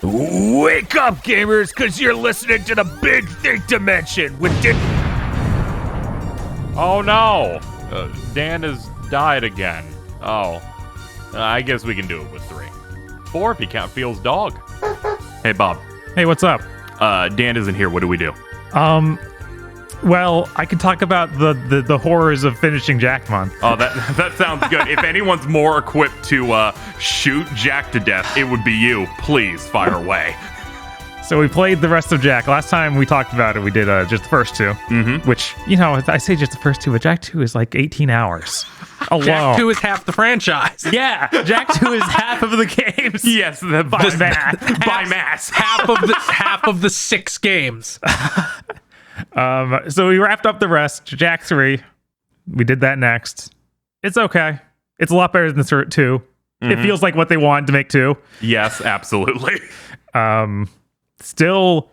Wake up, gamers, because you're listening to the Big Think Dimension with Oh no! Dan has died again. Oh. I guess we can do it with 3. 4 if you count Feels dog. Hey, Bob. Hey, what's up? Dan isn't here. What do we do? Well, I can talk about the horrors of finishing Jack Month. Oh, that sounds good. If anyone's more equipped to shoot Jack to death, it would be you. Please, fire away. So we played the rest of Jack. Last time we talked about it, we did just the first 2. Mm-hmm. Which, I say just the first 2, but Jack 2 is like 18 hours. Jack 2 is half the franchise. Yeah, Jack 2 is half of the games. Yes, by mass. half of the 6 games. So we wrapped up the rest. Jack 3. We did that next. It's okay. It's a lot better than 2. Mm-hmm. It feels like what they wanted to make 2. Yes, absolutely. Still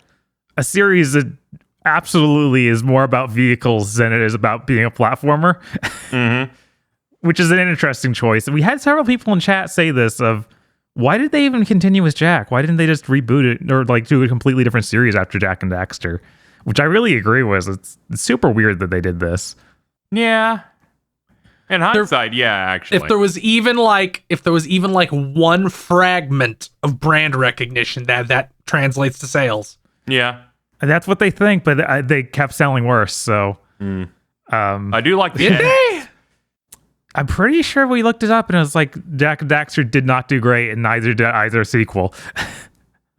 a series that absolutely is more about vehicles than it is about being a platformer. Mm-hmm. Which is an interesting choice. We had several people in chat say this of, why did they even continue with Jack? Why didn't they just reboot it or like do a completely different series after Jack and Daxter? Which I really agree with. It's super weird that they did this. Yeah. In hindsight, yeah, actually. If there was even like one fragment of brand recognition that translates to sales. Yeah. And that's what they think, but they kept selling worse. So I do like the Did I'm pretty sure we looked it up and it was like Jack and Daxter did not do great, and neither did either sequel.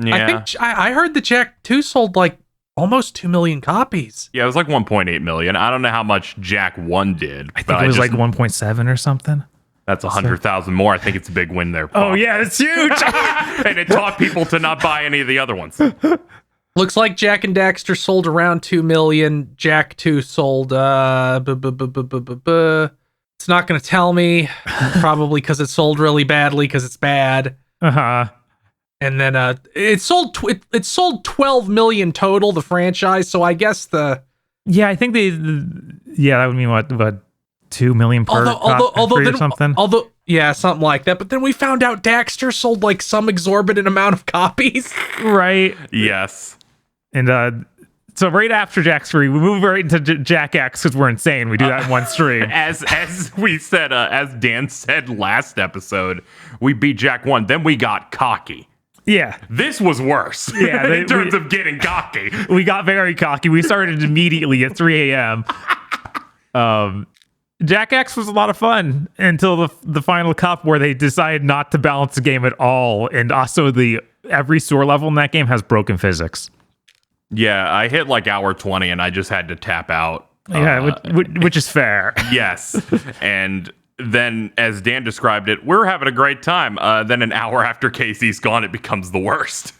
Yeah. I think I heard that Jack 2 sold like almost 2 million copies. Yeah, it was like 1.8 million. I don't know how much Jack 1 did. I think it was like 1.7 or something. That's 100,000 more. I think it's a big win there, Paul. Oh yeah, it's huge. And it taught people to not buy any of the other ones. Looks like Jack and Daxter sold around 2 million. Jack 2 sold it's not going to tell me, probably because it sold really badly because it's bad. Uh-huh. And then it sold 12 million total, the franchise. So I guess yeah, I think that would mean what 2 million per copy or something. Yeah, something like that. But then we found out Daxter sold like some exorbitant amount of copies. Right. Yes. And so right after Jack 3, we move right into Jack X because we're insane. We do that in one stream. As we said, as Dan said last episode, we beat Jack 1, then we got cocky. Yeah. This was worse. Yeah, in terms of getting cocky. We got very cocky. We started immediately at 3 a.m. Jack X was a lot of fun until the final cup where they decided not to balance the game at all. And also every sewer level in that game has broken physics. Yeah, I hit like hour 20 and I just had to tap out. Yeah, which is fair. Yes. And then, as Dan described it, we're having a great time. Then an hour after Casey's gone, it becomes the worst.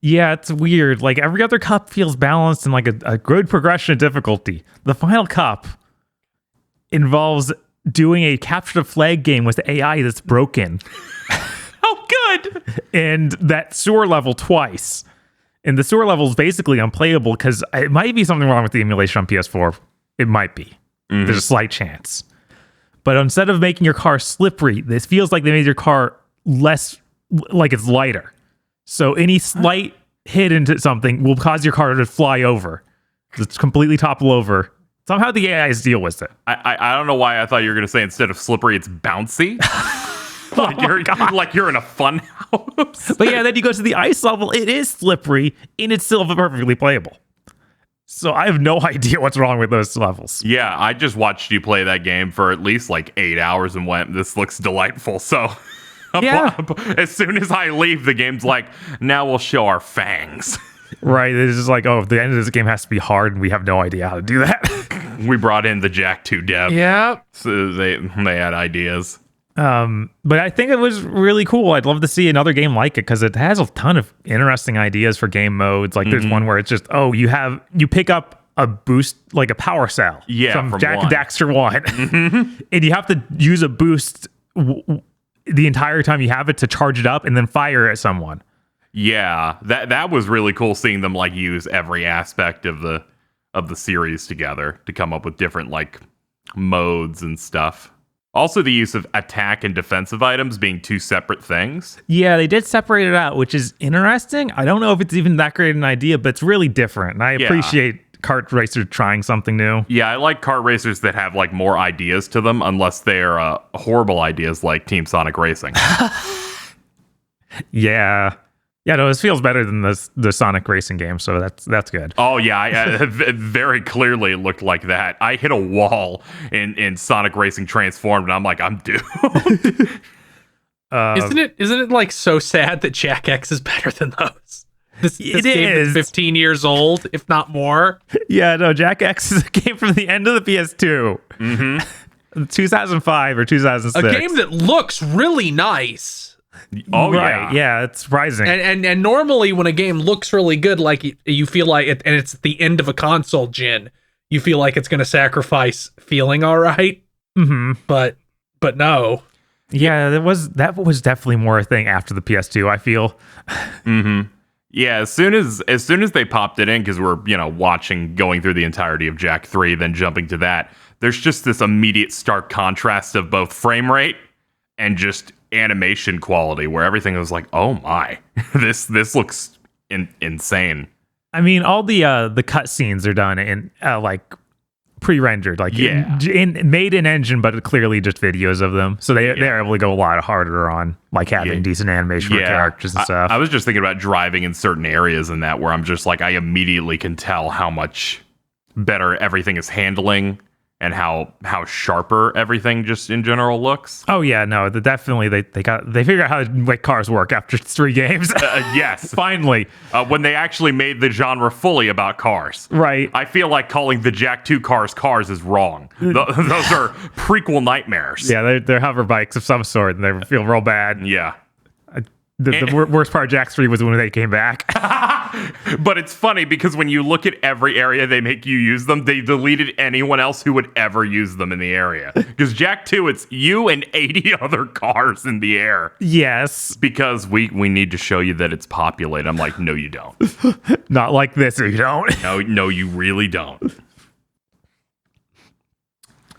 Yeah, it's weird. Like, every other cup feels balanced and like a good progression of difficulty. The final cup involves doing a capture the flag game with the AI that's broken. Oh, good. And that sewer level twice. And the sewer level is basically unplayable because it might be something wrong with the emulation on PS4. It might be. Mm-hmm. There's a slight chance. But instead of making your car slippery, this feels like they made your car less, like it's lighter. So any slight hit into something will cause your car to fly over. It's completely topple over. Somehow the AIs deal with it. I don't know why I thought you were going to say instead of slippery, it's bouncy. like you're in a fun house. But yeah, then you go to the ice level, it is slippery, and it's still perfectly playable. So I have no idea what's wrong with those levels. Yeah, I just watched you play that game for at least like 8 hours and went, this looks delightful. So yeah. As soon as I leave, the game's like, now we'll show our fangs. Right, it's just like, oh, the end of this game has to be hard, and we have no idea how to do that. We brought in the Jack 2 dev. Yeah. So they had ideas. But I think it was really cool. I'd love to see another game like it because it has a ton of interesting ideas for game modes. Like there's one where it's just, you pick up a boost, like a power cell. Yeah, from Jack and Daxter 1. And you have to use a boost the entire time you have it to charge it up and then fire at someone. Yeah, that was really cool seeing them like use every aspect of the series together to come up with different like modes and stuff. Also, the use of attack and defensive items being two separate things. Yeah, they did separate it out, which is interesting. I don't know if it's even that great an idea, but it's really different. And I appreciate kart racers trying something new. Yeah, I like kart racers that have like more ideas to them, unless they're horrible ideas like Team Sonic Racing. Yeah. Yeah, no, this feels better than the Sonic Racing game, so that's good. Oh yeah, very clearly it looked like that. I hit a wall in Sonic Racing Transformed, and I'm like, I'm doomed. Isn't it like so sad that Jack X is better than those? This game is 15 years old, if not more. Yeah, no, Jack X is a game from the end of the PS2. Mm-hmm. 2005 or 2006. A game that looks really nice. Oh right, yeah, it's surprising. And normally when a game looks really good, like you feel like it, and it's at the end of a console gen, you feel like it's going to sacrifice feeling all right. Mm-hmm. But no. Yeah, that was definitely more a thing after the PS2, I feel. Mm-hmm. Yeah, as soon as they popped it in, because we're going through the entirety of Jak 3, then jumping to that, there's just this immediate stark contrast of both frame rate and just animation quality, where everything was like, oh my, this looks insane. I mean, all the cutscenes are done in like pre-rendered, like made in engine, but clearly just videos of them. So they're able to go a lot harder on like having decent animation for characters and stuff. I was just thinking about driving in certain areas in that, where I'm just like, I immediately can tell how much better everything is handling and how sharper everything just in general looks. Oh yeah, no, definitely they figured out how to make cars work after 3 games. Yes, finally, when they actually made the genre fully about cars. Right. I feel like calling the Jak 2 cars is wrong. Those are prequel nightmares. Yeah, they're hover bikes of some sort, and they feel real bad. Yeah. The worst part of Jak 3 was when they came back. But it's funny because when you look at every area they make you use them, they deleted anyone else who would ever use them in the area. Because Jak 2, it's you and 80 other cars in the air. Yes. Because we need to show you that it's populated. I'm like, no, you don't. Not like this, you don't. No, you really don't.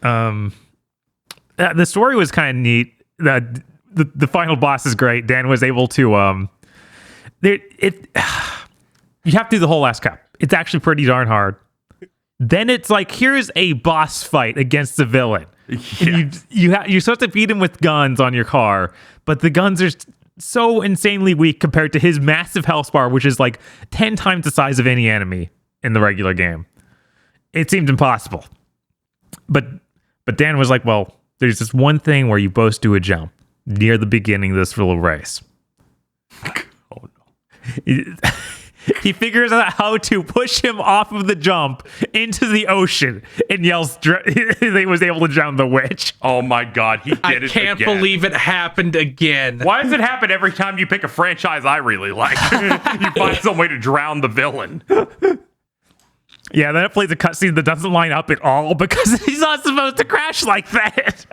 The story was kind of neat. The final boss is great. Dan was able to you have to do the whole last cup. It's actually pretty darn hard. Then it's like, here's a boss fight against the villain. Yeah. And you're supposed to beat him with guns on your car, but the guns are so insanely weak compared to his massive health bar, which is like 10 times the size of any enemy in the regular game. It seemed impossible. But Dan was like, well, there's this one thing where you both do a jump near the beginning of this little race. Oh no. He figures out how to push him off of the jump into the ocean and yells, he was able to drown the witch. Oh my God, he did it again. I can't believe it happened again. Why does it happen every time you pick a franchise I really like? You find some way to drown the villain. Yeah, then it plays a cutscene that doesn't line up at all because he's not supposed to crash like that.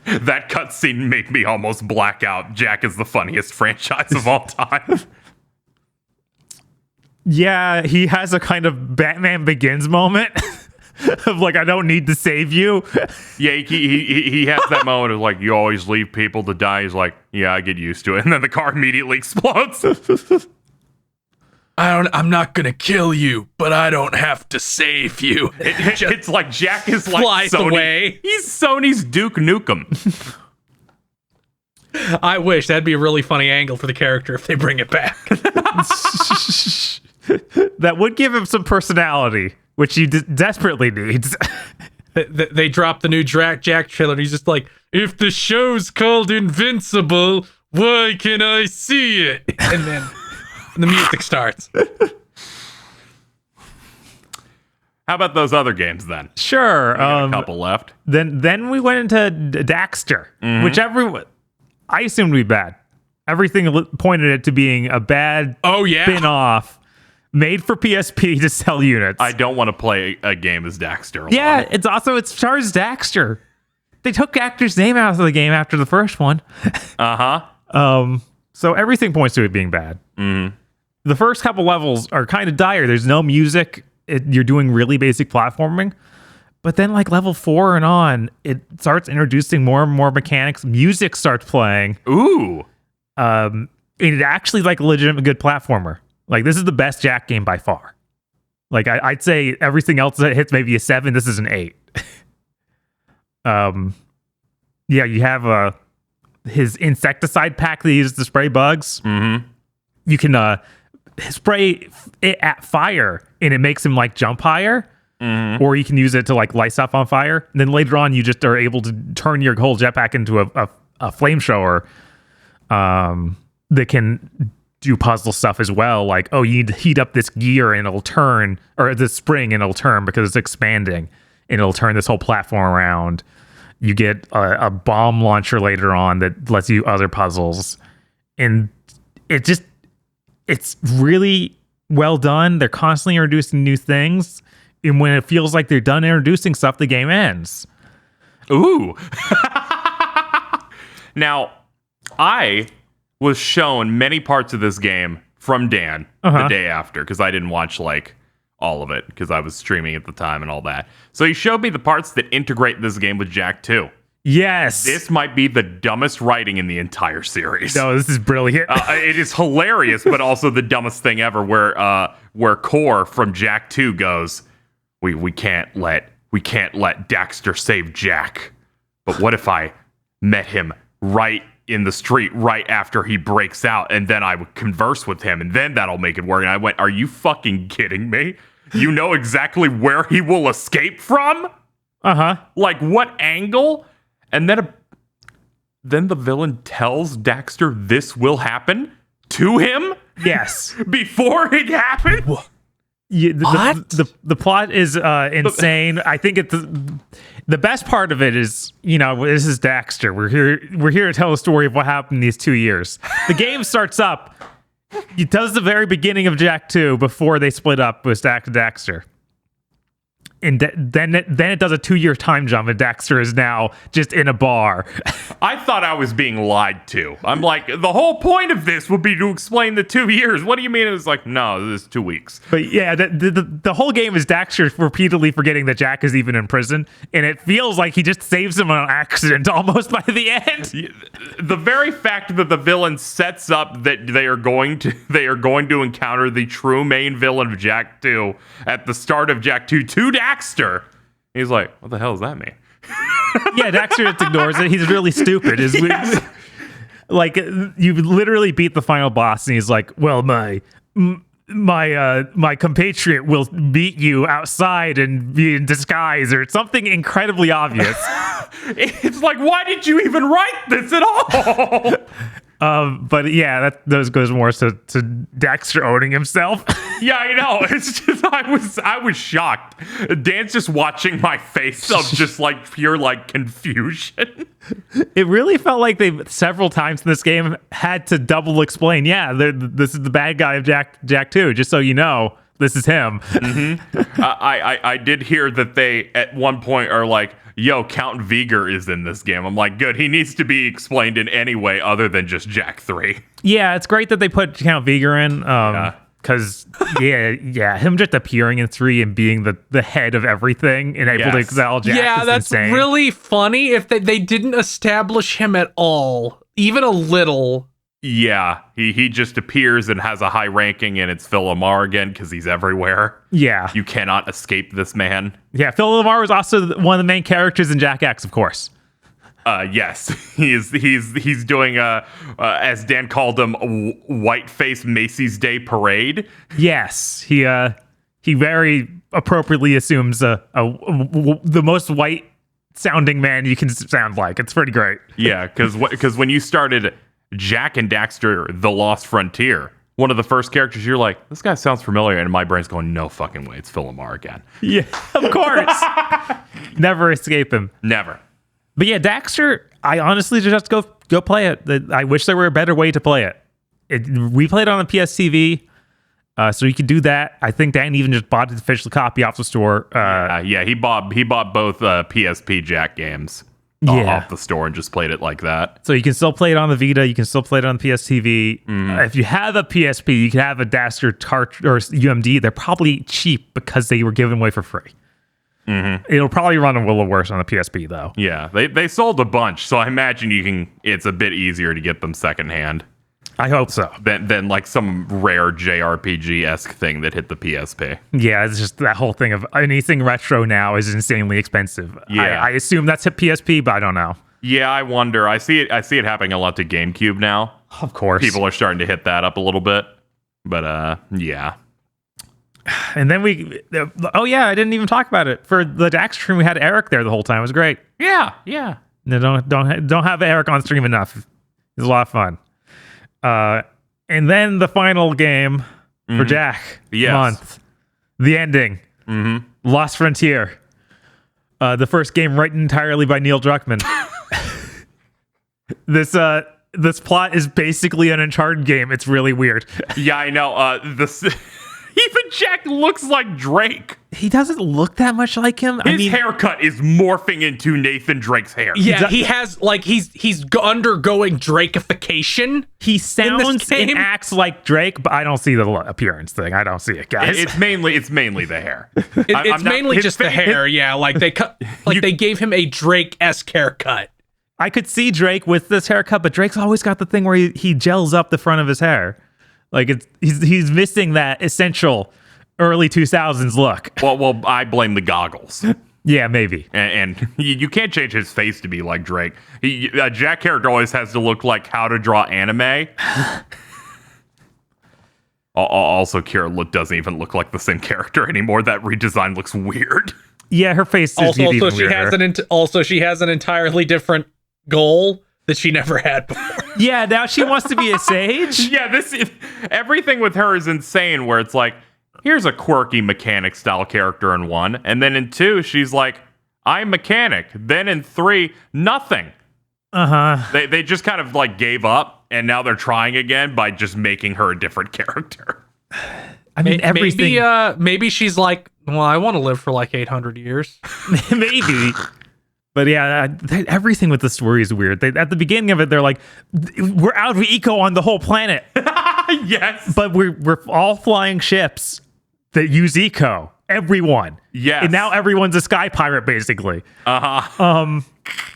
That cutscene made me almost black out. Jak is the funniest franchise of all time. Yeah, he has a kind of Batman Begins moment of like, I don't need to save you. Yeah, he has that moment of like, you always leave people to die. He's like, yeah, I get used to it. And then the car immediately explodes. I'm not gonna kill you, but I don't have to save you. It's like Jak is like flies Sony. Away. He's Sony's Duke Nukem. I wish that'd be a really funny angle for the character if they bring it back. That would give him some personality, which he desperately needs. They drop the new Jak trailer, and he's just like, if the show's called Invincible, why can I see it? And then the music starts. How about those other games then? Sure. We got a couple left. Then we went into Daxter, which I assumed would be bad. Everything pointed it to being a bad spin-off made for PSP to sell units. I don't want to play a game as Daxter. Yeah, it stars Daxter. They took Daxter's name out of the game after the first one. So everything points to it being bad. Mm-hmm. The first couple levels are kind of dire. There's no music. You're doing really basic platforming. But then like level 4 and on, it starts introducing more and more mechanics. Music starts playing. Ooh. And it actually like a legitimate good platformer. Like this is the best Jak game by far. Like I'd say everything else that hits maybe a 7. This is an 8. Yeah, you have his insecticide pack that he uses to spray bugs. Mm-hmm. You can spray it at fire and it makes him like jump higher. Mm-hmm. Or you can use it to like light stuff on fire. And then later on, you just are able to turn your whole jetpack into a flamethrower that can do puzzle stuff as well. Like, oh, you need to heat up this gear and it'll turn, or this spring and it'll turn because it's expanding and it'll turn this whole platform around. You get a bomb launcher later on that lets you other puzzles. And it's really well done. They're constantly introducing new things. And when it feels like they're done introducing stuff, the game ends. Ooh. Now, I was shown many parts of this game from Dan the day after, because I didn't watch like all of it because I was streaming at the time and all that. So he showed me the parts that integrate this game with Jak 2. Yes. This might be the dumbest writing in the entire series. No, this is brilliant. It is hilarious, but also the dumbest thing ever, where Core from Jak 2 goes, we can't let Daxter save Jak. But what if I met him right in the street right after he breaks out, and then I would converse with him, and then that'll make it work? And I went, are you fucking kidding me? You know exactly where he will escape from? Like what angle? And then the villain tells Daxter this will happen to him? Yes. Before it happened? Yeah, the plot is insane. I think the best part of it is, this is Daxter. We're here to tell the story of what happened in these 2 years. The game starts up. It does the very beginning of Jak 2 before they split up with Daxter. And then it does a 2-year time jump, and Daxter is now just in a bar. I thought I was being lied to. I'm like, the whole point of this would be to explain the 2 years. What do you mean? It was like, no, this is 2 weeks. But yeah, the whole game is Daxter repeatedly forgetting that Jak is even in prison, and it feels like he just saves him on accident almost by the end. The very fact that the villain sets up that they are going to encounter the true main villain of Jak 2 at the start of Jak 2 to Daxter. He's like, what the hell does that mean? Yeah, Daxter just ignores it. He's really stupid. Yes. Like, you literally beat the final boss, and he's like, well, my compatriot will meet you outside and be in disguise, or something incredibly obvious. It's like, why did you even write this at all? But yeah, that goes more to Daxter owning himself. Yeah, I know. It's just I was shocked. Dan's just watching my face of just like pure like confusion. It really felt like they several times in this game had to double explain. Yeah, this is the bad guy of Jak 2. Just so you know, this is him. Mm-hmm. I did hear that they at one point are like, yo, Count Viger is in this game. I'm like, good. He needs to be explained in any way other than just Jak 3. Yeah, it's great that they put Count Viger in. Because, yeah, him just appearing in 3 and being the head of everything and able to excel Jak is that's insane. Really funny if they didn't establish him at all, even a little. Yeah, he just appears and has a high ranking, and it's Phil Lamar again because he's everywhere. Yeah. You cannot escape this man. Yeah, Phil Lamar was also one of the main characters in Jak X, of course. Yes, he's doing as Dan called him, white-face Macy's Day Parade. Yes, he very appropriately assumes the most white sounding man you can sound like. It's pretty great. Yeah, because when you started Jak and Daxter: The Lost Frontier, one of the first characters, you're like, this guy sounds familiar, and my brain's going, no fucking way, it's Phil Lamar again. Yeah, of course. Never escape him. Never. But yeah, Daxter, I honestly just go play it. I wish there were a better way to play it. We played it on the PS TV, so you could do that. I think Dan even just bought the official copy off the store. He bought both PSP Jak games off the store and just played it like that. So you can still play it on the Vita. You can still play it on the PS TV. If you have a PSP, you can have a Daxter or UMD. They're probably cheap because they were given away for free. It'll probably run a little worse on the PSP though. Yeah, they sold a bunch, so I imagine it's a bit easier to get them secondhand I hope so. than like some rare JRPG-esque thing that hit the PSP. Yeah, it's just that whole thing of anything retro now is insanely expensive. Yeah. I assume that's hit PSP, but I don't know. Yeah, I wonder. I see it happening a lot to GameCube now. Of course. People are starting to hit that up a little bit. But yeah. And then I didn't even talk about it. For the Daxter stream, we had Eric there the whole time. It was great. Yeah. No, don't have Eric on stream enough. It was a lot of fun. And then the final game for Jack month, the ending, Lost Frontier, the first game written entirely by Neil Druckmann. This plot is basically an Uncharted game. It's really weird. Yeah, I know. Even Jack looks like Drake. He doesn't look that much like him. His haircut is morphing into Nathan Drake's hair. Yeah, he has he's undergoing Drakeification. He sounds and acts like Drake, but I don't see the appearance thing. I don't see it, guys. It's mainly the hair. It's mainly just the hair. Yeah, like they cut, they gave him a Drake-esque haircut. I could see Drake with this haircut, but Drake's always got the thing where he gels up the front of his hair. Like he's missing that essential early 2000s look. Well, I blame the goggles. Yeah, maybe. And you can't change his face to be like Drake. A Jack character always has to look like how to draw anime. Also, Kira doesn't even look like the same character anymore. That redesign looks weird. Yeah, her face is even weirder. She has an entirely different goal that she never had before. Yeah, now she wants to be a sage. Yeah, everything with her is insane. Where it's like, here's a quirky mechanic style character in 1, and then in 2, she's like, I'm mechanic. Then in 3, nothing. They just kind of like gave up, and now they're trying again by just making her a different character. I mean, everything. Maybe she's like, well, I want to live for like 800 years. Maybe. But yeah, everything with the story is weird. At the beginning of it, they're like, we're out of eco on the whole planet. Yes. But we're all flying ships that use eco. Everyone. Yes. And now everyone's a sky pirate, basically. Uh-huh.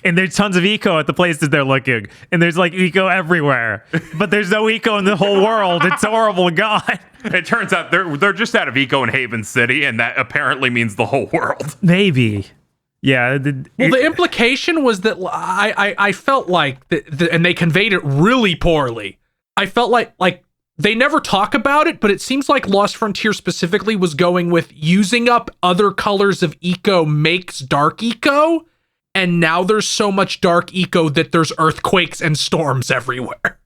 And there's tons of eco at the places they're looking. And there's like eco everywhere. But there's no eco in the whole world. It's horrible. God. It turns out they're just out of eco in Haven City, and that apparently means the whole world. Maybe. Yeah. The implication was that I felt like, and they conveyed it really poorly. I felt like they never talk about it, but it seems like Lost Frontier specifically was going with using up other colors of eco makes dark eco, and now there's so much dark eco that there's earthquakes and storms everywhere.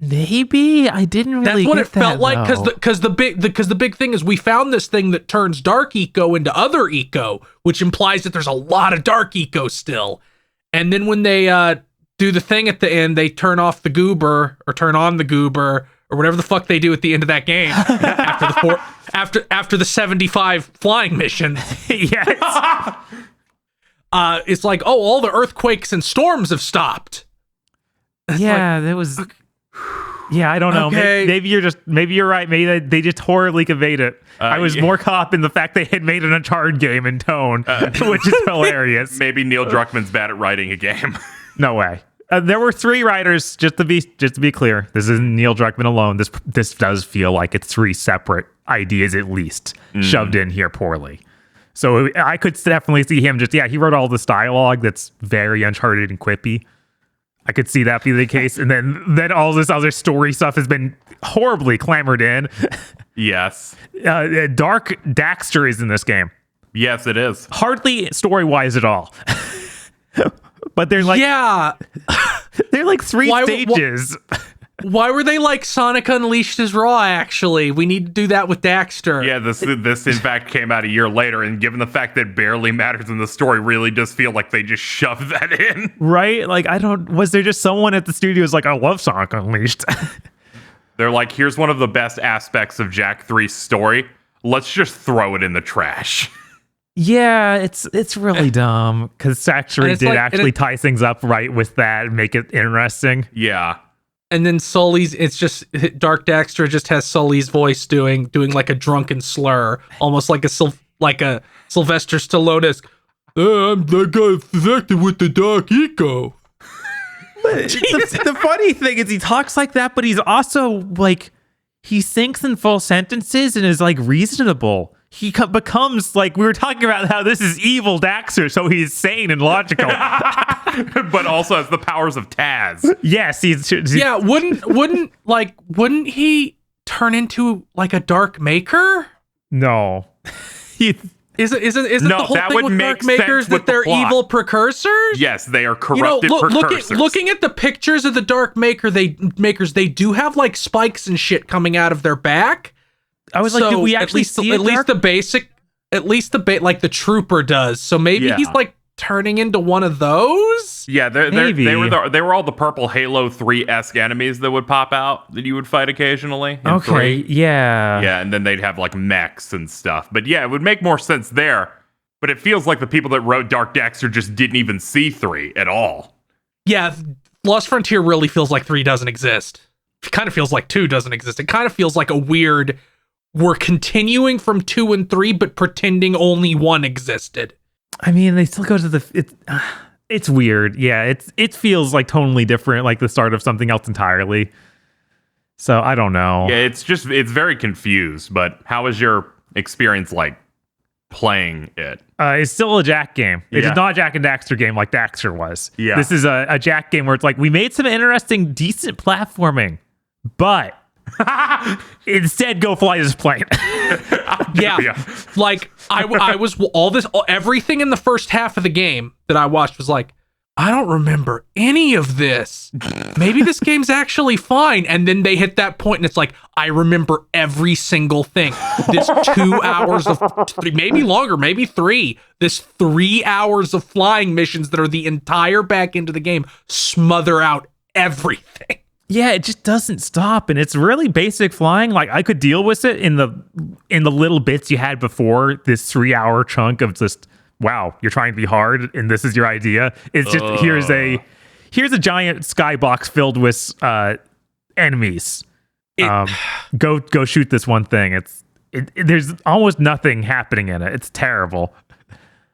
Maybe I didn't really. That's what it felt like, because the big thing is we found this thing that turns dark eco into other eco, which implies that there's a lot of dark eco still. And then when they do the thing at the end, they turn off the goober or turn on the goober or whatever the fuck they do at the end of that game after the 75 flying missions. Yes. It's like, oh, all the earthquakes and storms have stopped. Yeah, that was. Yeah, I don't know. Okay. Maybe you're right. Maybe they just horribly conveyed it. I was more caught up in the fact they had made an Uncharted game in tone, which is hilarious. Maybe Neil Druckmann's bad at writing a game. No way. There were 3 writers. Just to be clear, this isn't Neil Druckmann alone. This does feel like it's 3 separate ideas at least shoved in here poorly. So I could definitely see him he wrote all this dialogue that's very Uncharted and quippy. I could see that be the case. And then all this other story stuff has been horribly clamored in. Yes. Dark Daxter is in this game. Yes, it is. Hardly story-wise at all. But they're like... Yeah. They're like 3 stages. Why were they like Sonic Unleashed is Raw, actually? We need to do that with Daxter. Yeah, this in fact came out a year later, and given the fact that it barely matters in the story, really does feel like they just shoved that in. Right? Like, was there just someone at the studio who's like, I love Sonic Unleashed? They're like, here's one of the best aspects of Jack 3's story. Let's just throw it in the trash. Yeah, it's really dumb, because Saxory did actually tie things up right with that and make it interesting. Yeah. And then Sully's, it's just, Dark Daxter just has Sully's voice doing like a drunken slur, almost like like a Sylvester Stallone-esque, I got infected with the dark eco. The funny thing is he talks like that, but he's also like, he thinks in full sentences and is like reasonable. He becomes like, we were talking about how this is evil Daxter, so he's sane and logical. But also has the powers of Taz. Yes, he's Yeah, wouldn't he turn into like a dark maker? no. Isn't No, the whole that thing would with make dark makers sense with that the they're plot. evil precursors? Yes, they are corrupted precursors. Looking at the pictures of the dark makers, they do have like spikes and shit coming out of their back. I was like, did we actually see at least the trooper does. So maybe Yeah. he's like turning into one of those. Yeah, they were all the purple Halo 3-esque enemies that would pop out that you would fight occasionally. In Okay, 3. yeah. Yeah, and then they'd have like mechs and stuff. But yeah, it would make more sense there. But it feels like the people that wrote Dark Daxter just didn't even see 3 at all. Yeah, Lost Frontier really feels like 3 doesn't exist. It kind of feels like 2 doesn't exist. It kind of feels like a weird, we're continuing from 2 and 3, but pretending only 1 existed. I mean, they still go to the. It's weird. Yeah, it feels like totally different, like the start of something else entirely. So I don't know. Yeah, it's very confused. But how was your experience like playing it? It's still a Jack game. It's Yeah. not a Jack and Daxter game like Daxter was. Yeah. This is a Jack game where it's like, we made some interesting, decent platforming, but instead go fly this plane. Yeah, like I was everything in the first half of the game that I watched was like, I don't remember any of this. Maybe this game's actually fine. And then they hit that point and it's like, I remember every single thing. This 2 hours of, maybe longer, maybe 3. This 3 hours of flying missions that are the entire back end of the game smother out everything. Yeah, it just doesn't stop, and it's really basic flying. Like, I could deal with it in the little bits you had before this 3-hour chunk of just, wow, you're trying to be hard and this is your idea. It's just here's a giant skybox filled with enemies. Go shoot this one thing. There's almost nothing happening in it. It's terrible.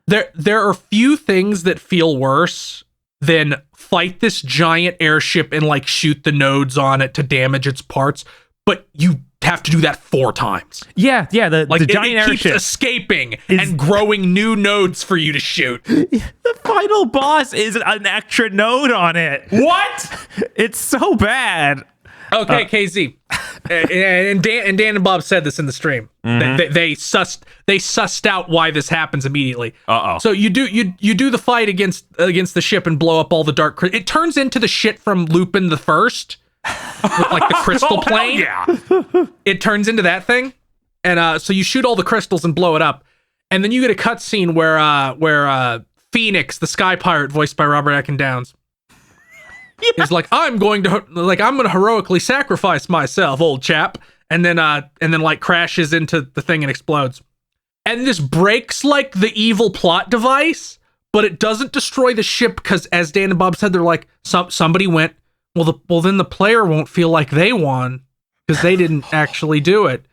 There are few things that feel worse than fight this giant airship and like shoot the nodes on it to damage its parts, but you have to do that 4 times. Yeah, the giant it keeps airship escaping and growing new nodes for you to shoot. The final boss is an extra node on it. What? It's so bad. Okay, KZ, and Dan and Bob said this in the stream. Mm-hmm. They sussed out why this happens immediately. Uh-oh. So you do the fight against the ship and blow up all the dark. It turns into the shit from Lupin the First, with like the crystal plane. Yeah. It turns into that thing, and so you shoot all the crystals and blow it up, and then you get a cutscene where Phoenix, the Sky Pirate, voiced by Robert Atkin Downs. Is like, I'm going to heroically sacrifice myself, old chap, and then like crashes into the thing and explodes. And this breaks like the evil plot device, but it doesn't destroy the ship because, as Dan and Bob said, they're like, somebody went, well then the player won't feel like they won because they didn't actually do it.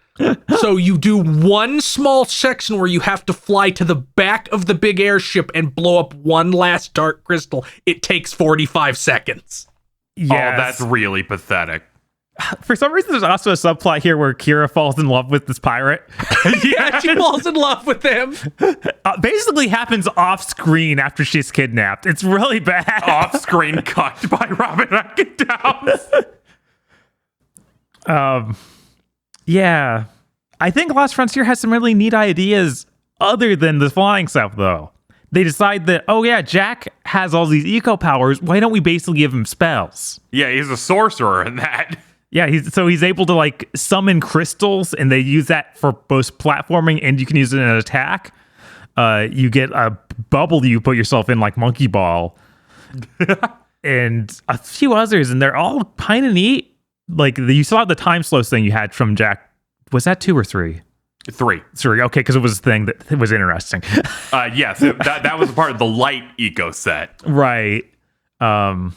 So you do one small section where you have to fly to the back of the big airship and blow up one last dark crystal. It takes 45 seconds. Yes. Oh, that's really pathetic. For some reason, there's also a subplot here where Kira falls in love with this pirate. Yeah, she falls in love with him. Basically happens off screen after she's kidnapped. It's really bad. Off-screen cucked by Robert Atkin Downs. Yeah. I think Lost Frontier has some really neat ideas other than the flying stuff, though. They decide that, oh yeah, Jack has all these eco powers. Why don't we basically give him spells? Yeah, he's a sorcerer in that. Yeah, he's able to like summon crystals, and they use that for both platforming and you can use it in an attack. You get a bubble you put yourself in like Monkey Ball. And a few others, and they're all kind of neat. Like, you saw the time slow thing you had from Jack. Was that 2 or 3? 3. 3. Okay, because it was a thing that was interesting. Yes, that was a part of the light eco set. Right. But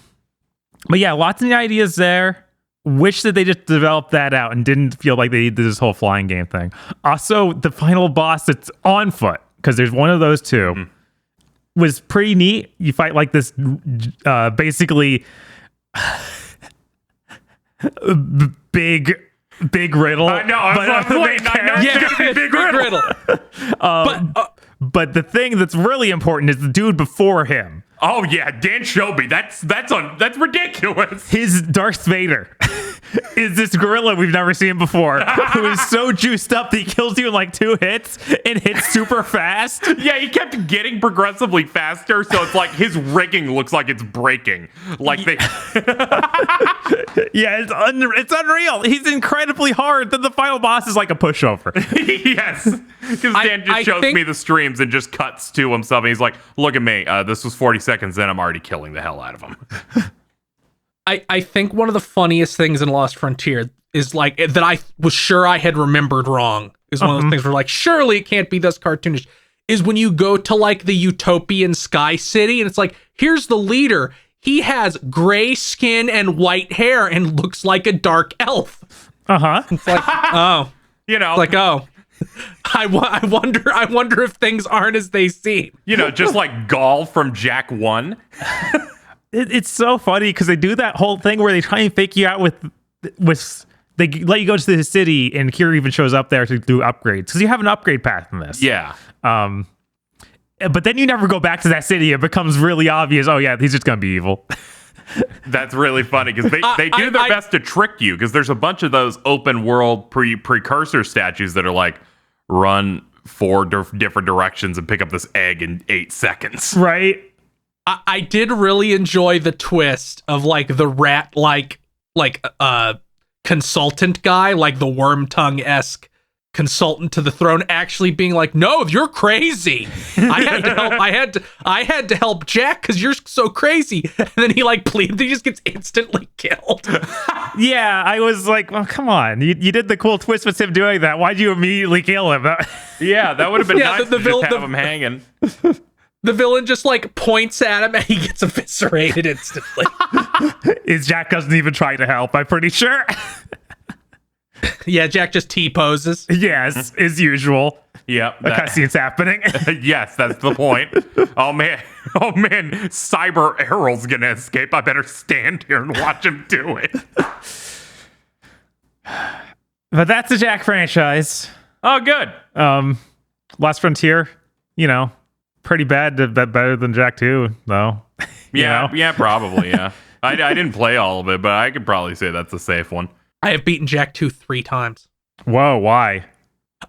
yeah, lots of neat ideas there. Wish that they just developed that out and didn't feel like they did this whole flying game thing. Also, the final boss that's on foot, because there's one of those two, was pretty neat. You fight like this basically big riddle. I know. I was waiting. I know it's gonna be big riddle. But the thing that's really important is the dude before him. Oh yeah, Dan Shelby. That's ridiculous. His Darth Vader is this gorilla we've never seen before, who is so juiced up that he kills you in like 2 hits and hits super fast. Yeah, he kept getting progressively faster, so it's like his rigging looks like it's breaking. Like they. Yeah, it's unreal. He's incredibly hard. Then the final boss is like a pushover. Yes, because Dan just shows me the streams and just cuts to himself, and he's like, "Look at me. This was 40 seconds. Then I'm already killing the hell out of him." I think one of the funniest things in Lost Frontier is like that I was sure I had remembered wrong. Is one of those things where like surely it can't be this cartoonish. Is when you go to like the utopian Sky City and it's like here's the leader. He has gray skin and white hair and looks like a dark elf. It's like oh, you know, like oh. I wonder if things aren't as they seem. You know, just like Gaul from Jak 1. It's so funny because they do that whole thing where they try and fake you out with they let you go to the city and Kira even shows up there to do upgrades because you have an upgrade path in this. Yeah. But then you never go back to that city. It becomes really obvious. Oh yeah, he's just gonna be evil. That's really funny because they do their best to trick you because there's a bunch of those open world precursor statues that are like run 4 different directions and pick up this egg in 8 seconds. Right. I did really enjoy the twist of like the rat like consultant guy, like the worm tongue-esque consultant to the throne actually being like, no, you're crazy. I had to help Jack because you're so crazy. And then he like pleaded, he just gets instantly killed. Yeah, I was like, well, come on. You did the cool twist with him doing that. Why'd you immediately kill him? Yeah, that would have been nice to just have him hanging. The villain just like points at him and he gets eviscerated instantly. Jack doesn't even try to help, I'm pretty sure. Yeah, Jack just T-poses. Yes, as usual. Yep. The cutscene's happening. Yes, that's the point. Oh man, Cyber Errol's gonna escape. I better stand here and watch him do it. But that's the Jack franchise. Oh, good. Lost Frontier, you know, pretty bad, but better than Jack 2, though. Yeah, probably, yeah. I didn't play all of it, but I could probably say that's a safe one. I have beaten Jack 2 3 times. Whoa, why?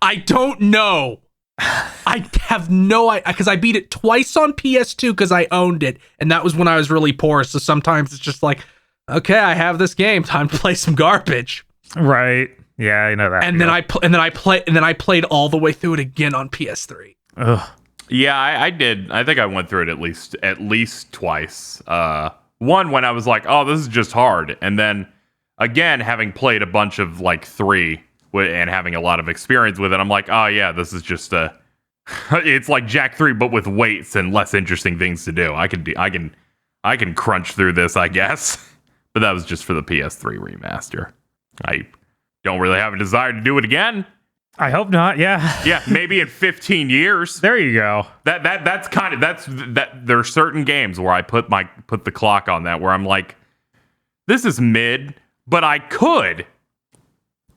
I don't know. I have no idea, because I beat it twice on PS2 because I owned it, and that was when I was really poor, so sometimes it's just like, okay, I have this game, time to play some garbage. Right. Yeah, I know that. And then I played all the way through it again on PS3. Ugh. Yeah, I did. I think I went through it at least twice. One when I was like, oh, this is just hard, and then again, having played a bunch of like 3 and having a lot of experience with it, I'm like, oh yeah, this is just it's like Jak 3 but with weights and less interesting things to do. I can crunch through this, I guess. But that was just for the PS3 remaster. I don't really have a desire to do it again. I hope not. Yeah. Yeah, maybe in 15 years. There you go. There are certain games where I put the clock on that where I'm like, this is mid, but I could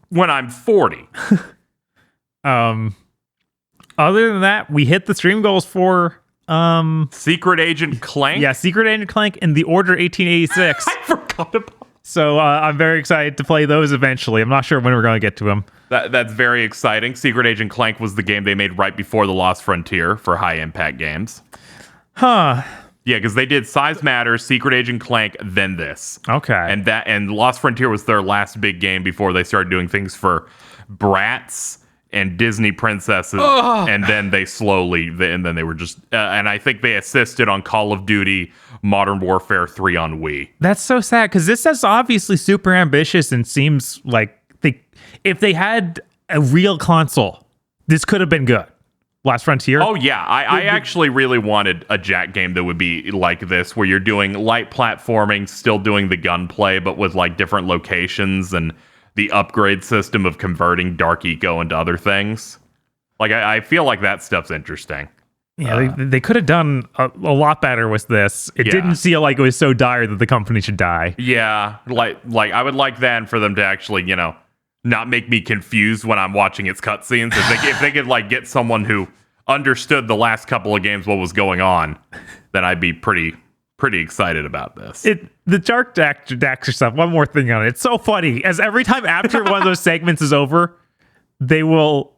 when I'm 40. Other than that, we hit the stream goals for Secret Agent Clank. Yeah, Secret Agent Clank and The Order 1886. I forgot about. So I'm very excited to play those eventually. I'm not sure when we're going to get to them. That's very exciting. Secret Agent Clank was the game they made right before The Lost Frontier for High Impact Games. Huh. Yeah, because they did Size Matters, Secret Agent Clank, then this. Okay. And Lost Frontier was their last big game before they started doing things for Bratz and Disney princesses. Ugh. And then they were just and I think they assisted on Call of Duty Modern Warfare 3 on Wii. That's so sad because this is obviously super ambitious and seems like if they had a real console, this could have been good. Last Frontier. Oh yeah, I actually really wanted a Jack game that would be like this, where you're doing light platforming, still doing the gunplay, but with like different locations and the upgrade system of converting Dark Eco into other things. Like I feel like that stuff's interesting. Yeah, they could have done a lot better with this. It didn't feel like it was so dire that the company should die. Yeah, like I would like that for them to actually, not make me confused when I'm watching its cutscenes. If they could like get someone who understood the last couple of games what was going on, then I'd be pretty excited about this. The Dark Daxter stuff. One more thing on it. It's so funny, as every time after one of those segments is over, they will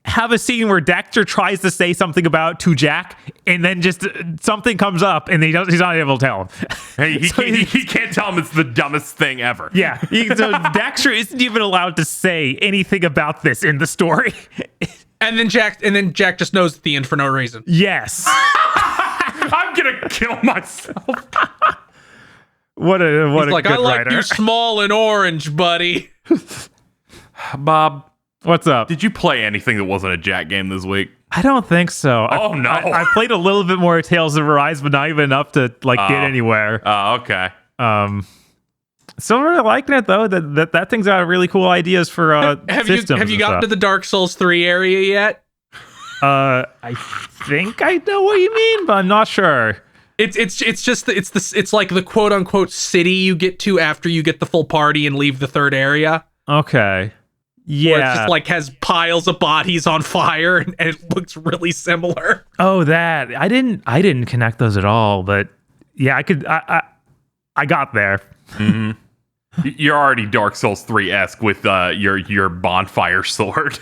have a scene where Daxter tries to say something to Jack, and then just something comes up, and he's not able to tell him. Hey, he can't tell him it's the dumbest thing ever. Yeah, so Daxter isn't even allowed to say anything about this in the story. And then Jack just knows at the end for no reason. Yes. I'm gonna kill myself. What a He's like, good I like writer. you small and orange, buddy. Bob, What's up? did you play anything that wasn't a Jack game this week? I don't think so. Oh, no. I played a little bit more Tales of Arise, but not even enough to get anywhere. Oh, okay. Still really liking it though. That thing's got really cool ideas for systems. Have you gotten to the Dark Souls 3 area yet? I think I know what you mean, but I'm not sure. It's like the quote unquote city you get to after you get the full party and leave the third area. Okay. Yeah. Where it's just like has piles of bodies on fire and it looks really similar. Oh, that I didn't connect those at all, but yeah, I got there. Mm-hmm. You're already Dark Souls 3-esque with your bonfire sword.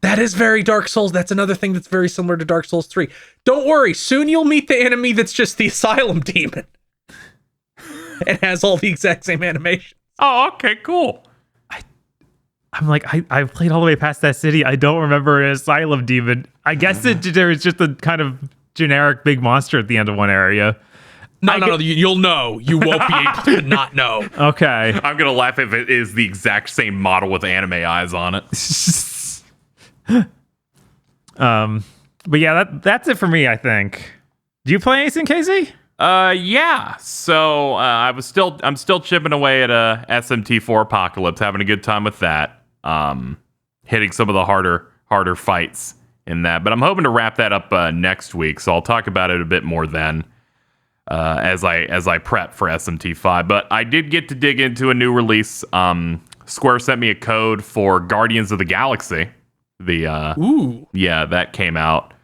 That is very Dark Souls. That's another thing that's very similar to Dark Souls 3. Don't worry, soon you'll meet the enemy that's just the Asylum Demon. It has all the exact same animation. Oh, okay, cool. I'm like, I played all the way past that city. I don't remember an Asylum Demon. I guess there was just a kind of generic big monster at the end of one area. No, you'll know. You won't be able to not know. Okay. I'm gonna laugh if it is the exact same model with anime eyes on it. But yeah, that's it for me, I think. Do you play anything, Casey? Yeah. So I'm still chipping away at SMT4 Apocalypse, having a good time with that. Hitting some of the harder fights in that, but I'm hoping to wrap that up next week. So I'll talk about it a bit more then, as I prep for SMT5. But I did get to dig into a new release. Square sent me a code for Guardians of the Galaxy. That came out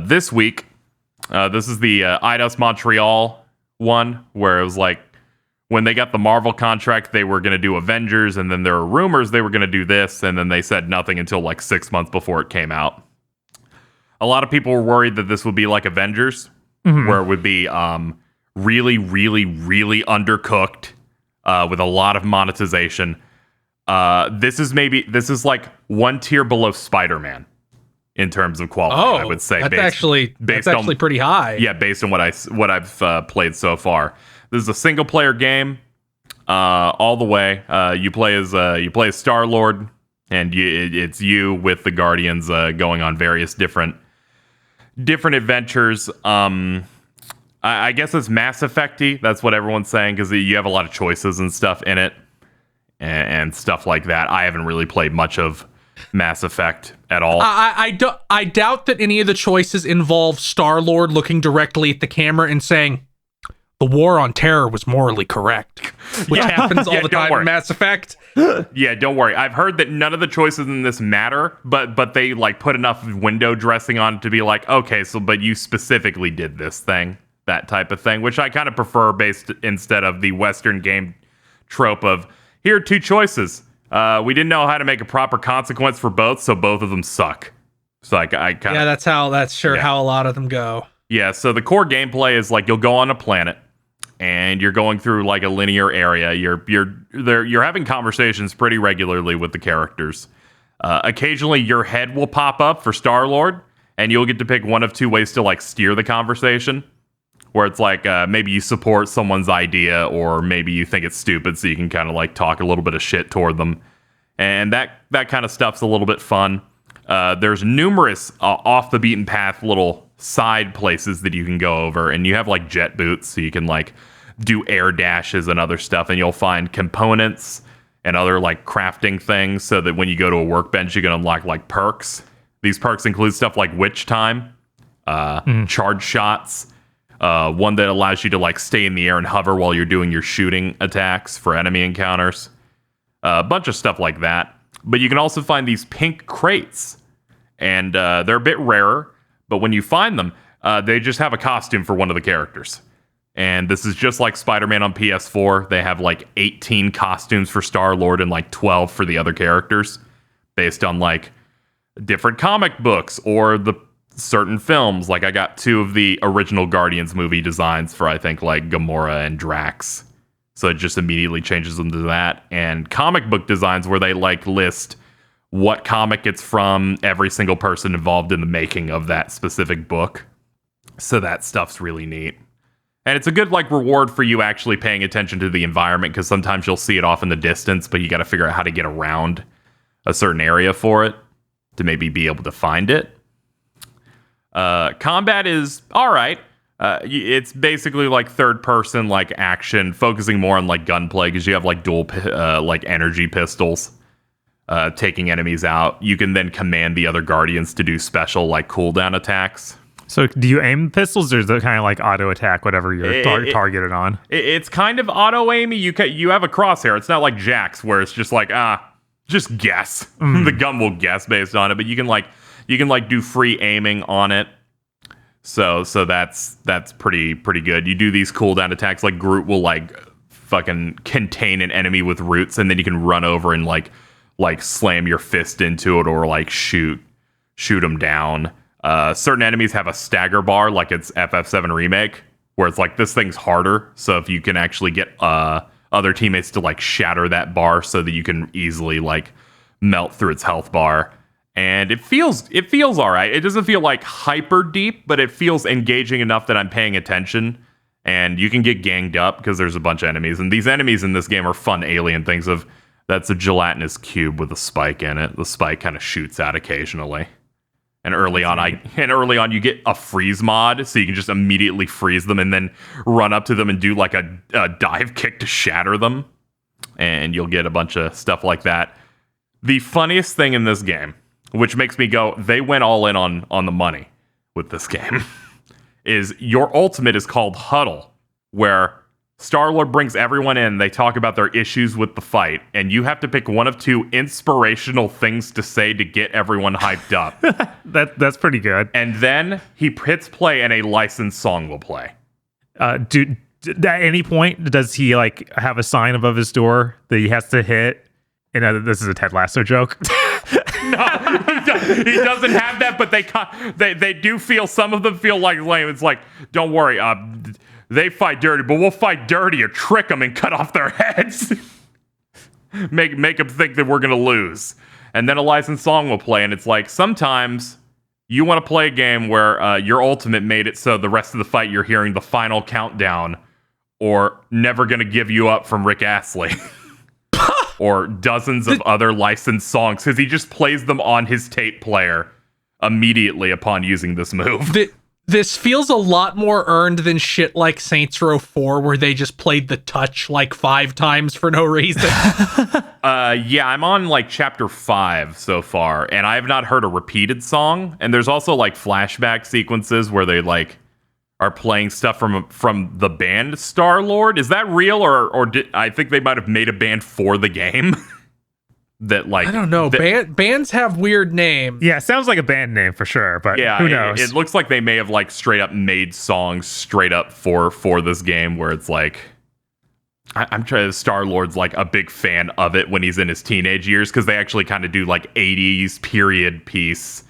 this week. This is the Eidos Montreal one, where it was like when they got the Marvel contract, they were going to do Avengers, and then there were rumors they were going to do this, and then they said nothing until like 6 months before it came out. A lot of people were worried that this would be like Avengers, where it would be really, really, really undercooked with a lot of monetization. This is like one tier below Spider-Man in terms of quality. I would say that's actually pretty high. Yeah, based on what I've played so far. This is a single player game, all the way. You play as Star-Lord, and it's you with the Guardians going on various different adventures. I guess it's Mass Effect-y. That's what everyone's saying, because you have a lot of choices and stuff in it. And stuff like that. I haven't really played much of Mass Effect at all. I doubt that any of the choices involve Star-Lord looking directly at the camera and saying, the war on terror was morally correct, which happens all the time in Mass Effect. Yeah, don't worry. I've heard that none of the choices in this matter, but they like put enough window dressing on it to be like, okay, but you specifically did this thing, that type of thing, which I kind of prefer instead of the Western game trope of, here are two choices. We didn't know how to make a proper consequence for both, so both of them suck. So I kind of... Yeah, that's how a lot of them go. Yeah, so the core gameplay is like you'll go on a planet and you're going through like a linear area. You're having conversations pretty regularly with the characters. Occasionally your head will pop up for Star-Lord, and you'll get to pick one of two ways to like steer the conversation. Where it's like maybe you support someone's idea, or maybe you think it's stupid, so you can kind of like talk a little bit of shit toward them, and that kind of stuff's a little bit fun. There's numerous off the beaten path little side places that you can go over, and you have like jet boots, so you can like do air dashes and other stuff, and you'll find components and other like crafting things, so that when you go to a workbench, you can unlock like perks. These perks include stuff like witch time, charge shots, one that allows you to like stay in the air and hover while you're doing your shooting attacks for enemy encounters, a bunch of stuff like that. But you can also find these pink crates, and they're a bit rarer, but when you find them, they just have a costume for one of the characters. And this is just like Spider-Man on PS4. They have like 18 costumes for Star-Lord and like 12 for the other characters, based on like different comic books or the certain films. Like I got 2 of the original Guardians movie designs for, I think, like Gamora and Drax. So it just immediately changes them to that. And comic book designs where they like list what comic it's from, every single person involved in the making of that specific book. So that stuff's really neat. And it's a good like reward for you actually paying attention to the environment, because sometimes you'll see it off in the distance, but you got to figure out how to get around a certain area for it to maybe be able to find it. Combat is all right. It's basically like third person like action, focusing more on like gunplay, because you have like dual like energy pistols taking enemies out. You can then command the other guardians to do special like cooldown attacks. So do you aim pistols, or is it kind of like auto attack whatever you're targeted on? It's kind of auto aiming. You have a crosshair. It's not like Jax where it's just like just guess. The gun will guess based on it, but you can do free aiming on it. So that's pretty good. You do these cooldown attacks, like Groot will like fucking contain an enemy with roots, and then you can run over and like slam your fist into it, or like shoot them down. Certain enemies have a stagger bar, like it's FF7 Remake, where it's like this thing's harder. So if you can actually get other teammates to like shatter that bar, so that you can easily like melt through its health bar. And it feels all right. It doesn't feel like hyper deep, but it feels engaging enough that I'm paying attention. And you can get ganged up because there's a bunch of enemies, and these enemies in this game are fun alien things. That's a gelatinous cube with a spike in it. The spike kind of shoots out occasionally. And early on, you get a freeze mod, so you can just immediately freeze them and then run up to them and do like a dive kick to shatter them. And you'll get a bunch of stuff like that. The funniest thing in this game, which makes me go, they went all in on the money with this game, is your ultimate is called Huddle, where Star-Lord brings everyone in, they talk about their issues with the fight, and you have to pick one of 2 inspirational things to say to get everyone hyped up. That's pretty good. And then he hits play and a licensed song will play. At any point, does he like have a sign above his door that he has to hit? And this is a Ted Lasso joke. No, he doesn't have that, but they do feel, some of them feel like lame. It's like, don't worry, they fight dirty, but we'll fight dirty or trick them and cut off their heads. make them think that we're going to lose. And then a licensed song will play, and it's like, sometimes you want to play a game where your ultimate made it so the rest of the fight you're hearing the final countdown, or Never Gonna Give You Up from Rick Astley. Or dozens of other licensed songs, because he just plays them on his tape player immediately upon using this move. This feels a lot more earned than shit like Saints Row 4, where they just played the touch like 5 times for no reason. Yeah, I'm on like chapter 5 so far, and I have not heard a repeated song. And there's also like flashback sequences where they like are playing stuff from the band Star-Lord. Is that real, or I think they might have made a band for the game? That like, I don't know. Bands have weird names. Yeah, sounds like a band name for sure, but yeah, who knows? It looks like they may have like straight up made songs straight up for this game, where it's like, I'm trying. Star-Lord's like a big fan of it when he's in his teenage years, because they actually kind of do like 80s period piece.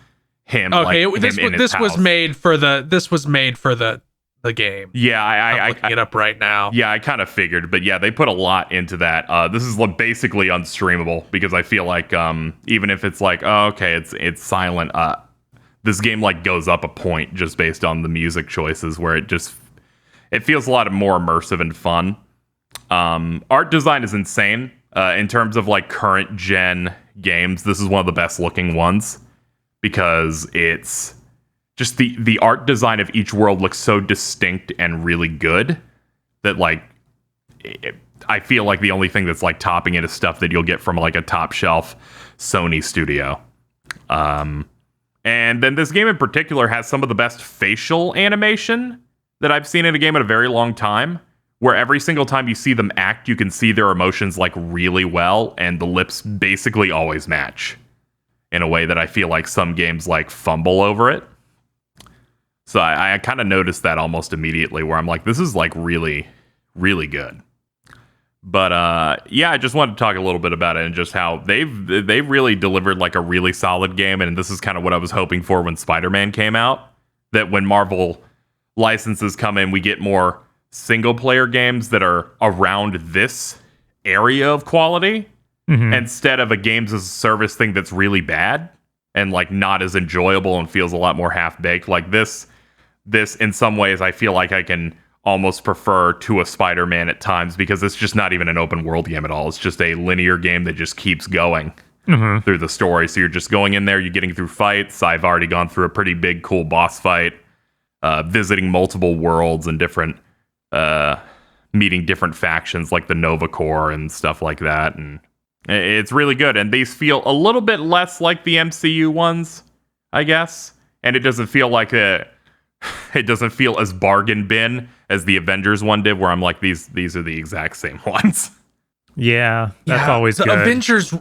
Him, okay, like, this was made for the game. Yeah, I'm looking it up right now. Yeah, I kind of figured, but yeah, they put a lot into that. This is basically unstreamable, because I feel like even if it's like, oh, okay, it's silent, this game like goes up a point just based on the music choices, where it feels a lot more immersive and fun. Art design is insane in terms of like current gen games. This is one of the best looking ones. because it's just the art design of each world looks so distinct and really good that like I feel like the only thing that's like topping it is stuff that you'll get from like a top shelf Sony studio. And then this game in particular has some of the best facial animation that I've seen in a game in a very long time, where every single time you see them act, you can see their emotions like really well, and the lips basically always match in a way that I feel like some games like fumble over it. So I kind of noticed that almost immediately, where I'm like, this is like really, really good. But yeah, I just wanted to talk a little bit about it and just how they've really delivered like a really solid game. And this is kind of what I was hoping for when Spider-Man came out, that when Marvel licenses come in, we get more single player games that are around this area of quality instead of a games as a service thing that's really bad and like not as enjoyable and feels a lot more half-baked. Like this in some ways I feel like I can almost prefer to a Spider-Man at times, because it's just not even an open world game at all. It's just a linear game that just keeps going through the story. So you're just going in there, you're getting through fights. I've already gone through a pretty big, cool boss fight, visiting multiple worlds and different, meeting different factions like the Nova Corps and stuff like that. And it's really good. And these feel a little bit less like the MCU ones, I guess. And it doesn't feel like it doesn't feel as bargain bin as the Avengers one did, where I'm like, these are the exact same ones. Yeah, that's always the good.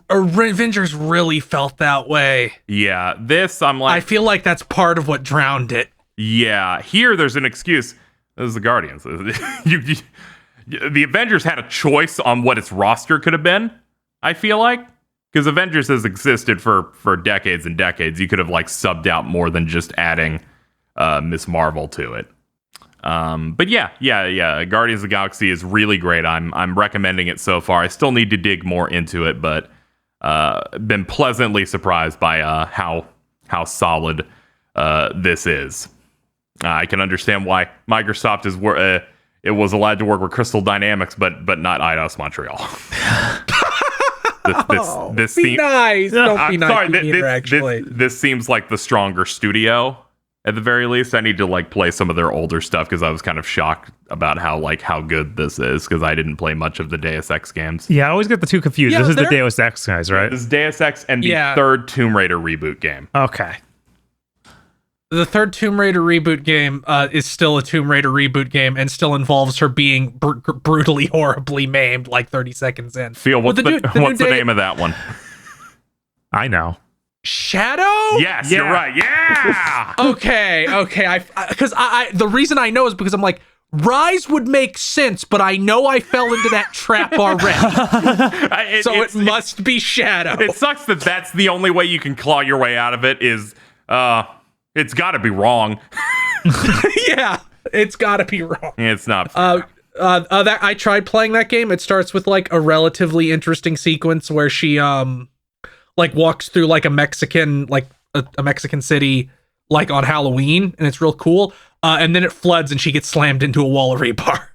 Avengers really felt that way. Yeah, this, I'm like, I feel like that's part of what drowned it. Yeah, here there's an excuse. This is the Guardians. The Avengers had a choice on what its roster could have been, I feel like. Because Avengers has existed for decades and decades. You could have like subbed out more than just adding Miss Marvel to it. But yeah. Guardians of the Galaxy is really great. I'm recommending it so far. I still need to dig more into it, but been pleasantly surprised by how solid this is. I can understand why Microsoft it was allowed to work with Crystal Dynamics, but not Eidos Montreal. This be nice. Don't be nice either, actually. This seems like the stronger studio. At the very least, I need to like play some of their older stuff, because I was kind of shocked about how good this is, because I didn't play much of the Deus Ex games. Yeah, I always get the two confused. Yeah, this is the Deus Ex guys, right? This is Deus Ex and the third Tomb Raider reboot game. Okay. The third Tomb Raider reboot game is still a Tomb Raider reboot game and still involves her being brutally, horribly maimed like 30 seconds in. Phil, what's the name of that one? I know. Shadow? Yes, you're right. Yeah. Okay. Because I the reason I know is because I'm like, Rise would make sense, but I know I fell into that trap already. So it must be Shadow. It sucks that that's the only way you can claw your way out of it is, it's got to be wrong. Yeah, it's got to be wrong. It's not. That I tried playing that game. It starts with like a relatively interesting sequence where she like walks through like a Mexican a Mexican city like on Halloween, and it's real cool. And then it floods and she gets slammed into a wall of rebar.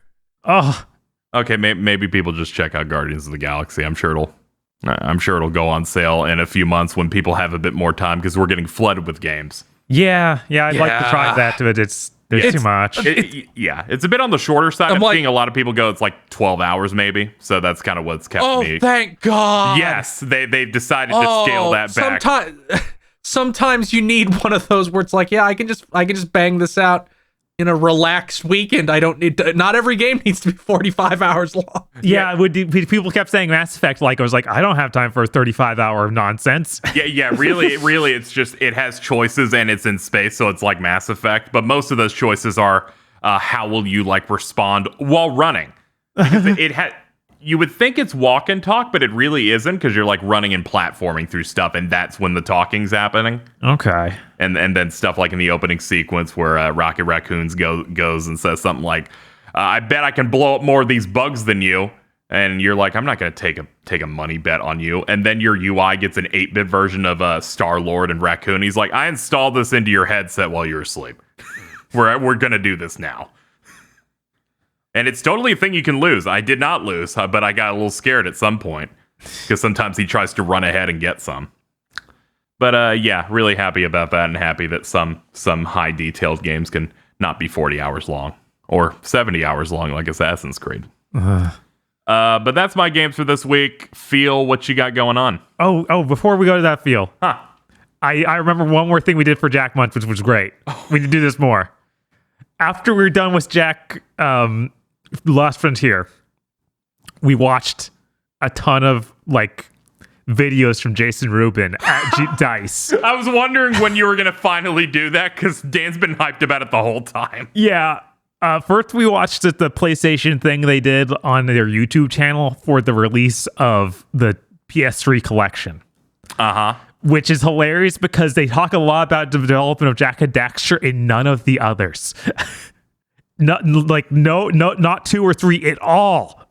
Oh, okay. Maybe people just check out Guardians of the Galaxy. I'm sure it'll go on sale in a few months when people have a bit more time, because we're getting flooded with games. Yeah. I'd like to try that, but it's too much. It's a bit on the shorter side. I'm seeing a lot of people go, it's like 12 hours maybe. So that's kind of what's kept me. Oh, thank God. Yes, they've decided to scale that back. Sometimes you need one of those where it's like, yeah, I can just bang this out in a relaxed weekend. I don't need to, not every game needs to be 45 hours long. Yeah, people kept saying Mass Effect, like, I was like, I don't have time for a 35-hour nonsense. Yeah, really, it's just, it has choices and it's in space, so it's like Mass Effect, but most of those choices are, how will you, like, respond while running? Because you would think it's walk and talk, but it really isn't, because you're, like, running and platforming through stuff, and that's when the talking's happening. Okay. And then stuff like in the opening sequence where Rocket Raccoons goes and says something like, I bet I can blow up more of these bugs than you. And you're like, I'm not going to take a money bet on you. And then your UI gets an 8-bit version of Star-Lord and Raccoon. He's like, I installed this into your headset while you were asleep. We're going to do this now. And it's totally a thing you can lose. I did not lose, but I got a little scared at some point, because sometimes he tries to run ahead and get some. But yeah, really happy about that, and happy that some high detailed games can not be 40 hours long or 70 hours long like Assassin's Creed. But that's my games for this week. Feel, what you got going on? Oh, before we go to that, Feel. I remember one more thing we did for Jack Month, which was great. We need to do this more. After we were done with Jack Lost Frontier, we watched a ton of like videos from Jason Rubin at DICE. I was wondering when you were going to finally do that, because Dan's been hyped about it the whole time. Yeah. First, we watched the PlayStation thing they did on their YouTube channel for the release of the PS3 collection. Which is hilarious because they talk a lot about the development of Jack and Daxter and none of the others. Not 2 or 3 at all.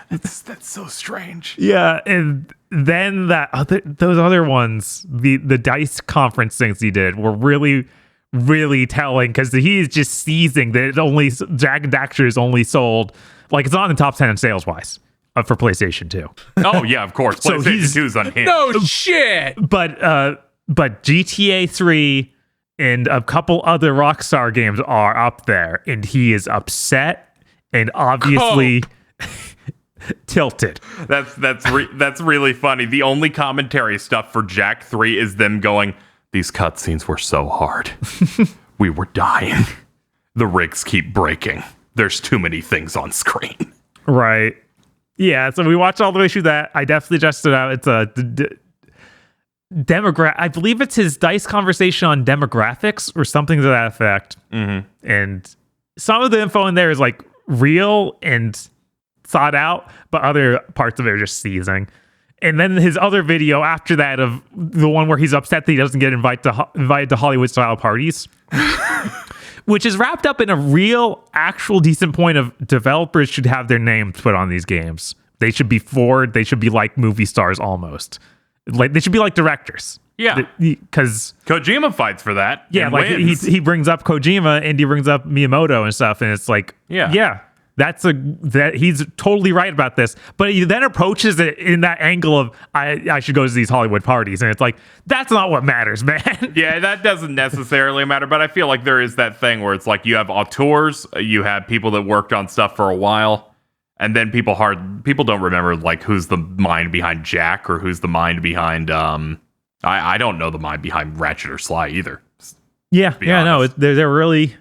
That's so strange. Yeah, and then those other ones, the DICE conference things he did were really, really telling, because he's just seizing that Jack and Daxter is only sold, like, it's not in the top 10 sales wise for PlayStation 2. Oh yeah, of course. So PlayStation 2 is unhinged. No shit. But GTA 3 and a couple other Rockstar games are up there, and he is upset and obviously tilted. That's really funny. The only commentary stuff for Jack 3 is them going, "These cutscenes were so hard. We were dying. The rigs keep breaking. There's too many things on screen." Right. Yeah, so we watched all the way through that. I definitely adjusted out. It's a I believe it's his DICE conversation on demographics or something to that effect. Mm-hmm. And some of the info in there is like real and thought out, but other parts of it are just seizing. And then his other video after that, of the one where he's upset that he doesn't get invited to Hollywood-style parties, which is wrapped up in a real, actual decent point of developers should have their names put on these games. They should be Ford. They should be like movie stars almost. Like, they should be like directors. Yeah. Because Kojima fights for that. Yeah, like he brings up Kojima and he brings up Miyamoto and stuff, and it's like, yeah. That he's totally right about this, but he then approaches it in that angle of I should go to these Hollywood parties, and it's like, that's not what matters, man. Yeah, that doesn't necessarily matter, but I feel like there is that thing where it's like you have auteurs, you have people that worked on stuff for a while, and then people don't remember like who's the mind behind Jack or who's the mind behind I don't know the mind behind Ratchet or Sly either. No, they're really.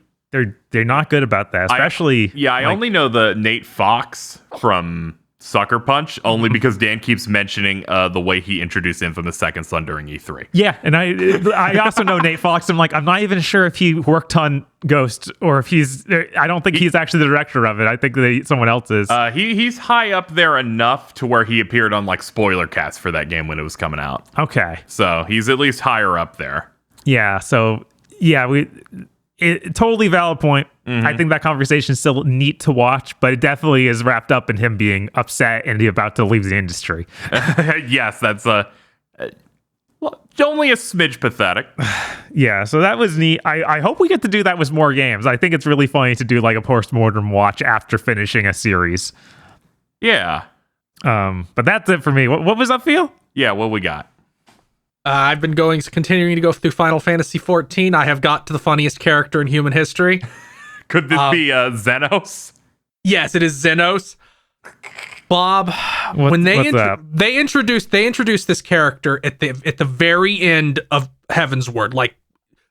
They're not good about that, especially. I only know the Nate Fox from Sucker Punch only because Dan keeps mentioning the way he introduced Infamous Second Son during E3. Yeah, and I also know Nate Fox. I'm not even sure if he worked on Ghost or if I don't think he's actually the director of it. I think someone else is. He's high up there enough to where he appeared on like spoiler casts for that game when it was coming out. Okay, so he's at least higher up there. Yeah. So yeah, totally valid point. Mm-hmm. I think that conversation is still neat to watch, but it definitely is wrapped up in him being upset and about to leave the industry. Yes, that's only a smidge pathetic. Yeah, so that was neat. I hope we get to do that with more games. I think it's really funny to do like a post-mortem watch after finishing a series. Yeah. But that's it for me. What was up, Feel? Yeah, what we got? I've been continuing to go through Final Fantasy XIV. I have got to the funniest character in human history. Could this be Zenos? Yes, it is Zenos. Bob, when they introduced this character at the very end of Heaven's Word, like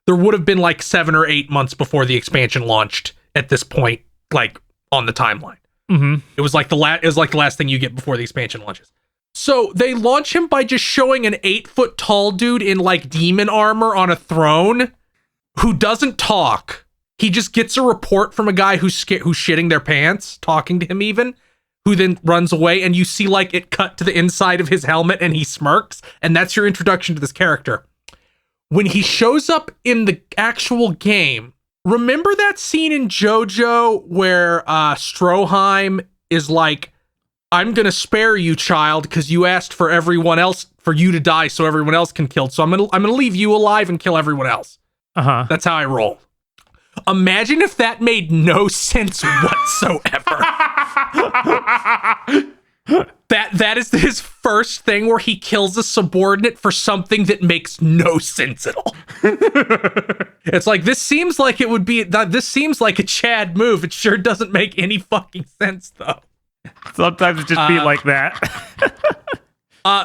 there would have been like 7 or 8 months before the expansion launched at this point, like on the timeline. Mm-hmm. It was like the last thing you get before the expansion launches. So they launch him by just showing an 8-foot tall dude in like demon armor on a throne who doesn't talk. He just gets a report from a guy who's shitting their pants, talking to him even, who then runs away, and you see like it cut to the inside of his helmet and he smirks, and that's your introduction to this character. When he shows up in the actual game, remember that scene in JoJo where Stroheim is like, "I'm gonna spare you, child, because you asked for everyone else for you to die, so everyone else can kill. So I'm gonna leave you alive and kill everyone else." That's how I roll. Imagine if that made no sense whatsoever. That is his first thing where he kills a subordinate for something that makes no sense at all. It's like, this seems like a Chad move. It sure doesn't make any fucking sense though. Sometimes it just be like that.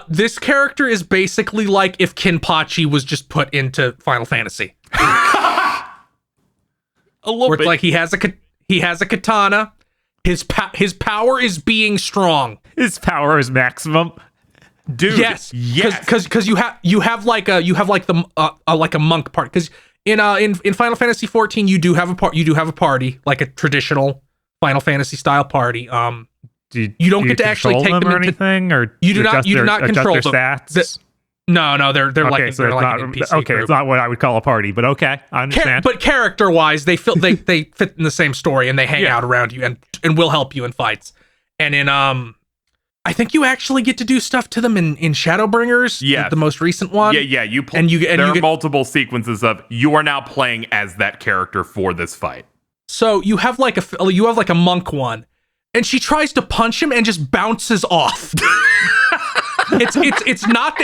This character is basically like if Kenpachi was just put into Final Fantasy. A little bit. It's like he has a katana. His power is being strong. His power is maximum. Dude, yes, because you have like a monk part. Because in Final Fantasy 14 you do have a party, like a traditional Final Fantasy style party. You don't get to actually take them or into anything, or you do not control their them. stats. No, they're Okay, like so they're it's like not an NPC okay. group. It's not what I would call a party, but okay, I understand. But character wise, they fit in the same story, and they hang out around you and will help you in fights. And in I think you actually get to do stuff to them in Shadowbringers. Yeah, the most recent one. Yeah. There are multiple sequences of you are now playing as that character for this fight. So you have like a monk one, and she tries to punch him and just bounces off. It's not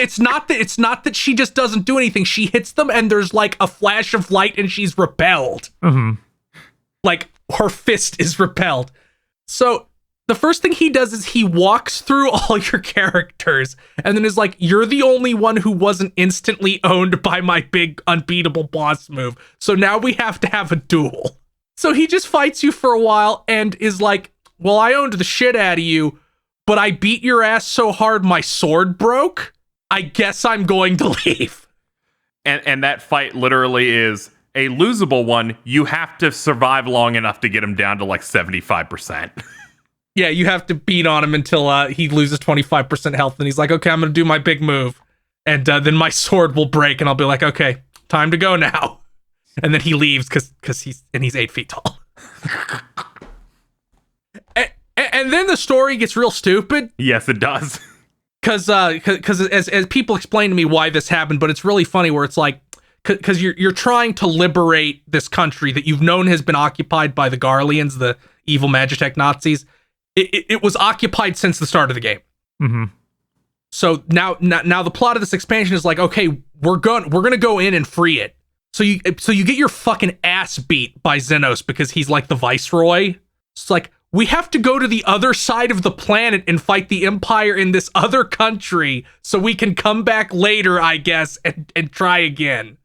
that she just doesn't do anything. She hits them and there's like a flash of light and she's repelled. Mm-hmm. Like her fist is repelled. So the first thing he does is he walks through all your characters and then is like, you're the only one who wasn't instantly owned by my big unbeatable boss move. So now we have to have a duel. So he just fights you for a while and is like, well, I owned the shit out of you, but I beat your ass so hard my sword broke. I guess I'm going to leave. And that fight literally is a losable one. You have to survive long enough to get him down to like 75%. Yeah, you have to beat on him until he loses 25% health, and he's like, okay, I'm going to do my big move. And then my sword will break, and I'll be like, okay, time to go now. And then he leaves because he's 8 feet tall. And then the story gets real stupid. Yes, it does. Because as people explain to me why this happened, but it's really funny where it's like, because you're trying to liberate this country that you've known has been occupied by the Garleans, the evil Magitech Nazis. It was occupied since the start of the game. Mm-hmm. So now the plot of this expansion is like, okay, we're gonna go in and free it. So you get your fucking ass beat by Zenos because he's like the viceroy. It's like, we have to go to the other side of the planet and fight the Empire in this other country so we can come back later, I guess, and try again.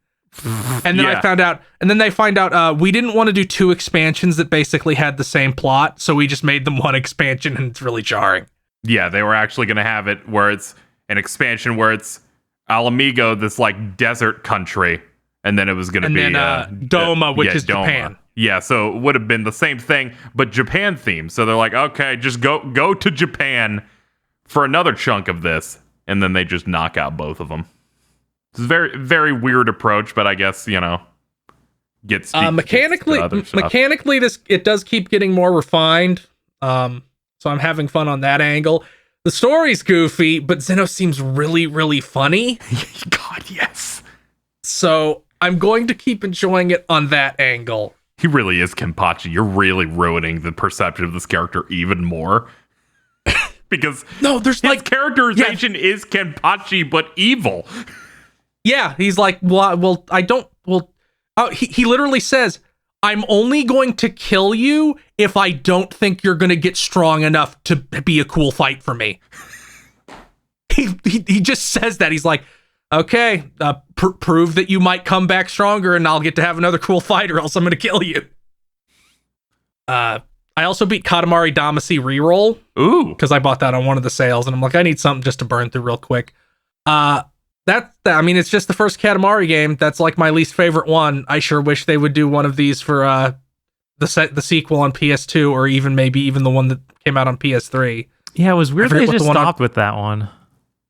And then they find out we didn't want to do 2 expansions that basically had the same plot, so we just made them 1 expansion, and it's really jarring. Yeah, they were actually going to have it where it's an expansion where it's Alamigo, this like desert country, and then it was going to be Doma, which is Doma. Japan. Yeah, so it would have been the same thing, but Japan themed. So they're like, okay, just go to Japan for another chunk of this, and then they just knock out both of them. It's a very, very weird approach, but I guess, gets mechanically, this it does keep getting more refined. So I'm having fun on that angle. The story's goofy, but Zenos seems really, really funny. God, yes. So I'm going to keep enjoying it on that angle. He really is Kenpachi. You're really ruining the perception of this character even more. Because there's his characterization is Kenpachi, but evil. Yeah, he's like, well, I don't. Well, he literally says, I'm only going to kill you if I don't think you're going to get strong enough to be a cool fight for me. He just says that. He's like, okay, prove that you might come back stronger and I'll get to have another cool fight or else I'm going to kill you. I also beat Katamari Damacy reroll. Ooh. Because I bought that on one of the sales and I'm like, I need something just to burn through real quick. It's just the first Katamari game. That's like my least favorite one. I sure wish they would do one of these for the sequel on PS2 or maybe even the one that came out on PS3. Yeah, it was weird they just stopped with that one.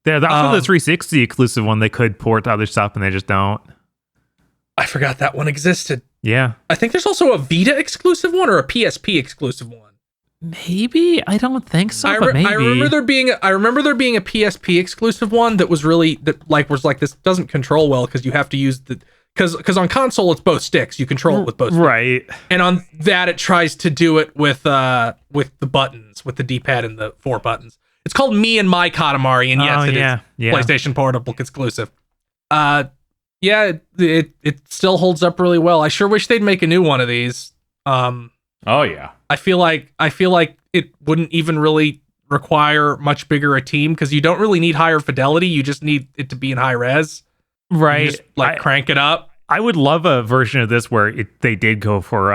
Yeah, that's for the 360 exclusive one. They could port to other stuff, and they just don't. I forgot that one existed. Yeah. I think there's also a Vita exclusive one or a PSP exclusive one. Maybe? I don't think so, but maybe. I remember there being a PSP exclusive one that was this doesn't control well because you have to use because on console it's both sticks. You control it with both sticks. Right. And on that it tries to do it with the buttons, with the D-pad and the 4 buttons. It's called Me and My Katamari, and yes, it is yeah. PlayStation Portable exclusive. Yeah, it still holds up really well. I sure wish they'd make a new one of these. Oh yeah. I feel like it wouldn't even really require much bigger a team because you don't really need higher fidelity. You just need it to be in high res. Right. Just, crank it up. I would love a version of this where they did go for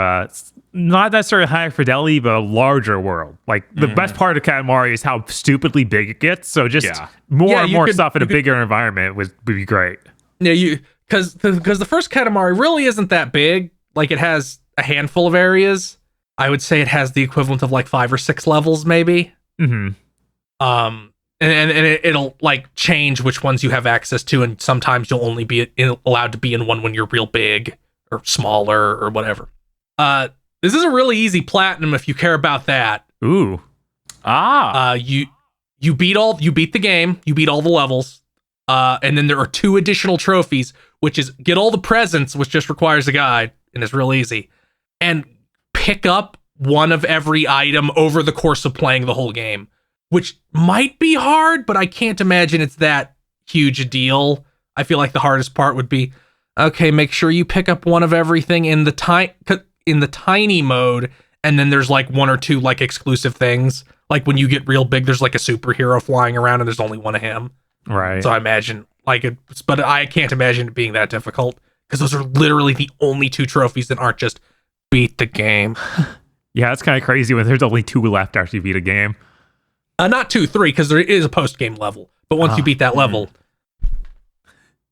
not necessarily higher fidelity, but a larger world. Like the best part of Katamari is how stupidly big it gets. So just more and more stuff in a bigger environment would be great. Yeah, because the first Katamari really isn't that big. Like it has a handful of areas. I would say it has the equivalent of like 5 or 6 levels, maybe. Mm-hmm. And it'll like change which ones you have access to, and sometimes you'll only be allowed to be in one when you're real big or smaller or whatever. This is a really easy platinum if you care about that. Ooh. You beat the game, you beat all the levels, and then there are 2 additional trophies, which is get all the presents, which just requires a guide, and it's real easy, and pick up one of every item over the course of playing the whole game, which might be hard, but I can't imagine it's that huge a deal. I feel like the hardest part would be, okay, make sure you pick up one of everything in the tiny mode, and then there's like 1 or 2 like exclusive things. Like when you get real big, there's like a superhero flying around and there's only one of him. Right. So I imagine but I can't imagine it being that difficult because those are literally the only 2 trophies that aren't just beat the game. Yeah, that's kind of crazy when there's only 2 left after you beat a game. Not 2, 3, because there is a post-game level. But once you beat that level...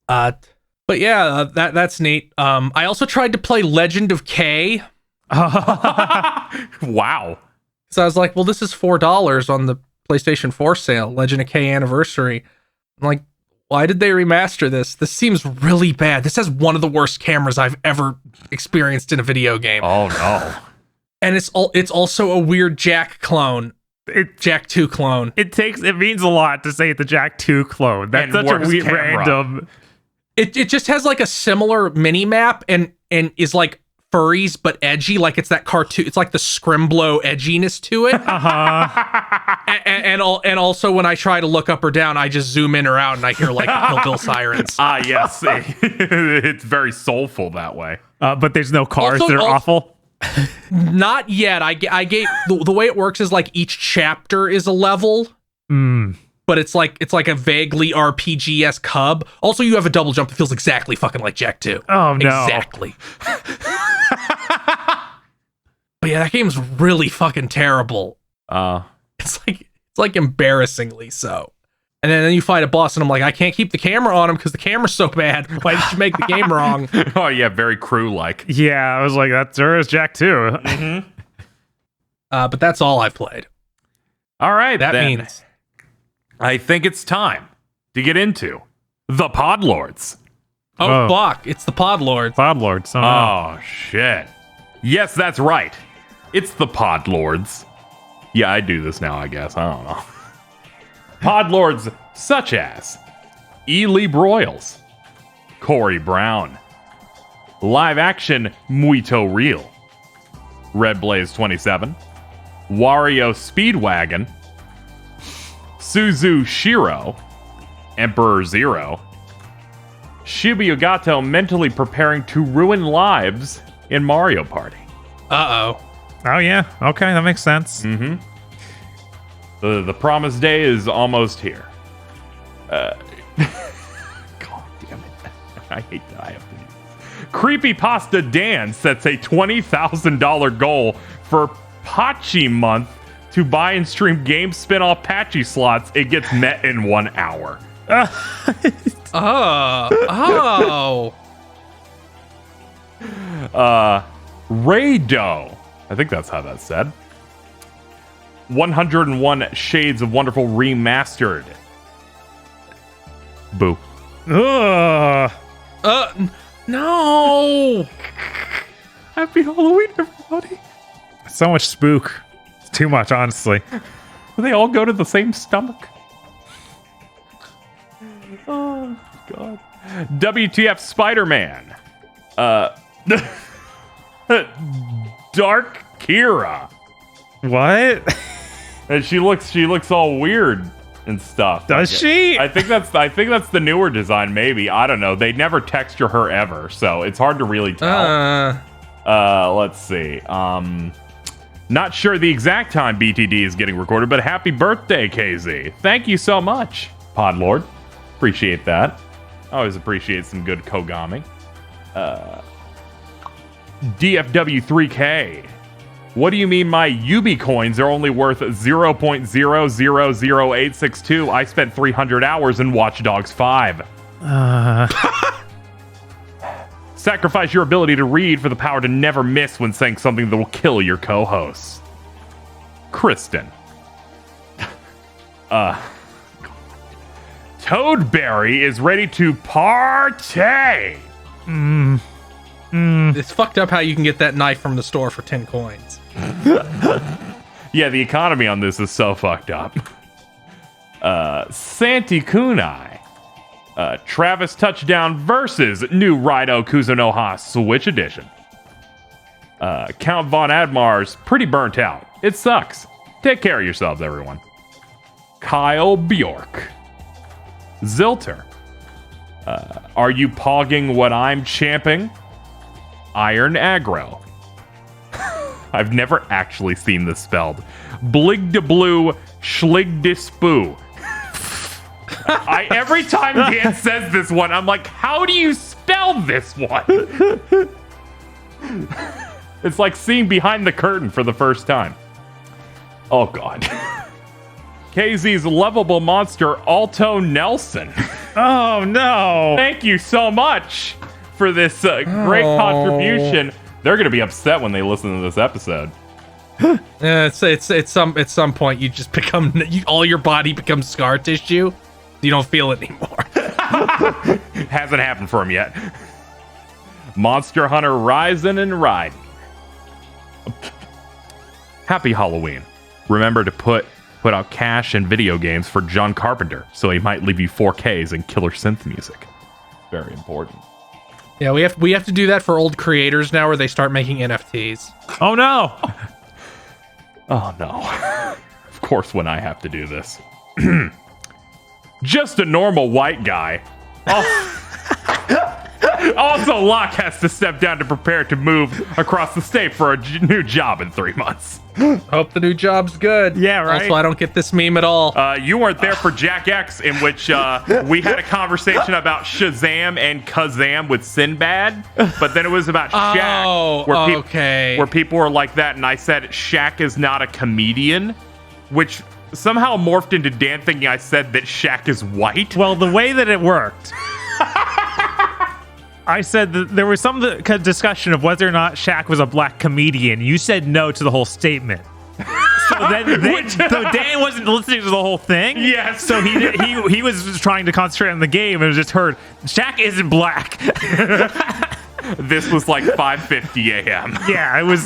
But yeah, that's neat. I also tried to play Legend of K. Wow. So I was like, well, this is $4 on the PlayStation 4 sale, Legend of K Anniversary. I'm like, why did they remaster this? This seems really bad. This has one of the worst cameras I've ever experienced in a video game. Oh no. And it's also a weird Jack clone. Jack 2 clone. It means a lot to say the Jack 2 clone. That's such a weird random. It just has like a similar mini map and is like furries but edgy, like it's that cartoon. It's like the Scrimblow edginess to it. And also when I try to look up or down, I just zoom in or out and I hear like Kill Bill sirens. Yes. It's very soulful that way. But there's no cars that are awful. Not yet. I gave the way it works is like each chapter is a level. But it's like a vaguely RPG-esque hub. Also, you have a double jump that feels exactly fucking like Jack 2. Oh no. Exactly. But yeah, that game's really fucking terrible. It's like embarrassingly so. And then you fight a boss, and I'm like, I can't keep the camera on him because the camera's so bad. Why did you make the game wrong? Oh yeah, very crew-like. Yeah, I was like, there is Jack 2. Mm-hmm. But that's all I've played. All right, that means I think it's time to get into the Podlords. Oh, fuck. It's the Podlords. Podlords. Oh, shit. Yes, that's right. It's the Podlords. Yeah, I do this now, I guess. I don't know. Podlords such as Ely Broyles, Corey Brown, Live Action Muito Real, Red Blaze 27, Wario Speedwagon, Suzu Shiro, Emperor Zero, Shibuya mentally preparing to ruin lives in Mario Party. Uh-oh. Oh, yeah. Okay, that makes sense. Mm-hmm. The promised day is almost here. God damn it. I hate that I have to do this. Creepypasta Dan sets a $20,000 goal for Pachi Month to buy and stream game spin-off Patchy slots. It gets met in 1 hour. Raydo. I think that's how that's said. 101 Shades of Wonderful Remastered. Boo. No. Happy Halloween, everybody. So much spook. It's too much, honestly. They all go to the same stomach. Oh, God. WTF Spider-Man. Dark Kira. What? And she looks all weird and stuff. Does she? I think that's the newer design, maybe. I don't know. They never texture her ever, so it's hard to really tell. Let's see. Not sure the exact time BTD is getting recorded, but happy birthday, KZ. Thank you so much, Podlord. Appreciate that. Always appreciate some good Kogami. DFW3K. What do you mean my Ubi coins are only worth 0.000862? I spent 300 hours in Watch Dogs 5. Sacrifice your ability to read for the power to never miss when saying something that will kill your co-hosts. Kristen. Toadberry is ready to partay. It's fucked up how you can get that knife from the store for 10 coins. Yeah, the economy on this is so fucked up. Santi Kunai. Travis Touchdown versus new Raido Kuzunoha Switch Edition. Count Von Admar's pretty burnt out. It sucks. Take care of yourselves, everyone. Kyle Bjork. Zilter. Are you pogging what I'm champing? Iron Aggro. I've never actually seen this spelled. Blig de blue, schlig de spoo. Every time Dan says this one, I'm like, how do you spell this one? It's like seeing behind the curtain for the first time. Oh, God. KZ's lovable monster, Alto Nelson. Oh, no. Thank you so much for this great contribution. They're going to be upset when they listen to this episode. It's some point you just become all your body becomes scar tissue. You don't feel it anymore. Hasn't happened for him yet. Monster Hunter rising and riding. Happy Halloween. Remember to put out cash in video games for John Carpenter, so he might leave you 4Ks and killer synth music. Very important. Yeah, we have to do that for old creators now, where they start making NFTs. Oh, no. Oh, no. Of course, when I have to do this. Just a normal white guy. Also, Locke has to step down to prepare to move across the state for a new job in 3 months. Hope the new job's good. Yeah, right. Also, I don't get this meme at all. You weren't there for Jack X, in which we had a conversation about Shazam and Kazam with Sinbad, but then it was about Shaq. Where people were like that, and I said Shaq is not a comedian, which somehow morphed into Dan thinking I said that Shaq is white. Well, the way that it worked... I said that there was some discussion of whether or not Shaq was a black comedian. You said no to the whole statement. So so Dan wasn't listening to the whole thing. Yes. So he was trying to concentrate on the game and just heard Shaq isn't black. This was like 5:50 a.m. Yeah, it was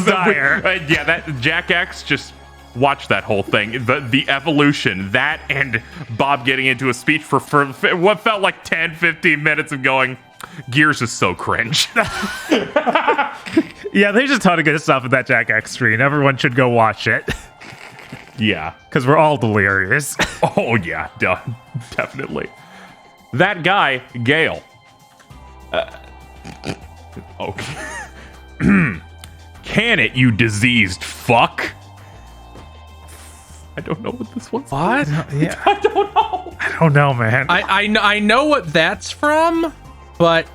dire. Yeah, that Jack X just watch that whole thing. The evolution, that and Bob getting into a speech for what felt like 10-15 minutes of going, Gears is so cringe. Yeah, there's a ton of good stuff in that Jack X stream. Everyone should go watch it. Yeah. Because we're all delirious. Oh, yeah. Definitely. That guy, Gale. Okay. Can it, you diseased fuck? I don't know what this one's. What? Yeah. I don't know. I don't know, man. I know what that's from, but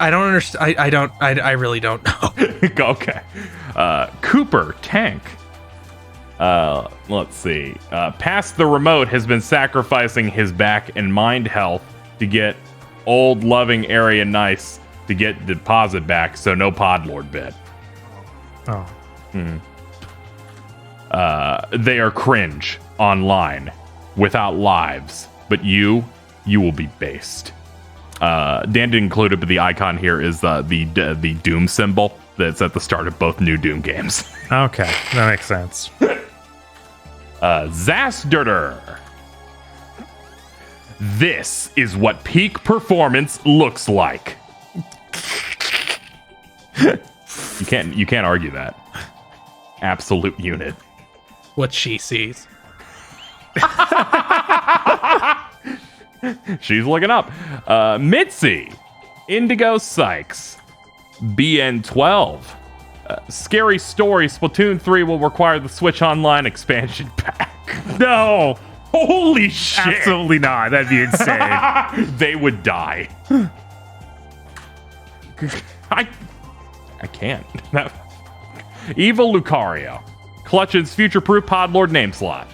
I don't understand. I really don't know. Okay. Cooper Tank. Let's see. Past the remote has been sacrificing his back and mind health to get old loving area nice to get deposit back, so no Podlord bit. Oh. They are cringe online without lives, but you will be based. Dan didn't include it, but the icon here is the Doom symbol that's at the start of both new Doom games. Okay, that makes sense. Zasderder. This is what peak performance looks like. You can't argue that. Absolute unit. what she sees. She's looking up. Mitzi, Indigo Sykes, BN12. Scary Story Splatoon 3 will require the Switch Online expansion pack. No. Holy shit. Absolutely not. That'd be insane. They would die. I can't. Evil Lucario clutches future-proof Podlord name slot.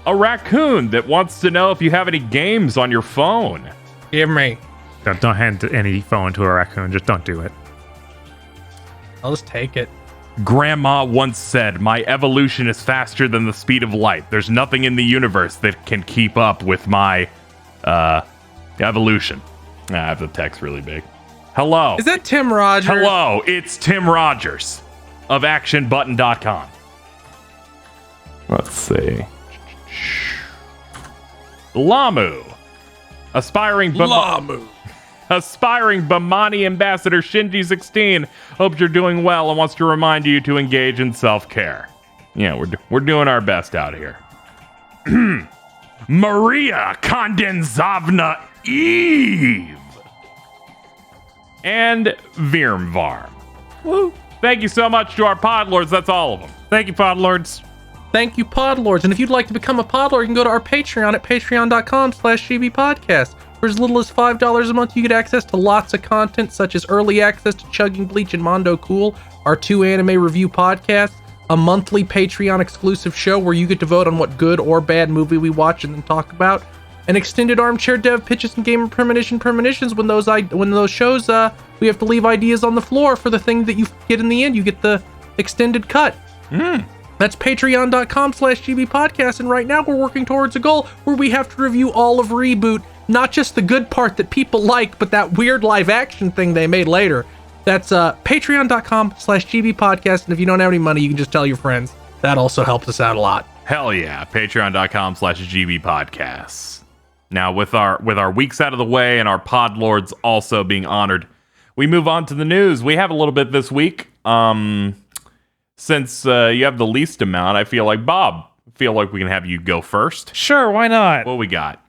A raccoon that wants to know if you have any games on your phone. Give me. Don't hand any phone to a raccoon. Just don't do it. I'll just take it. Grandma once said, my evolution is faster than the speed of light. There's nothing in the universe that can keep up with my evolution. I have the text really big. Hello. Is that Tim Rogers? Hello, it's Tim Rogers of ActionButton.com. Let's see. Lamu. Aspiring Bamani Ambassador Shinji16 hopes you're doing well and wants to remind you to engage in self-care. Yeah, we're doing our best out here. Maria Kondenzovna Eve. And Virmvarm. Woo. Thank you so much to our Podlords. That's all of them. Thank you, Podlords. Thank you, Podlords. And if you'd like to become a Podlord, you can go to our Patreon at patreon.com/gbpodcast. For as little as $5 a month, you get access to lots of content, such as early access to Chugging Bleach and Mondo Cool, our 2 anime review podcasts, a monthly Patreon exclusive show where you get to vote on what good or bad movie we watch and then talk about, an extended armchair dev pitches and gamer premonitions when those shows we have to leave ideas on the floor for the thing that you get in the end. You get the extended cut. That's patreon.com/gbpodcast, and right now we're working towards a goal where we have to review all of Reboot, not just the good part that people like, but that weird live action thing they made later. That's patreon.com/gbpodcast, and if you don't have any money, you can just tell your friends. That also helps us out a lot. Hell yeah, patreon.com/gbpodcasts. Now, with our weeks out of the way and our Podlords also being honored, we move on to the news. We have a little bit this week. Since you have the least amount, I feel like, Bob, we can have you go first. Sure, why not? What we got?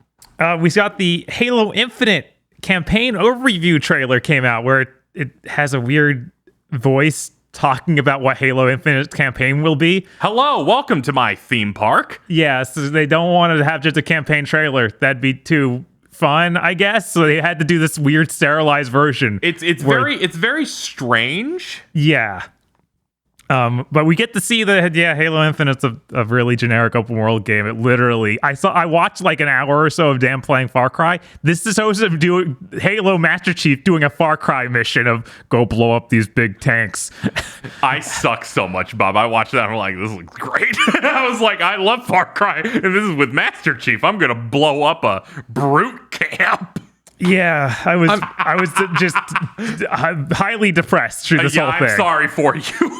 We got the Halo Infinite campaign overview trailer came out where it has a weird voice talking about what Halo Infinite campaign will be. Hello, welcome to my theme park. Yeah, so they don't want to have just a campaign trailer. That'd be too fun, I guess. So they had to do this weird sterilized version. It's very strange. Yeah. But we get to see Halo Infinite's a really generic open world game. It literally, I watched like an hour or so of Dan playing Far Cry. This is supposed to do Halo Master Chief doing a Far Cry mission of go blow up these big tanks. I suck so much, Bob. I watched that and I'm like, this looks great. I was like, I love Far Cry, and this is with Master Chief. I'm gonna blow up a brute camp. Yeah, I was just highly depressed through this whole thing. I'm sorry for you.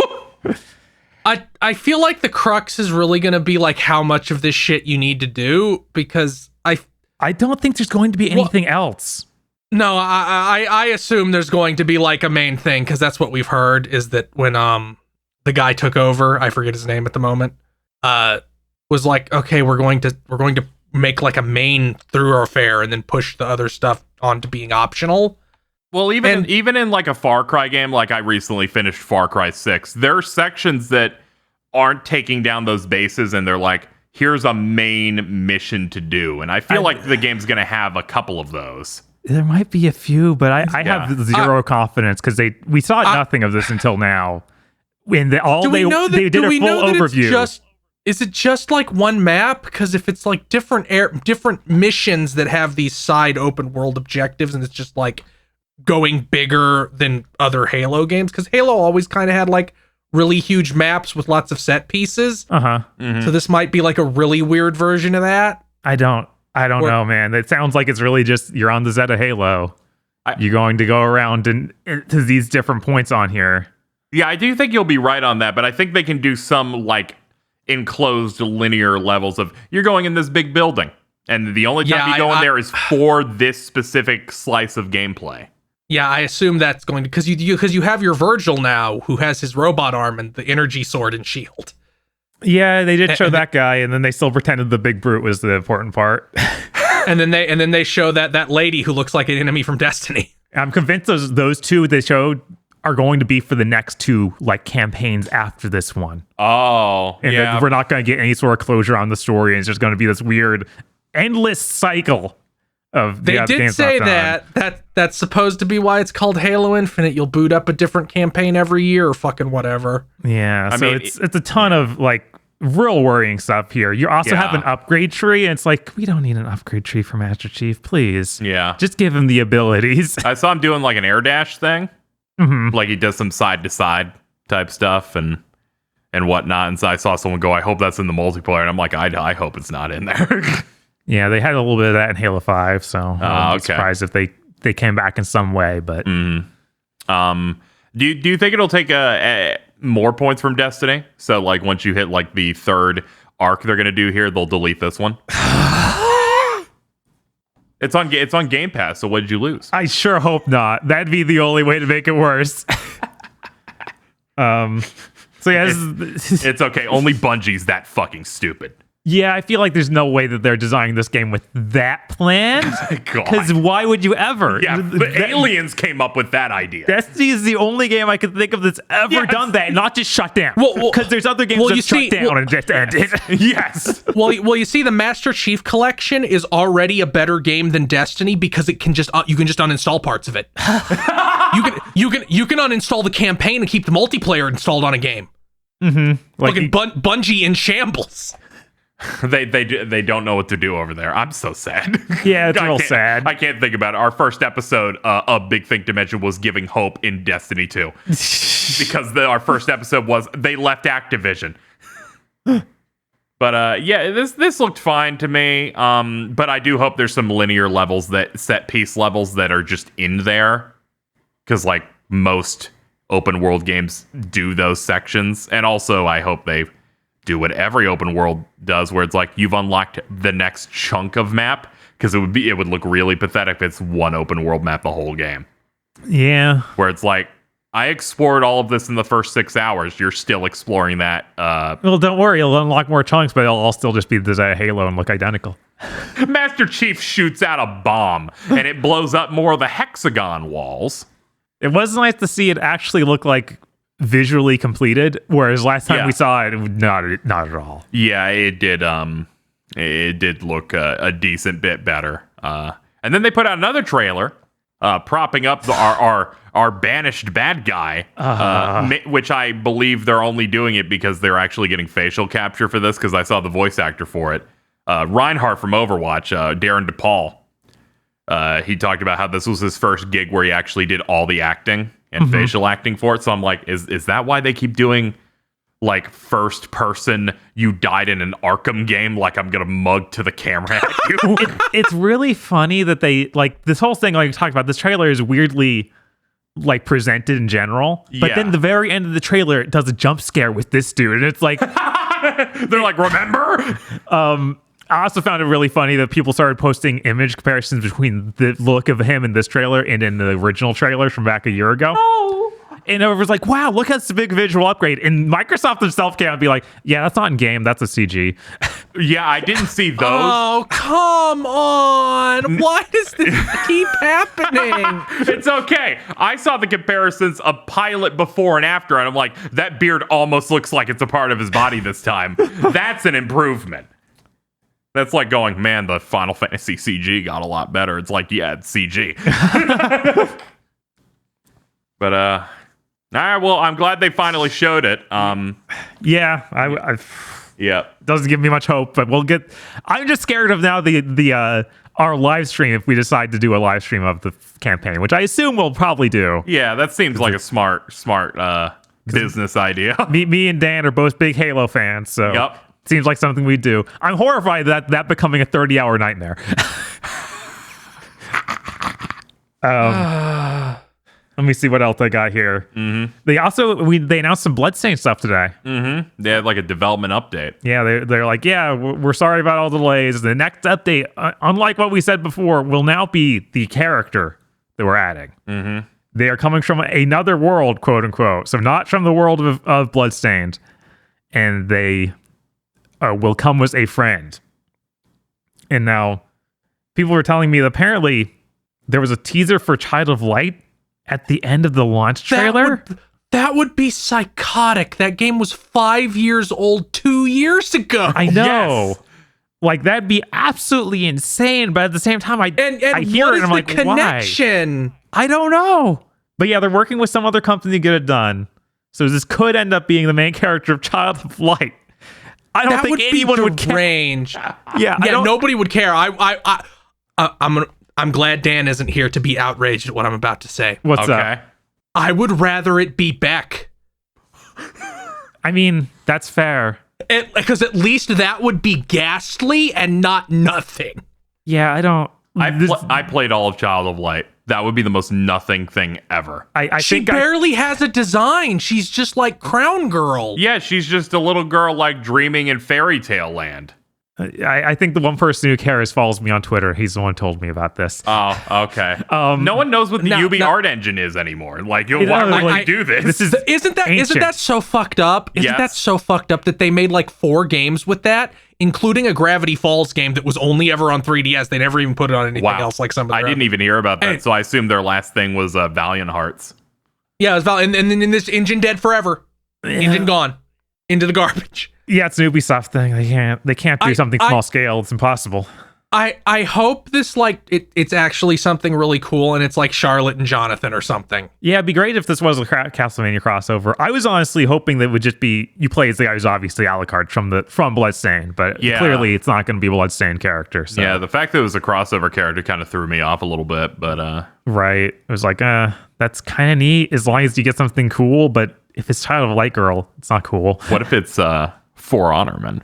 I feel like the crux is really going to be like how much of this shit you need to do, because I don't think there's going to be anything else. No, I assume there's going to be like a main thing, because that's what we've heard is that when the guy took over, I forget his name at the moment, was like, okay, we're going to make like a main thoroughfare and then push the other stuff onto being optional. Well, even in like a Far Cry game, like I recently finished Far Cry 6, there are sections that aren't taking down those bases, and they're like, here's a main mission to do. And I feel like the game's going to have a couple of those. There might be a few, but I have zero confidence because we saw nothing of this until now. When they did a full overview. Is it just like one map? Because if it's like different missions that have these side open world objectives, and it's just like going bigger than other Halo games, because Halo always kind of had like really huge maps with lots of set pieces. Mm-hmm. So this might be like a really weird version of that. I don't know, man. It sounds like it's really just you're on the Zeta Halo. You're going to go around and to these different points on here. Yeah, I do think you'll be right on that, but I think they can do some like enclosed linear levels of you're going in this big building, and the only time you go in there is for this specific slice of gameplay. Yeah, I assume that's going to because you have your Virgil now, who has his robot arm and the energy sword and shield. Yeah, they did show that guy, and then they still pretended the big brute was the important part. and then they show that lady who looks like an enemy from Destiny. I'm convinced those two they showed are going to be for the next two like campaigns after this one. Oh, And yeah. we're not going to get any sort of closure on the story, and it's just going to be this weird, endless cycle of. They did game's say not done. that's supposed to be why it's called Halo Infinite. You'll boot up a different campaign every year or fucking whatever. Yeah, I so mean, it's a ton of like real worrying stuff here. You also have an upgrade tree, and it's like, we don't need an upgrade tree for Master Chief, please. Yeah. Just give him the abilities. I saw him doing like an air dash thing. Mhm. Like he does some side to side type stuff and whatnot. And so I saw someone go, I hope that's in the multiplayer. And I'm like, I hope it's not in there. Yeah, they had a little bit of that in Halo 5, so I'm okay. surprised if they came back in some way, but Do you think it'll take more points from Destiny? So like once you hit like the third arc they're gonna do here, they'll delete this one. It's on Game Pass. So what did you lose? I sure hope not. That'd be the only way to make it worse. So yeah, It's okay. Only Bungie's that fucking stupid. yeah, I feel like there's no way that they're designing this game with that plan. Because why would you ever? Yeah, but Aliens came up with that idea. Destiny is the only game I can think of that's ever done that, and not just shut down. Well, because there's other games that shut down and just ended. Yes. Well, you see, the Master Chief Collection is already a better game than Destiny because it can just you can just uninstall parts of it. you can uninstall the campaign and keep the multiplayer installed on a game. Mm-hmm. Like Bungie in shambles. They don't know what to do over there. I'm so sad. Yeah, it's I real can't- sad. I can't think about it. Our first episode of Big Think Dimension was giving hope in Destiny 2. Because our first episode was they left Activision. But yeah, this looked fine to me. But I do hope there's some linear levels, that set piece levels that are just in there. Because like most open world games do those sections. And also I hope they do what every open world does, where it's like you've unlocked the next chunk of map, because it would look really pathetic if it's one open world map the whole game, Yeah. where it's like, I explored all of this in the first 6 hours, you're still exploring that. Well, don't worry, you'll unlock more chunks, but it'll all still just be the Halo and look identical. Master Chief shoots out a bomb and it blows up more of the hexagon walls. It was nice to see it actually look like visually completed, whereas last time we saw it, not at all. Yeah, it did. It did look a decent bit better. And then they put out another trailer, propping up our banished bad guy, which I believe they're only doing it because they're actually getting facial capture for this. Because I saw the voice actor for it, Reinhardt from Overwatch, Darren DePaul. He talked about how this was his first gig where he actually did all the acting and facial acting for it. So I'm like, is that why they keep doing like first person, you died in an Arkham game, like I'm gonna mug to the camera at you? It's really funny that they like this whole thing, like you talked about, this trailer is weirdly like presented in general, but then the very end of the trailer it does a jump scare with this dude, and it's like They're like, remember? I also found it really funny that people started posting image comparisons between the look of him in this trailer and in the original trailer from back a year ago. And it was like, wow, look at this big visual upgrade. And Microsoft themselves came out and be like, yeah, that's not in game, that's a CG. Yeah, I didn't see those. Oh, come on. Why does this keep happening? It's okay. I saw the comparisons of Pilot before and after, and I'm like, that beard almost looks like it's a part of his body this time. That's an improvement. That's like going, man, the Final Fantasy CG got a lot better. It's like, yeah, it's CG. But, all right, well, I'm glad they finally showed it. Yeah, I Yeah. doesn't give me much hope, but we'll get. I'm just scared of now the our live stream if we decide to do a live stream of the campaign, which I assume we'll probably do. Yeah, that seems like a smart business idea. Me and Dan are both big Halo fans, so Yep. seems like something we do. I'm horrified that becoming a 30-hour nightmare. Let me see what else I got here. Mm-hmm. They announced some Bloodstained stuff today. Mm-hmm. They had like a development update. Yeah, they're like, yeah, we're sorry about all the delays. The next update, unlike what we said before, will now be the character that we're adding. Mm-hmm. They are coming from another world, quote unquote. So not from the world of Bloodstained. And they will come with a friend. And now people were telling me that apparently there was a teaser for Child of Light at the end of the launch trailer. That would be psychotic. That game was 5 years old 2 years ago. I know. Yes. Like, that'd be absolutely insane. But at the same time, I hear what it is and I'm the like, connection? why? I don't know. But yeah, they're working with some other company to get it done. So this could end up being the main character of Child of Light. I don't think anyone would care. Range. Yeah, nobody would care. I'm glad Dan isn't here to be outraged at what I'm about to say. What's up? I would rather it be Beck. I mean, that's fair. Because at least that would be ghastly and not nothing. Yeah, I don't. I played all of Child of Light. That would be the most nothing thing ever. She barely has a design. She's just like Crown Girl. Yeah, she's just a little girl like dreaming in fairy tale land. I think the one person who cares follows me on Twitter. He's the one who told me about this. Oh, okay. No one knows what the UB art engine is anymore. Like, why would we do this? Isn't that so fucked up? Isn't that so fucked up that they made like 4 games with that, including a Gravity Falls game that was only ever on 3DS? They never even put it on anything else like some of I didn't even hear about that, so I assumed their last thing was Valiant Hearts. Yeah, it was Valiant, and then this engine dead forever. Yeah. Engine gone. Into the garbage. Yeah, it's an Ubisoft thing. They can't do something small scale. It's impossible. I hope this it's actually something really cool and it's like Charlotte and Jonathan or something. Yeah, it'd be great if this was a Castlevania crossover. I was honestly hoping that it would just be you play as the guy who's obviously Alucard from Bloodstained, but clearly it's not going to be a Bloodstained character. So. Yeah, the fact that it was a crossover character kind of threw me off a little bit, but right, it was like that's kind of neat as long as you get something cool. But if it's Child of Light Girl, it's not cool. What if it's For Honor Man?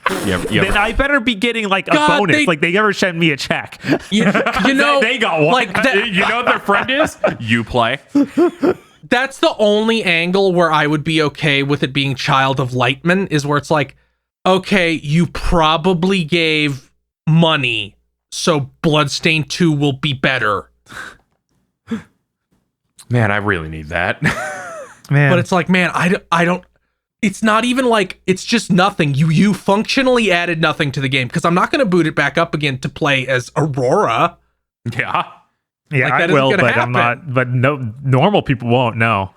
Then I better be getting like a bonus. Like they never sent me a check. You know, they got one. Like you know what their friend is? You play. That's the only angle where I would be okay with it being Child of Lightman, is where it's like, okay, you probably gave money, so Bloodstained 2 will be better. Man, I really need that. Man, but it's like, man, I don't. It's not even like, it's just nothing. You functionally added nothing to the game, because I'm not going to boot it back up again to play as Aurora. Yeah. Yeah, like, I will, but happen. I'm not. But no, normal people won't know.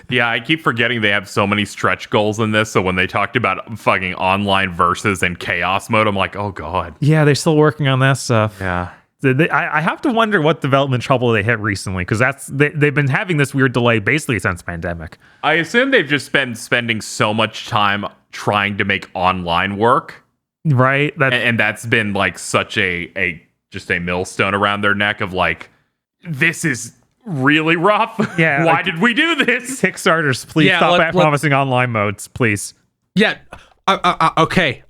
Yeah, I keep forgetting they have so many stretch goals in this. So when they talked about fucking online versus and chaos mode, I'm like, oh god. Yeah, they're still working on that stuff. Yeah. I have to wonder what development trouble they hit recently, because they've been having this weird delay basically since pandemic. I assume they've just been spending so much time trying to make online work, right? And that's been like such a millstone around their neck of like, this is really rough. Yeah, why did we do this? Kickstarters, please stop promising online modes, please. Yeah. Okay.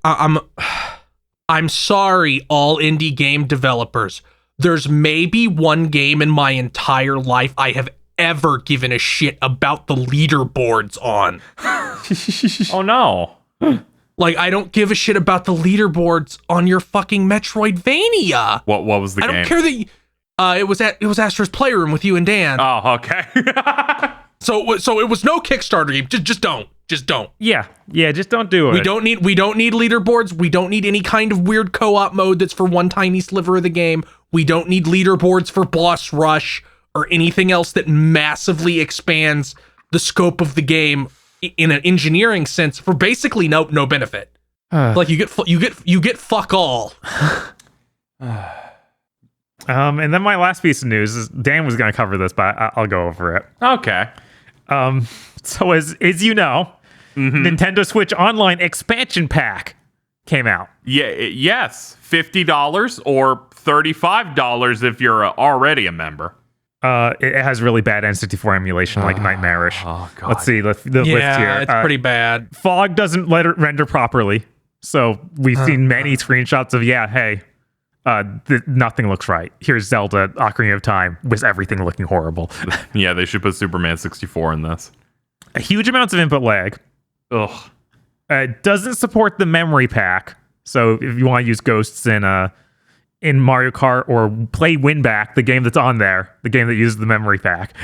I'm sorry, all indie game developers. There's maybe one game in my entire life I have ever given a shit about the leaderboards on. Oh no. Like, I don't give a shit about the leaderboards on your fucking Metroidvania. What was the game? I don't care that it was Astro's Playroom with you and Dan. Oh, okay. So it was no Kickstarter game. Just don't. Yeah, just don't do it. We don't need leaderboards. We don't need any kind of weird co-op mode that's for one tiny sliver of the game. We don't need leaderboards for boss rush or anything else that massively expands the scope of the game in an engineering sense for basically no benefit. Like you get fuck all. And then my last piece of news is Dan was going to cover this, but I'll go over it. Okay. So as you know, Nintendo Switch Online expansion pack came out. Yeah, yes, $50 or $35 if you're already a member. It has really bad N64 emulation, like nightmarish. Oh god. Let's see the list here. It's pretty bad. Fog doesn't let it render properly, so we've seen many screenshots of nothing looks right. Here's Zelda Ocarina of Time with everything looking horrible. Yeah, they should put Superman 64 in this. Huge amounts of input lag. Ugh. It doesn't support the memory pack. So if you want to use ghosts in in Mario Kart or play Winback, the game that's on there, the game that uses the memory pack,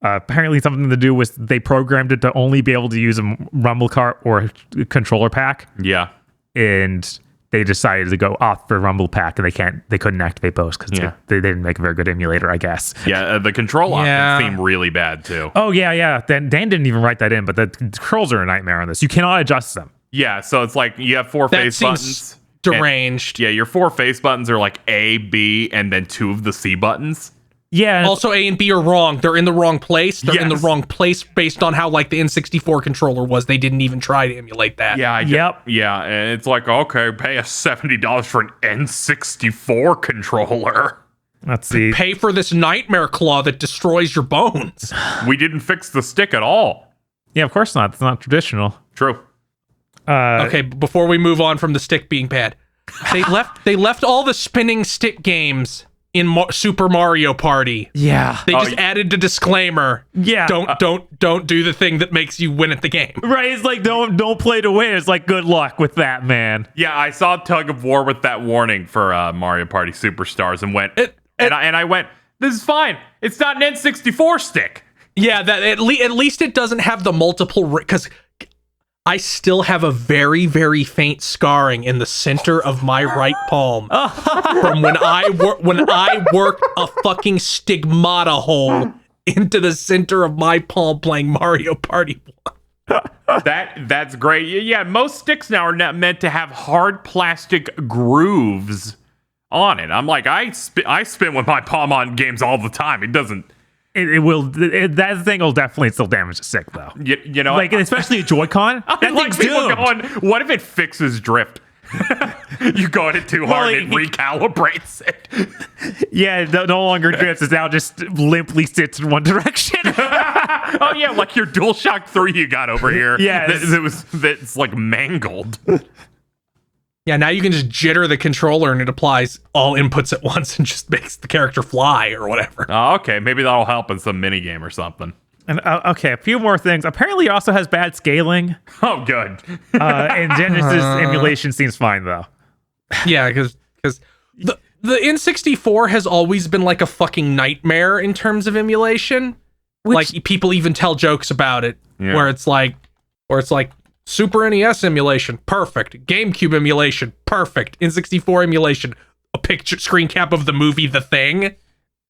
apparently something to do with they programmed it to only be able to use a Rumble Cart or a controller pack. Yeah. And they decided to go off for Rumble Pack, and they couldn't activate both because they didn't make a very good emulator, I guess. Yeah, the control options seem really bad too. Oh yeah. Dan didn't even write that in, but the controls are a nightmare on this. You cannot adjust them. Yeah, so it's like you have 4 face buttons. Deranged. Yeah, your 4 face buttons are like A, B, and then 2 of the C buttons. Yeah. Also, A and B are wrong. They're in the wrong place. They're in the wrong place based on how like the N64 controller was. They didn't even try to emulate that. Yeah. Yeah, and it's like, okay, pay us $70 for an N64 controller. Let's see. Pay for this nightmare claw that destroys your bones. We didn't fix the stick at all. Yeah, of course not. It's not traditional. True. Okay, before we move on from the stick being bad, they left all the spinning stick games in Super Mario Party. Yeah. They just added the disclaimer. Yeah. Don't do the thing that makes you win at the game. Right. It's like don't play to win. It's like good luck with that, man. Yeah, I saw Tug of War with that warning for Mario Party Superstars and went I went, this is fine. It's not an N64 stick. Yeah, that at least it doesn't have the multiple, because I still have a very, very faint scarring in the center of my right palm from when I worked a fucking stigmata hole into the center of my palm playing Mario Party 1. That's great. Yeah, most sticks now are not meant to have hard plastic grooves on it. I'm like, I spin with my palm on games all the time. It doesn't. That thing will definitely still damage the stick, though. You know, like especially a Joy-Con. That thing's doomed. Going, what if it fixes drift? You go at it too hard, it recalibrates it. Yeah, no longer drifts. It's now just limply sits in one direction. Oh yeah, like your DualShock 3 you got over here. Yeah, that's like mangled. Yeah, now you can just jitter the controller and it applies all inputs at once and just makes the character fly or whatever. Oh, okay, maybe that'll help in some minigame or something. And okay, a few more things. Apparently, it also has bad scaling. Oh, good. And Genesis emulation seems fine though. Yeah, because the N64 has always been like a fucking nightmare in terms of emulation. Like people even tell jokes about it, where it's like Super NES emulation, perfect. GameCube emulation, perfect. N64 emulation, a picture screen cap of the movie The Thing.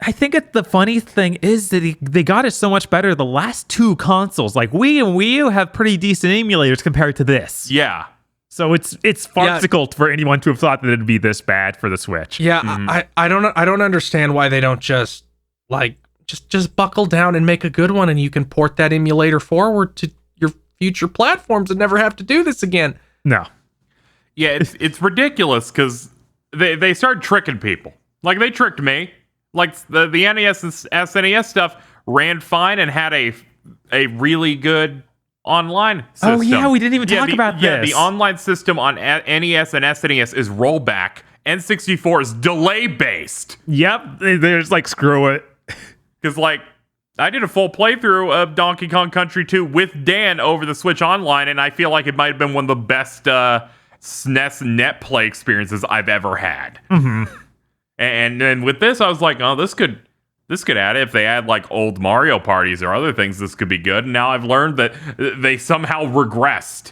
I think the funny thing is that they got it so much better. The last 2 consoles, like Wii and Wii U, have pretty decent emulators compared to this. Yeah. So it's farcical for anyone to have thought that it'd be this bad for the Switch. Yeah, I don't understand why they don't just buckle down and make a good one, and you can port that emulator forward to your future platforms and never have to do this again. No. Yeah, it's ridiculous because they started tricking people. Like they tricked me. Like the NES and SNES stuff ran fine and had a really good online system. Oh yeah, we didn't even talk about this. Yeah, the online system on NES and SNES is rollback. N64 is delay based. Yep, they're just like, screw it. Because like I did a full playthrough of Donkey Kong Country 2 with Dan over the Switch Online, and I feel like it might have been one of the best SNES net play experiences I've ever had. Mm-hmm. And then with this, I was like, oh, this could add it. If they add like old Mario parties or other things, this could be good. And now I've learned that they somehow regressed.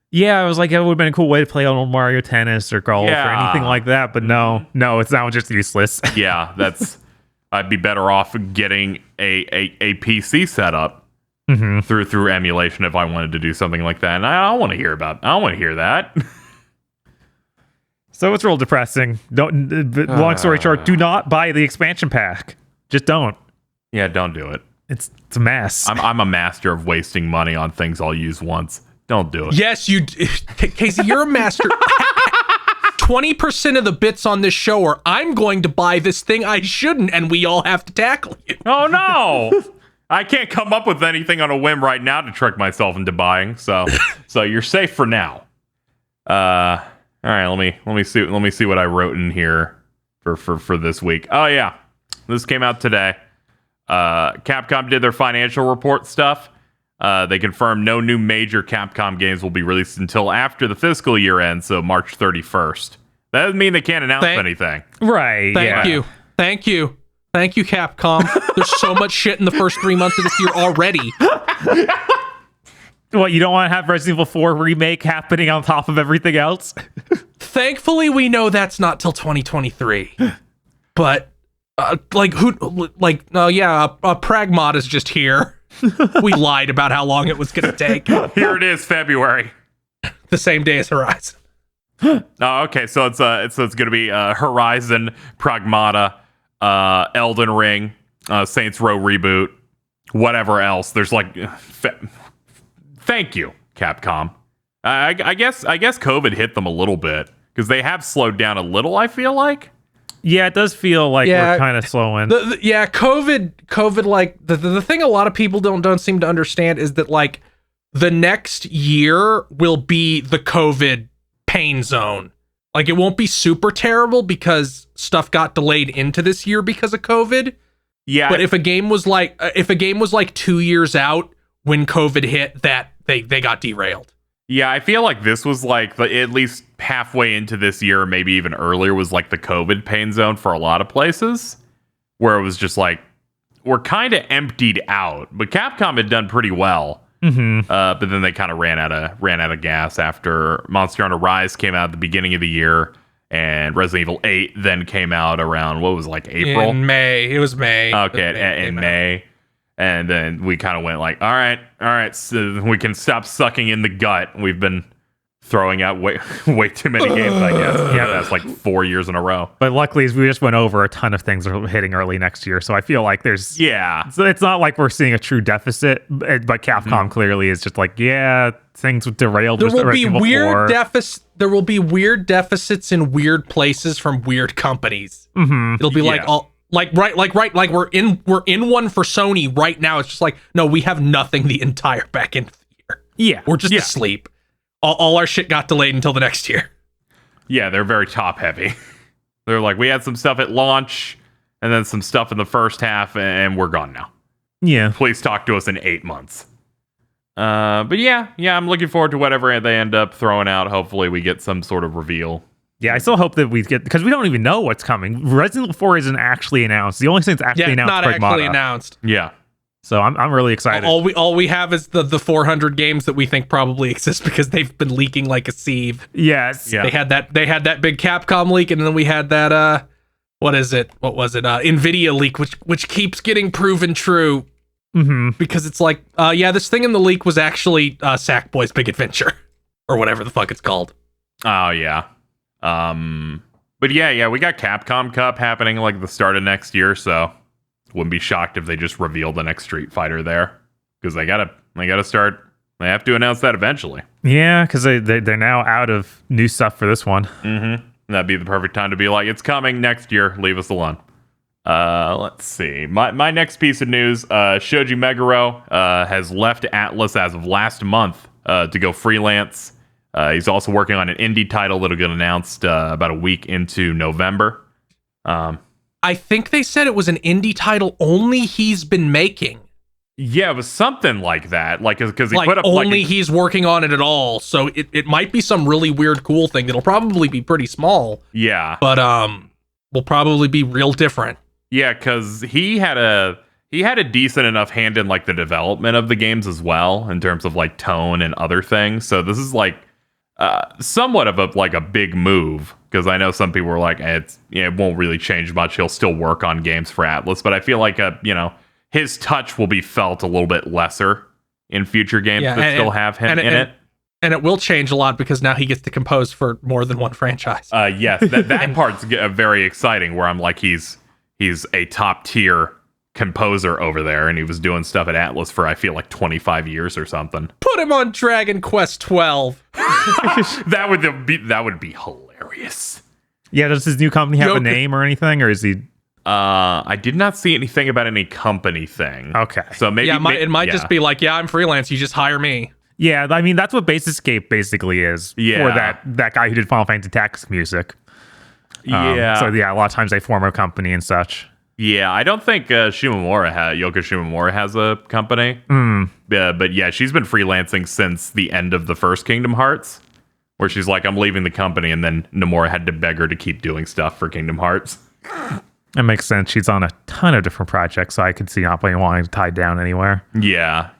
Yeah, I was like, it would have been a cool way to play on old Mario Tennis or golf or anything like that. But no, it's now just useless. Yeah, I'd be better off getting a PC setup through emulation if I wanted to do something like that. And I don't want to hear that. So it's real depressing. Long story short, do not buy the expansion pack. Just don't. Yeah, don't do it. It's a mess. I'm a master of wasting money on things I'll use once. Don't do it. Yes, Casey, you're a master. 20% of the bits on this show are I'm going to buy this thing I shouldn't, and we all have to tackle you. Oh no! I can't come up with anything on a whim right now to trick myself into buying. So you're safe for now. All right, let me see what I wrote in here for this week. Oh yeah, this came out today. Capcom did their financial report stuff. They confirmed no new major Capcom games will be released until after the fiscal year ends, so March 31st. That doesn't mean they can't announce anything. Right. Thank you. Thank you, Capcom. There's so much shit in the first 3 months of this year already. What, you don't want to have Resident Evil 4 remake happening on top of everything else? Thankfully, we know that's not till 2023. But, Pragmata is just here. We lied about how long it was going to take. Here it is, February. The same day as Horizon. Oh, okay. So it's going to be Horizon, Pragmata, Elden Ring, Saints Row reboot, whatever else. There's like, thank you, Capcom. I guess COVID hit them a little bit because they have slowed down a little. I feel like. Yeah, it does feel like we're kind of slowing. COVID. Like the thing a lot of people don't seem to understand is that like the next year will be the COVID pain zone. Like it won't be super terrible because stuff got delayed into this year because of COVID. Yeah, but if a game was like 2 years out when COVID hit, that they got derailed. Yeah, I feel like this was like at least halfway into this year, maybe even earlier, was like the COVID pain zone for a lot of places, where it was just like we're kind of emptied out. But Capcom had done pretty well, but then they kind of ran out of gas after Monster Hunter Rise came out at the beginning of the year, and Resident Evil 8 then came out around what was it, like April, in May. It was May. Okay, in May. And then we kind of went like, all right, so we can stop sucking in the gut. We've been throwing out way too many games, I guess. Yeah, that's like 4 years in a row. But luckily, we just went over a ton of things that are hitting early next year. So I feel like there's... Yeah. So it's not like we're seeing a true deficit, but Capcom clearly is just like, yeah, things derailed. There will be weird deficits in weird places from weird companies. It'll be like all... Like we're in one for Sony right now. It's just like, no, we have nothing the entire back end of the year. Yeah. We're just asleep. All our shit got delayed until the next year. Yeah, they're very top heavy. They're like, we had some stuff at launch and then some stuff in the first half and we're gone now. Yeah. Please talk to us in 8 months. But yeah, I'm looking forward to whatever they end up throwing out. Hopefully we get some sort of reveal. Yeah, I still hope that we get, because we don't even know what's coming. Resident Evil 4 isn't actually announced. The only thing that's actually announced is Pragmata. Actually announced. Yeah. So I'm really excited. All we have is the 400 games that we think probably exist because they've been leaking like a sieve. Yes. Yeah. They had that big Capcom leak, and then we had that what was it? Nvidia leak, which keeps getting proven true. Because it's like, this thing in the leak was actually Sackboy's Big Adventure. Or whatever the fuck it's called. Oh yeah. But yeah, we got Capcom Cup happening like the start of next year, so wouldn't be shocked if they just reveal the next Street Fighter there, because they gotta start. They have to announce that eventually. Yeah, because they're now out of new stuff for this one. That'd be the perfect time to be like, it's coming next year. Leave us alone. Let's see. My next piece of news: Shoji Meguro has left Atlus as of last month to go freelance. He's also working on an indie title that'll get announced about a week into November. I think they said it was an indie title only he's been making. Yeah, it was something like that. Like, because he like put up only he's working on it at all. So it might be some really weird, cool thing that'll probably be pretty small. Yeah, but will probably be real different. Yeah, because he had a decent enough hand in like the development of the games as well, in terms of like tone and other things. So this is like somewhat of a big move, because I know some people were like, it won't really change much. He'll still work on games for Atlus, but I feel like his touch will be felt a little bit lesser in future games that still have him in it. And it will change a lot because now he gets to compose for more than one franchise. Yes, that part's very exciting. Where I'm like, he's a top tier composer over there, and he was doing stuff at Atlus for I feel like 25 years or something. Put him on Dragon Quest 12. That would be hilarious. Yeah, does his new company have a name or anything, or is he? I did not see anything about any company thing. Okay, so maybe it might just be like, I'm freelance. You just hire me. Yeah, I mean that's what Base Escape basically is for that guy who did Final Fantasy Tactics music. So a lot of times they form a company and such. Yeah, I don't think Yoko Shimomura has a company. But yeah, she's been freelancing since the end of the first Kingdom Hearts. where she's like, I'm leaving the company, and then Nomura had to beg her to keep doing stuff for Kingdom Hearts. That makes sense. She's on a ton of different projects, so I could see not being wanting to tie down anywhere. Yeah.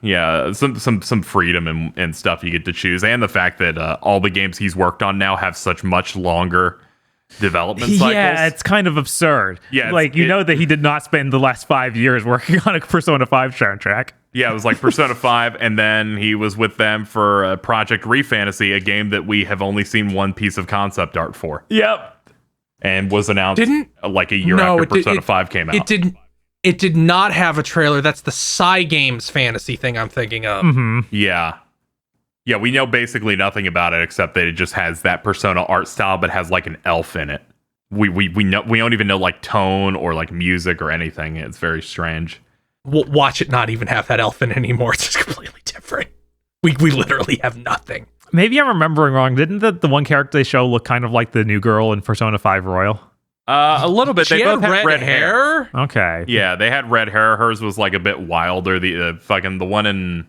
Some freedom and stuff you get to choose, and the fact that all the games he's worked on now have such much longer development cycles. Yeah, it's kind of absurd. Yeah, like you know that he did not spend the last 5 years working on a Persona 5 soundtrack. Yeah, it was like Persona 5, and then he was with them for Project Refantasy, a game that we have only seen one piece of concept art for. Yep. And was announced like a year after Persona 5 came out. It did not have a trailer. That's the Cygames fantasy thing I'm thinking of. Mm-hmm. Yeah. Yeah, we know basically nothing about it except that it just has that Persona art style, but has like an elf in it. We don't even know like tone or like music or anything. It's very strange. Watch it not even have that elf in anymore. It's just completely different. We literally have nothing. Maybe I'm remembering wrong. Didn't the one character they show look kind of like the new girl in Persona 5 Royal? A little bit. They both had red hair. Okay. Yeah, they had red hair. Hers was like a bit wilder. The one in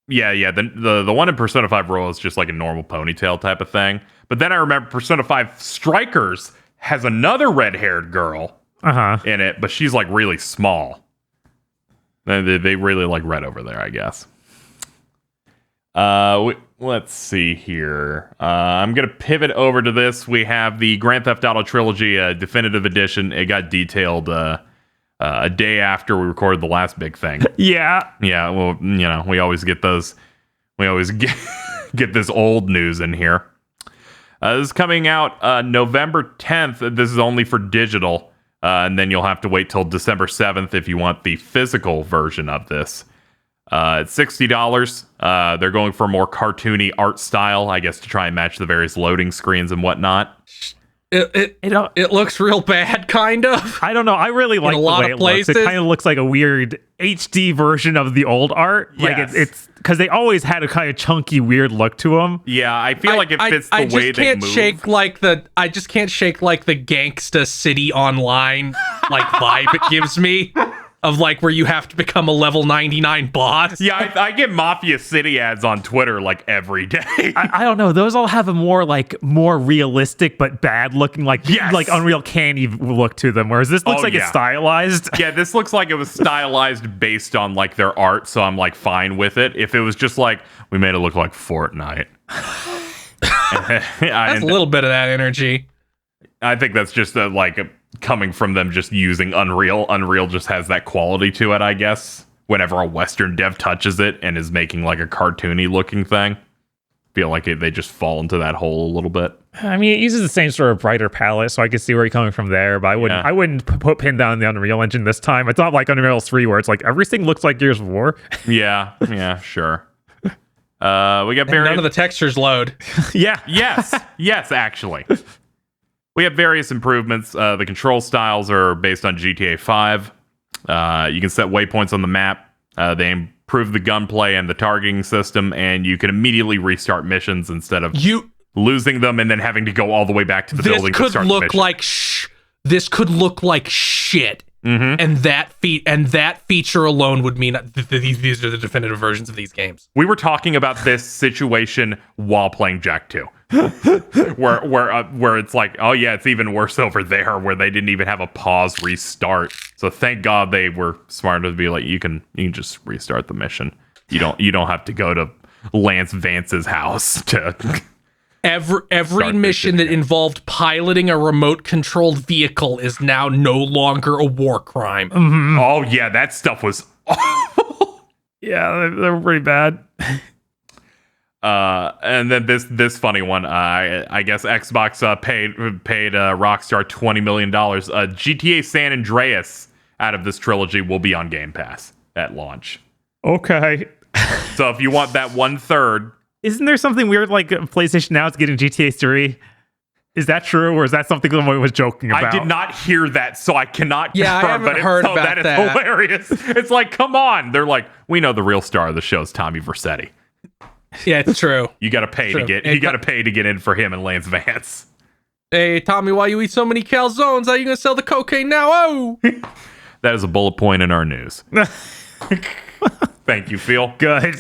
the one in Persona 5 Royal is just like a normal ponytail type of thing. But then I remember Persona 5 Strikers has another red-haired girl in it, but she's like really small. They really like red over there, I guess. Let's see here. I'm going to pivot over to this. We have the Grand Theft Auto Trilogy Definitive Edition. It got detailed a day after we recorded the last big thing. Yeah. Yeah, well, we always get those. We always get this old news in here. This is coming out November 10th. This is only for digital. And then you'll have to wait till December 7th if you want the physical version of this. It's $60. They're going for a more cartoony art style, I guess, to try and match the various loading screens and whatnot. It looks real bad, kind of. I don't know. I really like the way it looks. It kind of looks like a weird HD version of the old art. Like yes. it's because they always had a kind of chunky, weird look to them. Yeah, I feel like it fits the way they move. I just can't shake like the Gangsta City Online like vibe it gives me. Of like where you have to become a level 99 boss. Yeah, I get Mafia City ads on Twitter like every day. I don't know. Those all have a more realistic but bad looking like Unreal Candy look to them. Whereas this looks it's stylized. Yeah, this looks like it was stylized based on like their art, so I'm like fine with it. If it was just like we made it look like Fortnite. That's a little bit of that energy. I think that's just coming from them just using Unreal. Unreal just has that quality to it, I guess. Whenever a Western dev touches it and is making like a cartoony looking thing, feel like they just fall into that hole a little bit. I mean, it uses the same sort of brighter palette, so I can see where you're coming from there. But I wouldn't put pin down the Unreal Engine this time. It's not like Unreal 3 where it's like everything looks like Gears of War. Yeah, sure. We got none of the textures load. Yeah. Yes, actually. We have various improvements. The control styles are based on GTA 5. You can set waypoints on the map. They improve the gunplay and the targeting system, and you can immediately restart missions instead of losing them and then having to go all the way back to the building to start the mission. This could look like shit. Mm-hmm. And that feature alone would mean these are the definitive versions of these games. We were talking about this situation while playing Jak 2. where it's like, oh yeah, it's even worse over there where they didn't even have a pause restart. So thank God they were smart enough to be like, you can just restart the mission. You don't have to go to Lance Vance's house to every mission that involved piloting a remote controlled vehicle is now no longer a war crime. Mm-hmm. Oh yeah, that stuff was awful. Yeah, they were pretty bad. And then this funny one, I guess Xbox paid Rockstar $20 million. GTA San Andreas out of this trilogy will be on Game Pass at launch. Okay. So if you want that 1/3, isn't there something weird like PlayStation Now is getting GTA 3? Is that true, or is that something someone was joking about? I did not hear that, so I cannot confirm. I haven't heard about that. That is hilarious. It's like, come on. They're like, we know the real star of the show is Tommy Vercetti. Yeah, it's true. You got to pay to get. You got to pay to get in for him and Lance Vance. Hey, Tommy, why you eat so many calzones? How are you gonna sell the cocaine now? Oh, that is a bullet point in our news. Thank you, Phil. Good.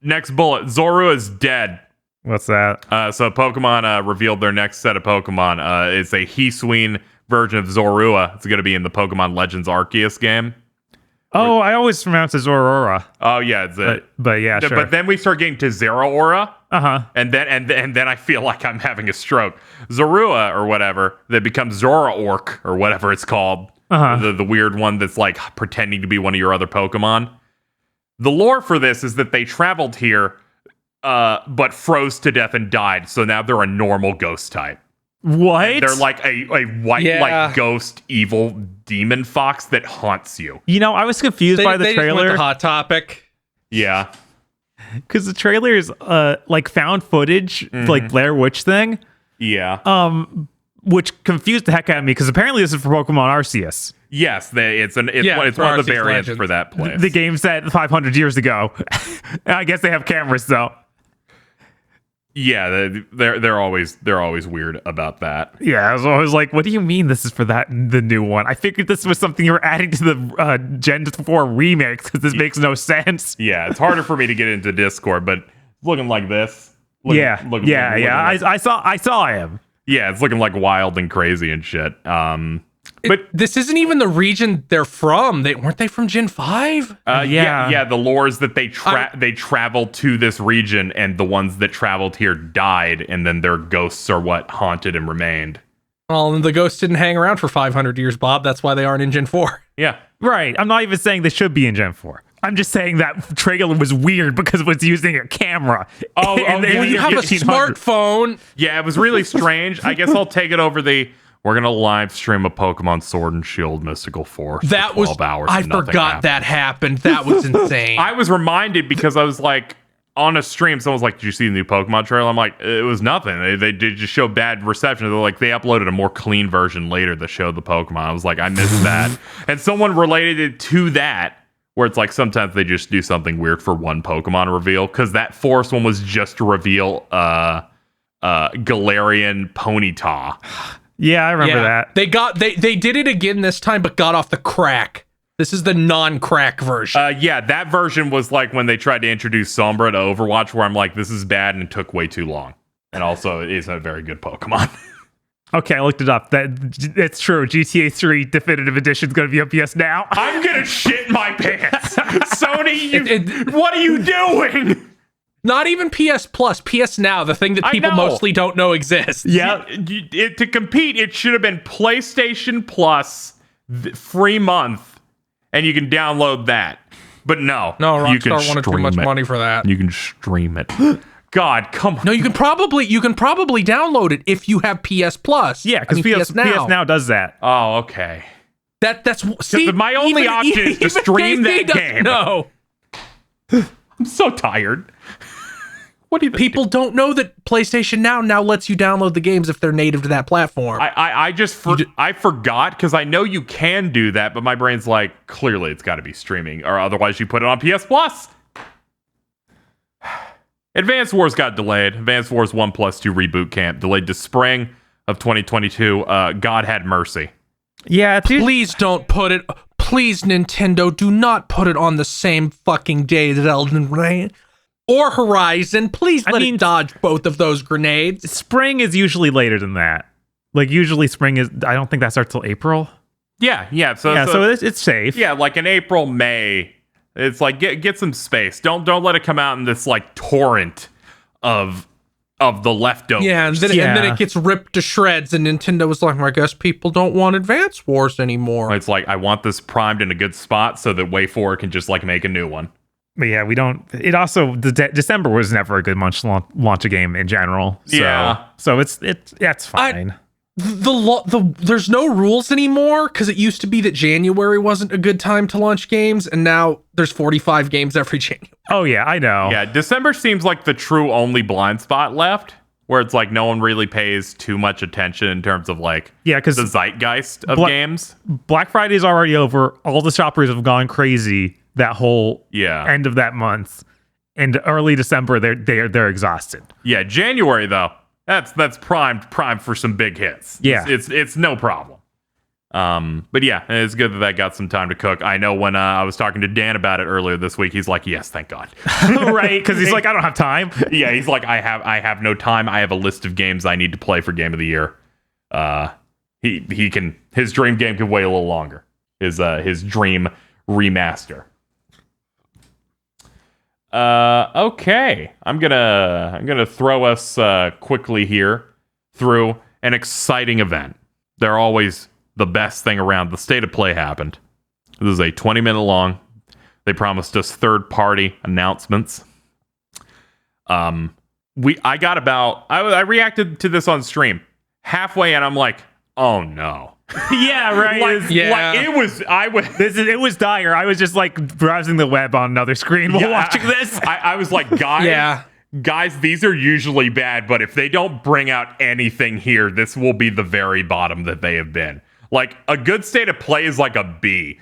Next bullet. Zorua is dead. What's that? So Pokemon revealed their next set of Pokemon. It's a Hisui version of Zorua. It's going to be in the Pokemon Legends Arceus game. Oh, I always pronounce it Zorora. Oh yeah, it's But yeah, sure. But then we start getting to Zeraora. Uh-huh. And then I feel like I'm having a stroke. Zorua or whatever that becomes Zoraorc or whatever it's called. Uh-huh. The weird one that's like pretending to be one of your other Pokemon. The lore for this is that they traveled here, but froze to death and died. So now they're a normal ghost type. What? They're like a white like ghost evil demon fox that haunts you. You know, I was confused by the they just went trailer to Hot Topic. Yeah. because the trailer is like found footage, like Blair Witch thing. Yeah. Which confused the heck out of me because apparently this is for Pokemon Arceus. Yes, it's one of the Arceus variants Legends. for that place. The game set 500 years ago. I guess they have cameras though. Yeah, they're always weird about that. Yeah, I was like, what do you mean this is for the new one? I figured this was something you were adding to the Gen 4 remix because this makes no sense. Yeah, it's harder for me to get into Discord, but looking like this. Looking like- I saw him. Yeah, it's looking like wild and crazy and shit. But This isn't even the region they're from. Weren't they from Gen 5? yeah, the lore is that they traveled to this region, and the ones that traveled here died, and then their ghosts are what haunted and remained. Well, and the ghosts didn't hang around for 500 years, Bob. That's why they aren't in Gen 4. Yeah. Right. I'm not even saying they should be in Gen 4. I'm just saying that trailer was weird because it was using a camera. Oh, Well, you have a 1500. smartphone. Yeah, it was really strange. I guess I'll take it over we're going to live stream a Pokemon Sword and Shield Mystical Force That for 12 was hours. I and nothing forgot happened. that happened. That was insane. I was reminded because I was like, on a stream, someone was like, did you see the new Pokemon trailer? I'm like, it was nothing. They did just show bad reception. They're like, they uploaded a more clean version later that showed the Pokemon. I was like, I missed that. And someone related it to that, where it's like sometimes they just do something weird for one Pokemon reveal, because that Forest one was just to reveal Galarian Ponyta. Yeah, I remember that. They did it again this time, but got off the crack. This is the non-crack version. Yeah, that version was like when they tried to introduce Sombra to Overwatch, where I'm like, this is bad, and it took way too long. And also, it isn't a very good Pokemon. Okay, I looked it up. It's true. GTA 3 Definitive Edition is going to be on PS Now. I'm gonna shit my pants. Sony, what are you doing? Not even PS Plus, PS Now, the thing that I people know. mostly don't know exists. Yeah. To compete, it should have been PlayStation Plus free month, and you can download that. But no, you can Rockstar wanted too much money for that. You can stream it. God, come on. No, you can probably download it if you have PS Plus. Yeah, because PS Now does that. Oh, okay. That's see, my only option is to even stream KC that doesn't game. know. I'm so tired. What do you People don't know that PlayStation Now lets you download the games if they're native to that platform. I forgot because I know you can do that, but my brain's like, clearly it's got to be streaming, or otherwise you put it on PS Plus. Advance Wars got delayed. Advance Wars 1+2 Reboot Camp delayed to spring of 2022. God had mercy. Yeah, Please don't put it. Please, Nintendo, do not put it on the same fucking day as Elden Ring or Horizon. Please let it dodge both of those grenades. spring is usually later than that. Like usually spring is. I don't think that starts till April. Yeah. So it's safe. yeah, like in April, May. It's like get some space. Don't let it come out in this like torrent of the leftovers. Yeah, and then it gets ripped to shreds, and Nintendo was like, I guess people don't want Advance Wars anymore. It's like, I want this primed in a good spot so that Way4 can just like make a new one. But yeah, we don't. It also December was never a good month to launch a game in general. So, Yeah. So it's fine. There's no rules anymore because it used to be that January wasn't a good time to launch games, and now there's 45 games every January. Oh yeah, I know. Yeah, December seems like the true only blind spot left, where it's like no one really pays too much attention in terms of like because the zeitgeist of games. Black Friday is already over. All the shoppers have gone crazy that whole end of that month, and early December they're exhausted. Yeah, January though, that's primed for some big hits. Yeah, it's no problem. But yeah, it's good that got some time to cook. I know when I was talking to Dan about it earlier this week, he's like, yes, thank God. Right, because he's like, I don't have time. Yeah, he's like, I have no time. I have a list of games I need to play for Game of the Year. His dream game can wait a little longer. His dream remaster. Okay, I'm gonna throw us quickly here through an exciting event. They're always the best thing around. The State of Play happened. This is a 20-minute long. They promised us third-party announcements. I reacted to this on stream. Halfway in, I'm like, oh no. Yeah, right. It was dire. I was just like browsing the web on another screen while watching this. I was like, guys, these are usually bad, but if they don't bring out anything here, this will be the very bottom that they have been. Like, a good State of Play is like a B.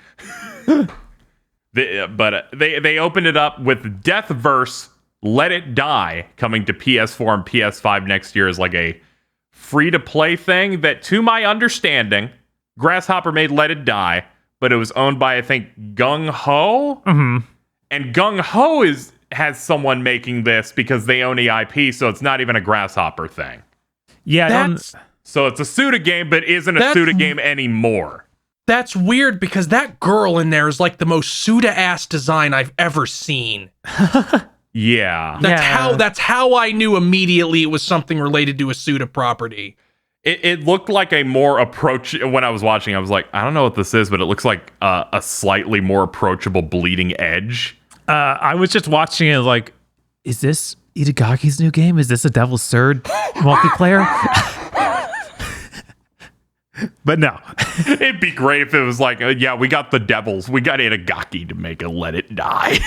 They opened it up with Deathverse Let It Die coming to PS4 and PS5 next year as like a free-to-play thing that, to my understanding, Grasshopper made Let It Die, but it was owned by, I think, Gung Ho? Mm-hmm. And Gung Ho has someone making this because they own the IP, so it's not even a Grasshopper thing. Yeah, so it's a Suda game, but isn't a Suda game anymore. That's weird because that girl in there is like the most Suda-ass design I've ever seen. Yeah. That's how I knew immediately it was something related to a Suda property. It looked like a more when I was watching, I was like, I don't know what this is, but it looks like a slightly more approachable Bleeding Edge. I was just watching it like, is this Itagaki's new game? Is this a Devil's Third multiplayer? But no. It'd be great if it was like, we got the Devils. We got Itagaki to make a Let It Die.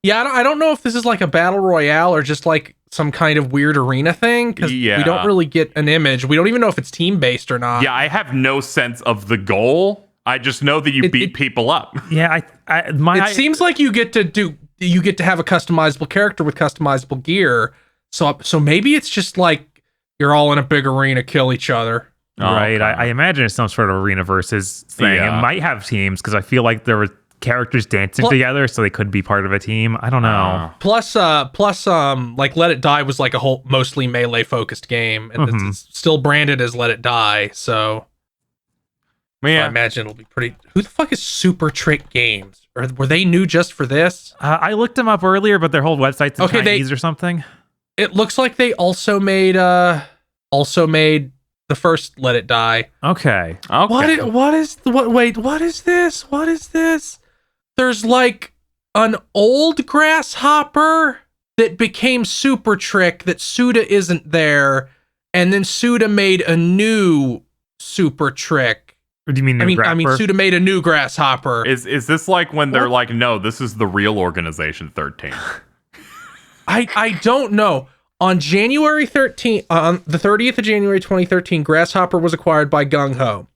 Yeah, I don't know if this is like a battle royale or just like some kind of weird arena thing, because we don't really get an image. We don't even know if it's team-based or not. Yeah, I have no sense of the goal. I just know that you beat people up. Yeah, it seems like you get to have a customizable character with customizable gear. So maybe it's just like you're all in a big arena, kill each other. Right. Okay. I imagine it's some sort of arena versus thing. Yeah. It might have teams because I feel like there were characters dancing together, so they could be part of a team. I don't know. Plus, like Let It Die was like a whole mostly melee focused game, and it's still branded as Let It Die. So I imagine it'll be pretty. Who the fuck is Super Trick Games? Or were they new just for this? I looked them up earlier, but their whole website's in Chinese or something. It looks like they also made the first Let It Die. Okay. What is this? What is this? There's like an old Grasshopper that became Super Trick that Suda isn't there, and then Suda made a new Super Trick. Or do you mean I mean Suda made a new Grasshopper. Is this like when they're like, no, this is the real Organization 13? I don't know. On January 13th, on the 30th of January 2013, Grasshopper was acquired by Gung Ho.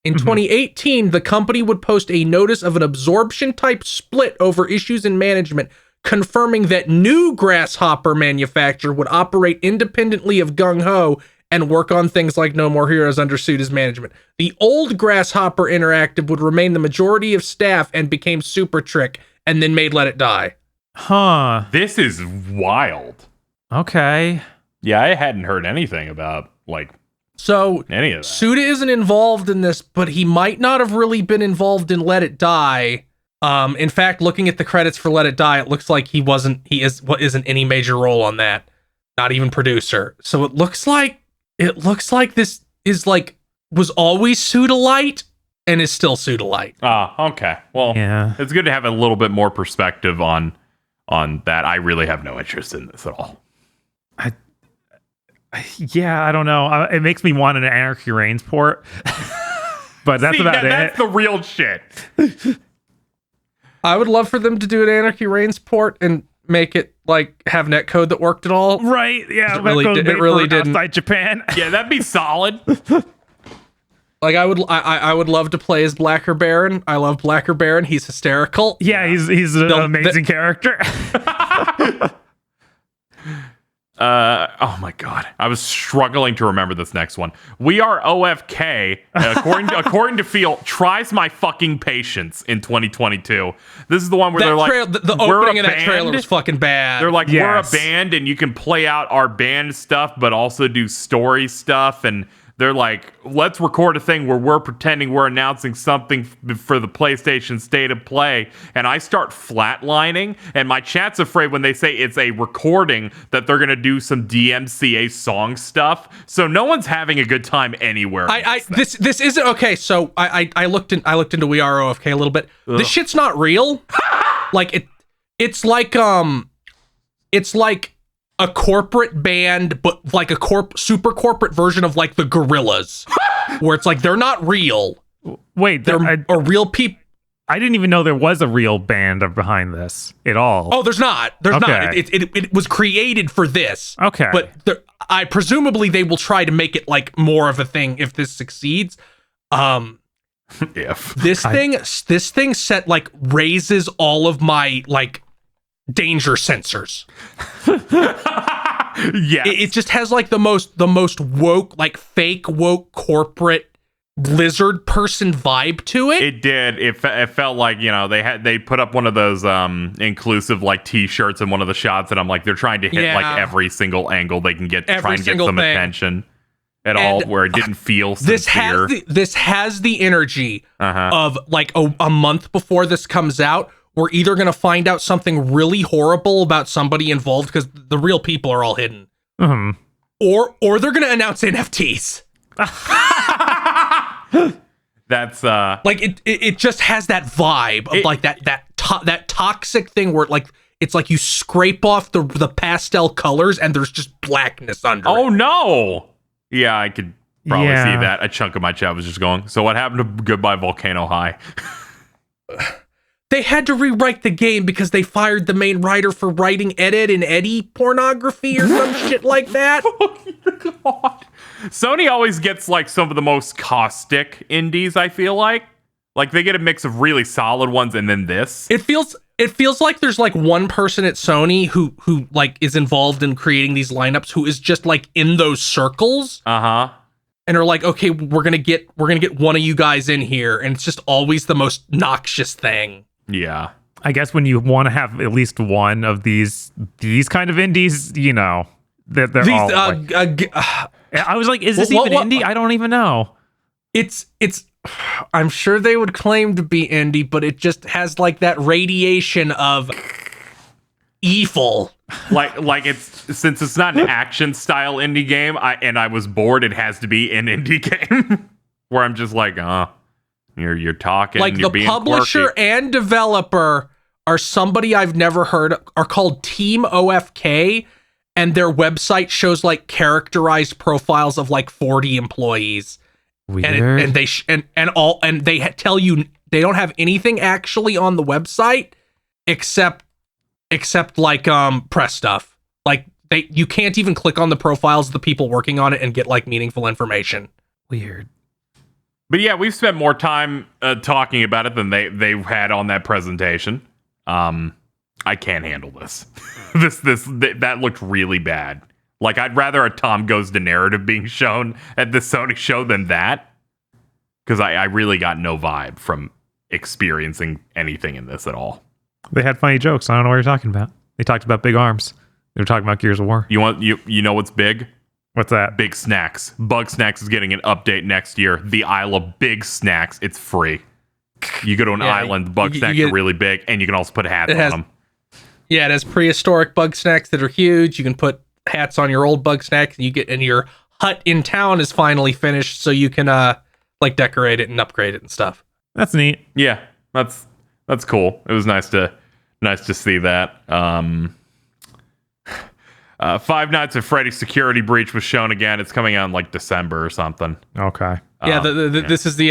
In 2018, the company would post a notice of an absorption-type split over issues in management, confirming that new Grasshopper manufacturer would operate independently of Gung Ho and work on things like No More Heroes under Suda's management. The old Grasshopper Interactive would remain the majority of staff and became Super Trick, and then made Let It Die. Huh. This is wild. Okay. Yeah, I hadn't heard anything about any of that. Suda isn't involved in this, but he might not have really been involved in Let It Die. In fact, looking at the credits for Let It Die, it looks like he isn't any major role on that. Not even producer. So it looks like this is was always Suda-lite and is still Suda-lite. Okay. Well, yeah. It's good to have a little bit more perspective on that. I really have no interest in this at all. I don't know. It makes me want an Anarchy Reigns port, but that's about it. That's the real shit. I would love for them to do an Anarchy Reigns port and make it have netcode that worked at all. Right? Yeah, it really didn't. Outside Japan. Yeah, that'd be solid. I would love to play as Blacker Baron. I love Blacker Baron. He's hysterical. Yeah, he's an amazing character. Oh my god, I was struggling to remember this next one. We Are OFK, according to Feel, tries my fucking patience in 2022. This is the one where they're like, the opening of that trailer was fucking bad. They're like, Yes. we're a band and you can play out our band stuff, but also do story stuff. And they're like, let's record a thing where we're pretending we're announcing something for the PlayStation State of Play. And I start flatlining, and my chat's afraid when they say it's a recording that they're going to do some DMCA song stuff. So no one's having a good time anywhere. This isn't okay. So I looked into We Are OFK a little bit. Ugh. This shit's not real. It's like a corporate band, but like a super corporate version of like the Gorillas, where it's like they're not real. Wait, They're real people. I didn't even know there was a real band behind this at all. Oh, there's not. Okay. It was created for this. Okay. But I presumably they will try to make it like more of a thing if this succeeds. If This thing set like raises all of my like danger sensors. yeah, It just has like the most woke, like fake woke corporate lizard person vibe to it. it did. It felt like, you know, they put up one of those inclusive like t-shirts in one of the shots, and I'm like, they're trying to hit like every single angle they can get, try and get some thing. attention at all, where it didn't feel sincere. This has the energy Uh-huh. of like a month before this comes out, we're either going to find out something really horrible about somebody involved because the real people are all hidden, or they're going to announce NFTs. That's like it just has that vibe of like that toxic thing where like it's like you scrape off the pastel colors and there's just blackness under oh it. no. Yeah, I could probably Yeah. see that. A chunk of my chat was just going, so what happened to Goodbye Volcano High? They had to rewrite the game because they fired the main writer for writing Ed and Eddie pornography or some shit like that. God. Sony always gets like some of the most caustic indies, I feel like. Like they get a mix of really solid ones and then this. It feels like there's like one person at Sony who like is involved in creating these lineups who is just like in those circles. Uh-huh. And are like, okay, we're gonna get one of you guys in here, and it's just always the most noxious thing. Yeah. I guess when you want to have at least one of these kind of indies, you know, they're all like, I was like, is this even indie? I don't even know. It's I'm sure they would claim to be indie, but it just has like that radiation of evil. Like it's, since it's not an action style indie game, I was bored, it has to be an indie game where I'm just like, you're talking like you're the being publisher quirky. and developer are somebody I've never heard of, are called Team OFK, and their website shows like characterized profiles of like 40 employees. Weird. And they tell you they don't have anything actually on the website except like press stuff. Like you can't even click on the profiles of the people working on it and get like meaningful information. Weird. But yeah, we've spent more time talking about it than they had on that presentation. I can't handle this. That looked really bad. Like, I'd rather a Tom Goes to narrative being shown at the Sony show than that, because I really got no vibe from experiencing anything in this at all. They had funny jokes. I don't know what you're talking about. They talked about big arms. They were talking about Gears of War. You know what's big? What's that? Big Snacks. Bug Snacks is getting an update next year. The Isle of Big Snacks. It's free. You go to an island, Bug Snacks are really big, and you can also put hats on them. Yeah, it has prehistoric bug snacks that are huge. You can put hats on your old bug snacks, and your hut in town is finally finished, so you can like decorate it and upgrade it and stuff. That's neat. Yeah, that's cool. It was nice to see that. Five Nights at Freddy's Security Breach was shown again. It's coming out in like December or something. Okay. Yeah, this is the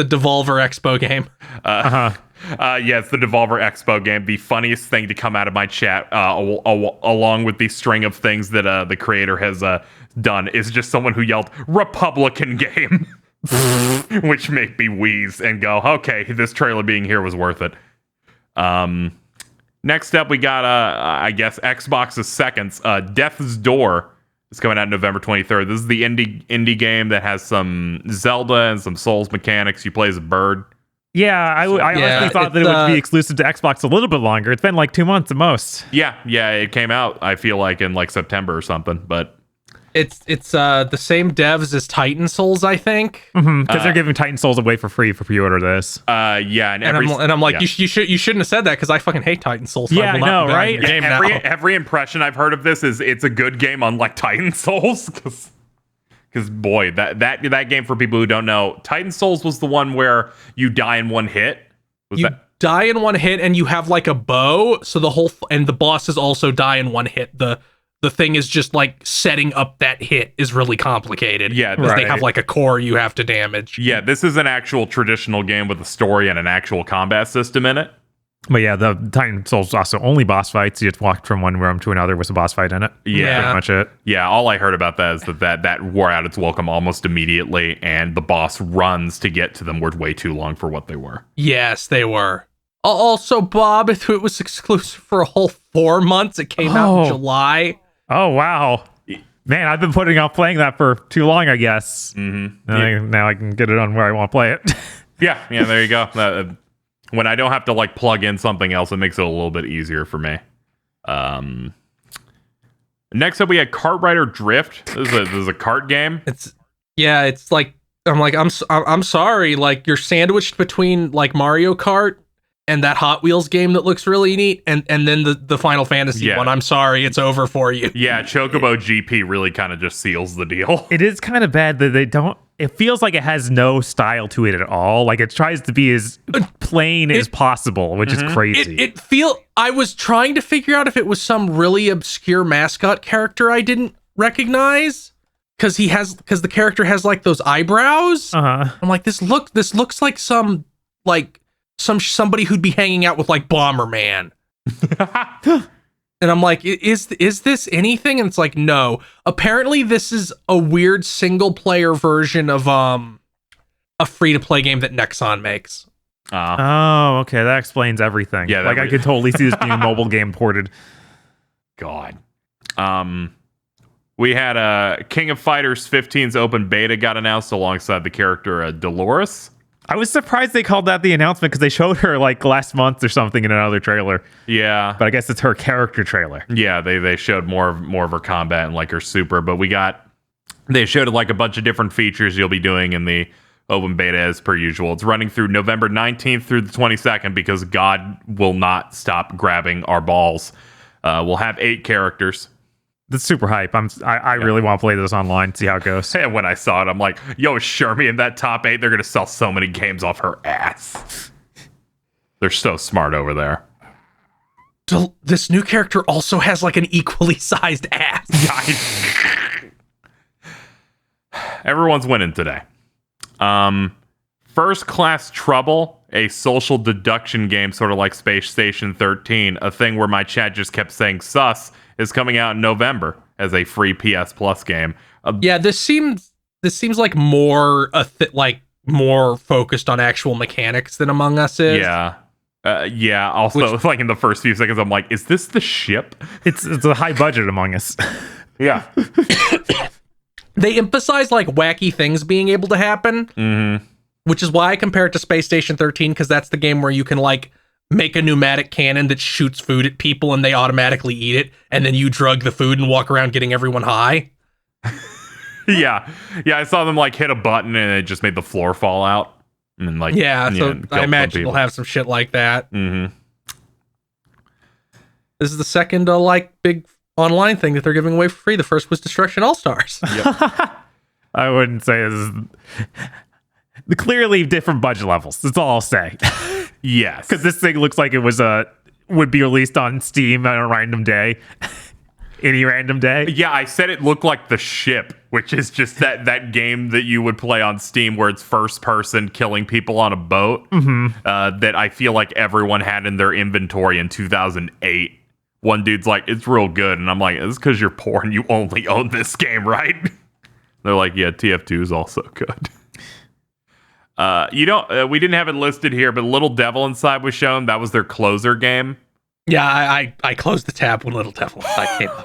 Devolver Expo game. Yeah, it's the Devolver Expo game. The funniest thing to come out of my chat, along with the string of things that the creator has done, is just someone who yelled "Republican game," which made me wheeze and go, "Okay, this trailer being here was worth it." Next up, we got, I guess, Xbox's seconds. Death's Door is coming out November 23rd. This is the indie game that has some Zelda and some Souls mechanics. You play as a bird. Yeah, I honestly thought that it would be exclusive to Xbox a little bit longer. It's been like 2 months at most. Yeah, it came out, I feel like, in like September or something, but... It's the same devs as Titan Souls, I think. Because they're giving Titan Souls away for free for pre-order this. Yeah, and I'm like, you shouldn't have said that because I fucking hate Titan Souls. So yeah, I know, right? Every impression I've heard of this is it's a good game, unlike Titan Souls. Because boy, that game, for people who don't know, Titan Souls was the one where you die in one hit. Die in one hit, and you have like a bow. So and the bosses also die in one hit. The thing is just like setting up that hit is really complicated. Yeah, because they have like a core you have to damage. Yeah, this is an actual traditional game with a story and an actual combat system in it. But yeah, the Titan Souls also only boss fights. You just walked from one room to another with a boss fight in it. Yeah, pretty much it. Yeah, all I heard about that is that wore out its welcome almost immediately, and the boss runs to get to them were way too long for what they were. Yes, they were. Also, Bob, it was exclusive for a whole 4 months. It came out in July. Oh, wow. Man, I've been putting off playing that for too long, I guess. Mm-hmm. Now I can get it on where I want to play it. Yeah, there you go. When I don't have to like plug in something else, it makes it a little bit easier for me. Next up, we had Kart Rider Drift. This is a kart game. It's like I'm sorry, like you're sandwiched between like Mario Kart and that Hot Wheels game that looks really neat, and then the Final Fantasy one. I'm sorry, it's over for you. Yeah, Chocobo GP really kind of just seals the deal. It is kind of bad that they don't... It feels like it has no style to it at all. Like it tries to be as plain as possible, which is crazy. I was trying to figure out if it was some really obscure mascot character I didn't recognize, because the character has like those eyebrows. I'm like, this looks like somebody who'd be hanging out with like Bomberman. And I'm like, is this anything? And it's like, no. Apparently this is a weird single player version of a free to play game that Nexon makes. Oh, okay, that explains everything. Yeah, I could totally see this being a mobile game ported. God. We had King of Fighters 15's open beta got announced alongside the character Dolores. I was surprised they called that the announcement because they showed her like last month or something in another trailer. Yeah, but I guess it's her character trailer. Yeah, they showed more of her combat and like her super, but they showed like a bunch of different features you'll be doing in the open beta as per usual. It's running through November 19th through the 22nd because God will not stop grabbing our balls. We'll have 8 characters. That's super hype. I really want to play this online, see how it goes. And when I saw it, I'm like, yo, Shermie in that top 8, they're going to sell so many games off her ass. They're so smart over there. This new character also has like an equally sized ass. Everyone's winning today. First Class Trouble, a social deduction game, sort of like Space Station 13, a thing where my chat just kept saying sus, is coming out in November as a free PS Plus game. Yeah, this seems like more more focused on actual mechanics than Among Us is. Yeah. Also, like in the first few seconds, I'm like, is this the ship? It's a high budget Among Us. Yeah. They emphasize like wacky things being able to happen, which is why I compare it to Space Station 13, because that's the game where you can like make a pneumatic cannon that shoots food at people and they automatically eat it, and then you drug the food and walk around getting everyone high. Yeah, I saw them like hit a button and it just made the floor fall out. And like, so I imagine they'll have some shit like that. Mm-hmm. This is the second like big online thing that they're giving away for free. The first was Destruction All-Stars. Yep. I wouldn't say this is clearly different budget levels. That's all I'll say. Yes, because this thing looks like it would be released on Steam on a random day. Any random day. Yeah, I said it looked like The Ship, which is just that game that you would play on Steam where it's first person killing people on a boat. That I feel like everyone had in their inventory in 2008. One dude's like, it's real good, and I'm like, it's because you're poor and you only own this game, right? They're like, yeah, TF2 is also good. We didn't have it listed here, but Little Devil Inside was shown. That was their closer game. Yeah, I closed the tab when Little Devil Inside came up,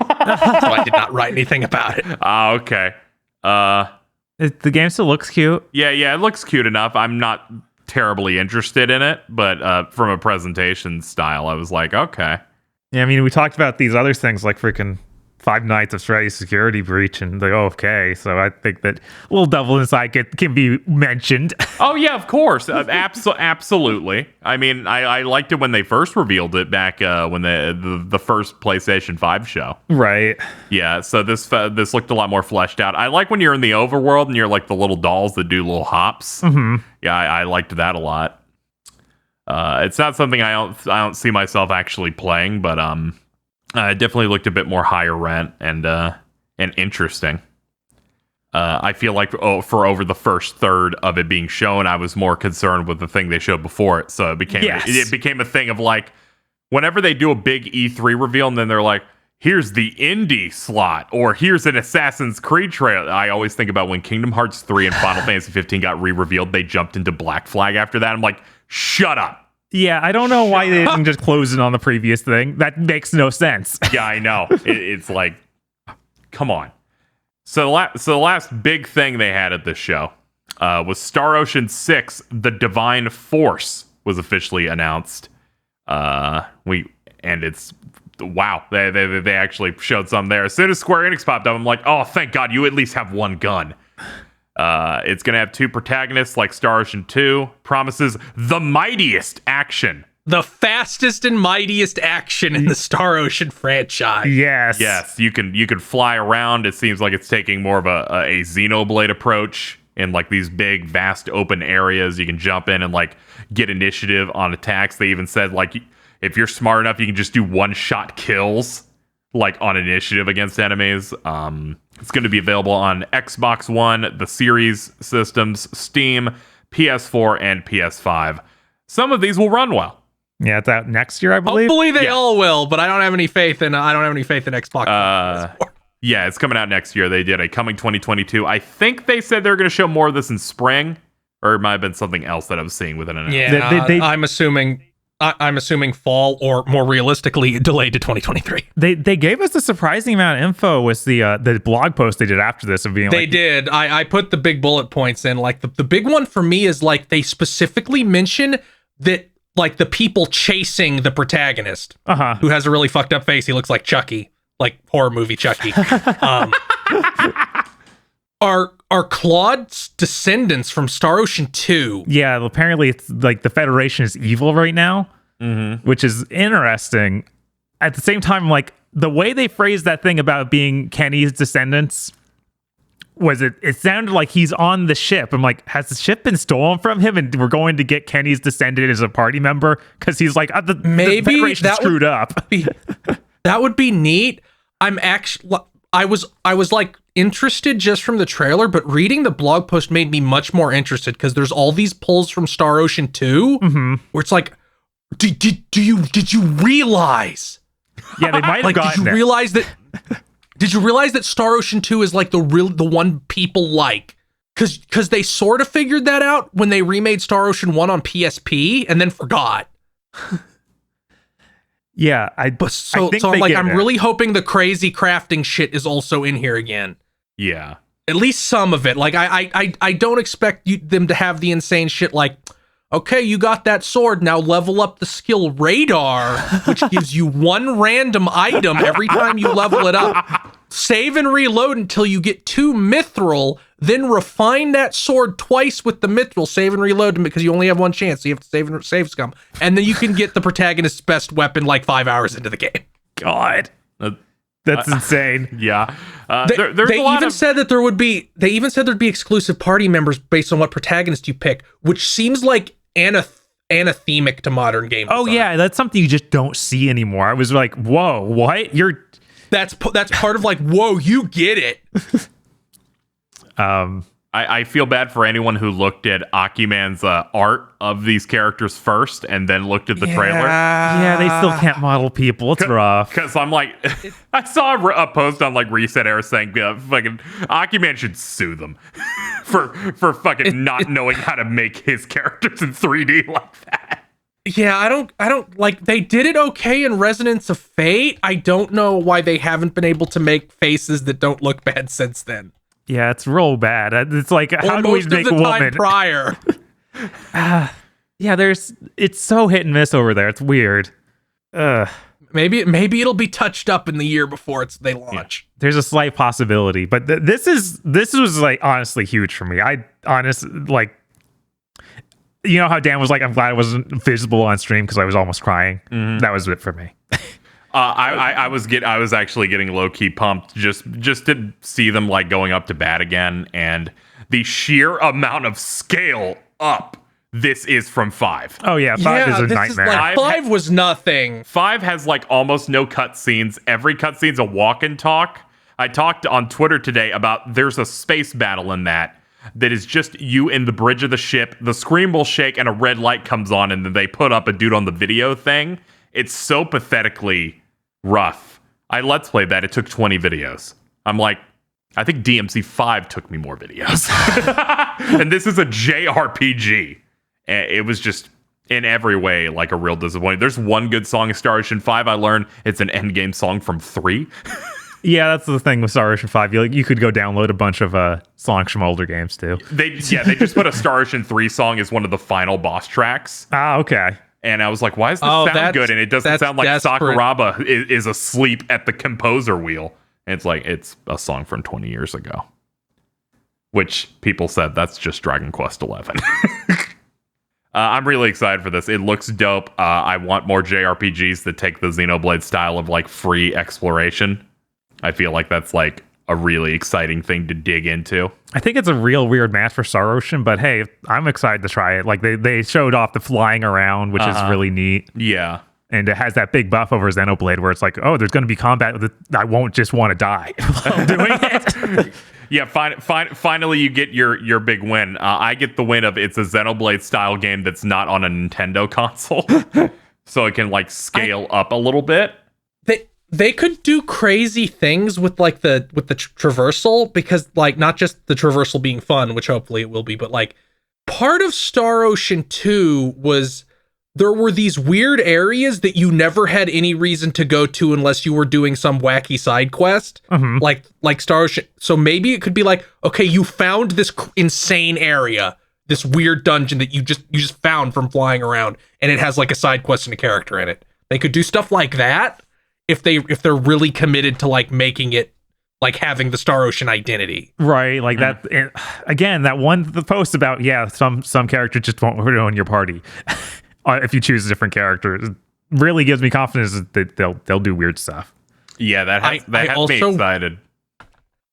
so I did not write anything about it. Ah, okay. The game still looks cute. Yeah, it looks cute enough. I'm not terribly interested in it, but from a presentation style, I was like, okay. Yeah, I mean, we talked about these other things like freaking Five Nights at Freddy's Security Breach, and they're okay. So I think that Little Devil Inside can be mentioned. Oh yeah, of course, absolutely. I mean, I liked it when they first revealed it back when the first PlayStation 5 show. Right. Yeah. So this looked a lot more fleshed out. I like when you're in the overworld and you're like the little dolls that do little hops. Mm-hmm. Yeah, I liked that a lot. It's not something I don't see myself actually playing, but it definitely looked a bit more higher rent and interesting. I feel like for over the first third of it being shown, I was more concerned with the thing they showed before it. So it became a thing of like, whenever they do a big E3 reveal and then they're like, here's the indie slot or here's an Assassin's Creed trailer. I always think about when Kingdom Hearts 3 and Final Fantasy 15 got re-revealed, they jumped into Black Flag after that. I'm like, shut up. Yeah, I don't know why they didn't just close it on the previous thing. That makes no sense. Yeah, I know. It's like, come on. So the last big thing they had at this show was Star Ocean 6: The Divine Force was officially announced. It's wow. They actually showed some there. As soon as Square Enix popped up, I'm like, oh, thank God, you at least have one gun. It's going to have two protagonists like Star Ocean 2, promises the mightiest action. The fastest and mightiest action in the Star Ocean franchise. Yes, you can fly around. It seems like it's taking more of a Xenoblade approach in like these big, vast, open areas. You can jump in and like get initiative on attacks. They even said like if you're smart enough, you can just do one-shot kills like on initiative against enemies. It's going to be available on Xbox One, the Series systems, Steam, PS4, and PS5. Some of these will run well. Yeah, it's out next year, I believe. Hopefully they all will, but I don't have any faith in Xbox. Yeah, it's coming out next year. They did a coming 2022. I think they said they're going to show more of this in spring, or it might have been something else that I was seeing with an announcement. Yeah, I'm assuming fall, or more realistically, delayed to 2023. They gave us a surprising amount of info with the blog post they did after this of being they did. I put the big bullet points in. Like the big one for me is like they specifically mention that like the people chasing the protagonist, who has a really fucked up face. He looks like Chucky, like horror movie Chucky. Are Claude's descendants from Star Ocean 2. Yeah, apparently it's like the Federation is evil right now, which is interesting. At the same time, like the way they phrased that thing about being Kenny's descendants was it sounded like he's on the ship. I'm like, has the ship been stolen from him and we're going to get Kenny's descendant as a party member? Because he's like, the Federation screwed up. That would be neat. I was like interested just from the trailer, but reading the blog post made me much more interested because there's all these pulls from Star Ocean 2 where it's like, did you realize? Yeah, they might have gotten Did you realize that Star Ocean 2 is like the one people like? Because they sort of figured that out when they remade Star Ocean 1 on PSP and then forgot. Yeah, I'm really hoping the crazy crafting shit is also in here again. Yeah, at least some of it. Like I don't expect them to have the insane shit like, okay, you got that sword, now level up the skill Radar, which gives you one random item every time you level it up. Save and reload until you get 2 mithril, then refine that sword twice with the mithril, save and reload because you only have one chance, so you have to save scum. And then you can get the protagonist's best weapon like 5 hours into the game. God. That's insane. Yeah. They even said there'd be exclusive party members based on what protagonist you pick, which seems like anathemic to modern game design. Oh yeah, that's something you just don't see anymore. I was like, whoa, what? That's part of like, whoa, you get it. I feel bad for anyone who looked at Akiman's art of these characters first and then looked at the trailer. Yeah, they still can't model people. It's rough. Because I'm like, I saw a post on like Reset Era saying fucking Akiman should sue them for fucking not knowing how to make his characters in 3D like that. Yeah, I don't like they did it okay in Resonance of Fate. I don't know why they haven't been able to make faces that don't look bad since then. Yeah, it's real bad. It's like, how do we make a woman? Prior. Yeah, it's so hit and miss over there. It's weird. Maybe it'll be touched up in the year before they launch. Yeah, there's a slight possibility, but this was like honestly huge for me. I honestly like, you know how Dan was like, I'm glad it wasn't visible on stream because I was almost crying. Mm-hmm. That was it for me. I was actually getting low key pumped just to see them like going up to bat again, and the sheer amount of scale up this is from 5. Oh yeah, 5 is a nightmare. Like, 5 was nothing. 5 has like almost no cutscenes. Every cutscene's a walk and talk. I talked on Twitter today about there's a space battle in that is just you in the bridge of the ship. The screen will shake and a red light comes on, and then they put up a dude on the video thing. It's so pathetically rough. I let's played that. It took 20 videos. I'm like, I think DMC 5 took me more videos. And this is a JRPG. It was just in every way like a real disappointment. There's one good song in Star Ocean 5 I learned. It's an endgame song from 3. Yeah, that's the thing with Star Ocean 5. You could go download a bunch of songs from older games too. They just put a Star Ocean 3 song as one of the final boss tracks. Ah, okay. And I was like, why does this sound good? And it doesn't sound like desperate. Sakuraba is asleep at the composer wheel. And it's like, it's a song from 20 years ago. Which people said, that's just Dragon Quest 11. I'm really excited for this. It looks dope. I want more JRPGs that take the Xenoblade style of like free exploration. I feel like that's like a really exciting thing to dig into. I think it's a real weird match for Star Ocean, but hey, I'm excited to try it. Like they showed off the flying around, which is really neat. Yeah. And it has that big buff over Xenoblade where it's like, oh, there's going to be combat that I won't just want to die while doing it. Yeah, finally you get your big win. I get the win of it's a Xenoblade style game that's not on a Nintendo console. So it can like scale up a little bit. They could do crazy things with like the traversal, because like not just the traversal being fun, which hopefully it will be, but like part of Star Ocean 2 was there were these weird areas that you never had any reason to go to unless you were doing some wacky side quest, like Star Ocean. So maybe it could be like, okay, you found this insane area, this weird dungeon that you just found from flying around, and it has like a side quest and a character in it. They could do stuff like that if they're really committed to like making it like having the Star Ocean identity. Right, like that. And again, the post about some characters just won't ruin your party. If you choose a different character, it really gives me confidence that they'll do weird stuff. Yeah, that has me excited.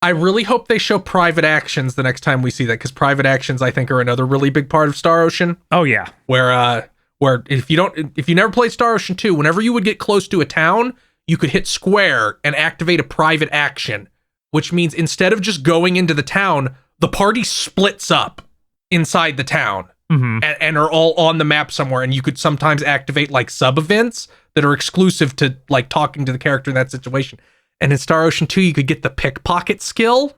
I really hope they show private actions the next time we see that, because private actions I think are another really big part of Star Ocean. Oh yeah, where if you never played Star Ocean 2, whenever you would get close to a town, you could hit square and activate a private action, which means instead of just going into the town, the party splits up inside the town. Mm-hmm. And are all on the map somewhere, and you could sometimes activate like sub events that are exclusive to like talking to the character in that situation. And in Star Ocean 2, you could get the pickpocket skill,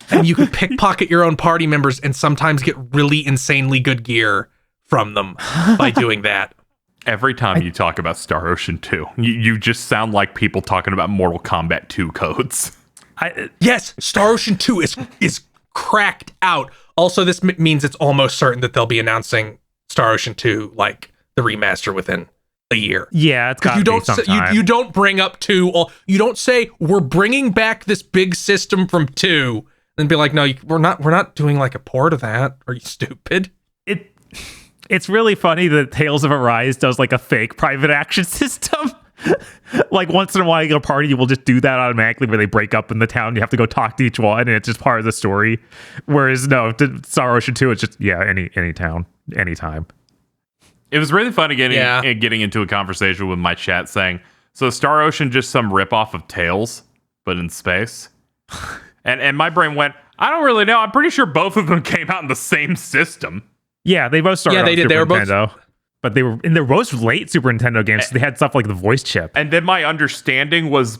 and you could pickpocket your own party members and sometimes get really insanely good gear from them by doing that. Every time you talk about Star Ocean 2, you just sound like people talking about Mortal Kombat 2 codes. Yes, Star Ocean 2 is cracked out. Also, this means it's almost certain that they'll be announcing Star Ocean 2, like the remaster, within a year. Yeah, it's got to be sometime. You don't bring up 2. You don't say we're bringing back this big system from 2, and be like, no, we're not doing like a port of that. Are you stupid? It's really funny that Tales of Arise does like a fake private action system. Like once in a while, a party will just do that automatically, where they break up in the town. You have to go talk to each one, and it's just part of the story. Whereas no, Star Ocean 2, it's just any town, anytime. It was really fun getting into a conversation with my chat saying, "So Star Ocean just some ripoff of Tales, but in space?" and my brain went, "I don't really know. I'm pretty sure both of them came out in the same system." Yeah, they both started. Yeah, they did. They were Nintendo. But they were both late Super Nintendo games. So they had stuff like the voice chip. And then my understanding was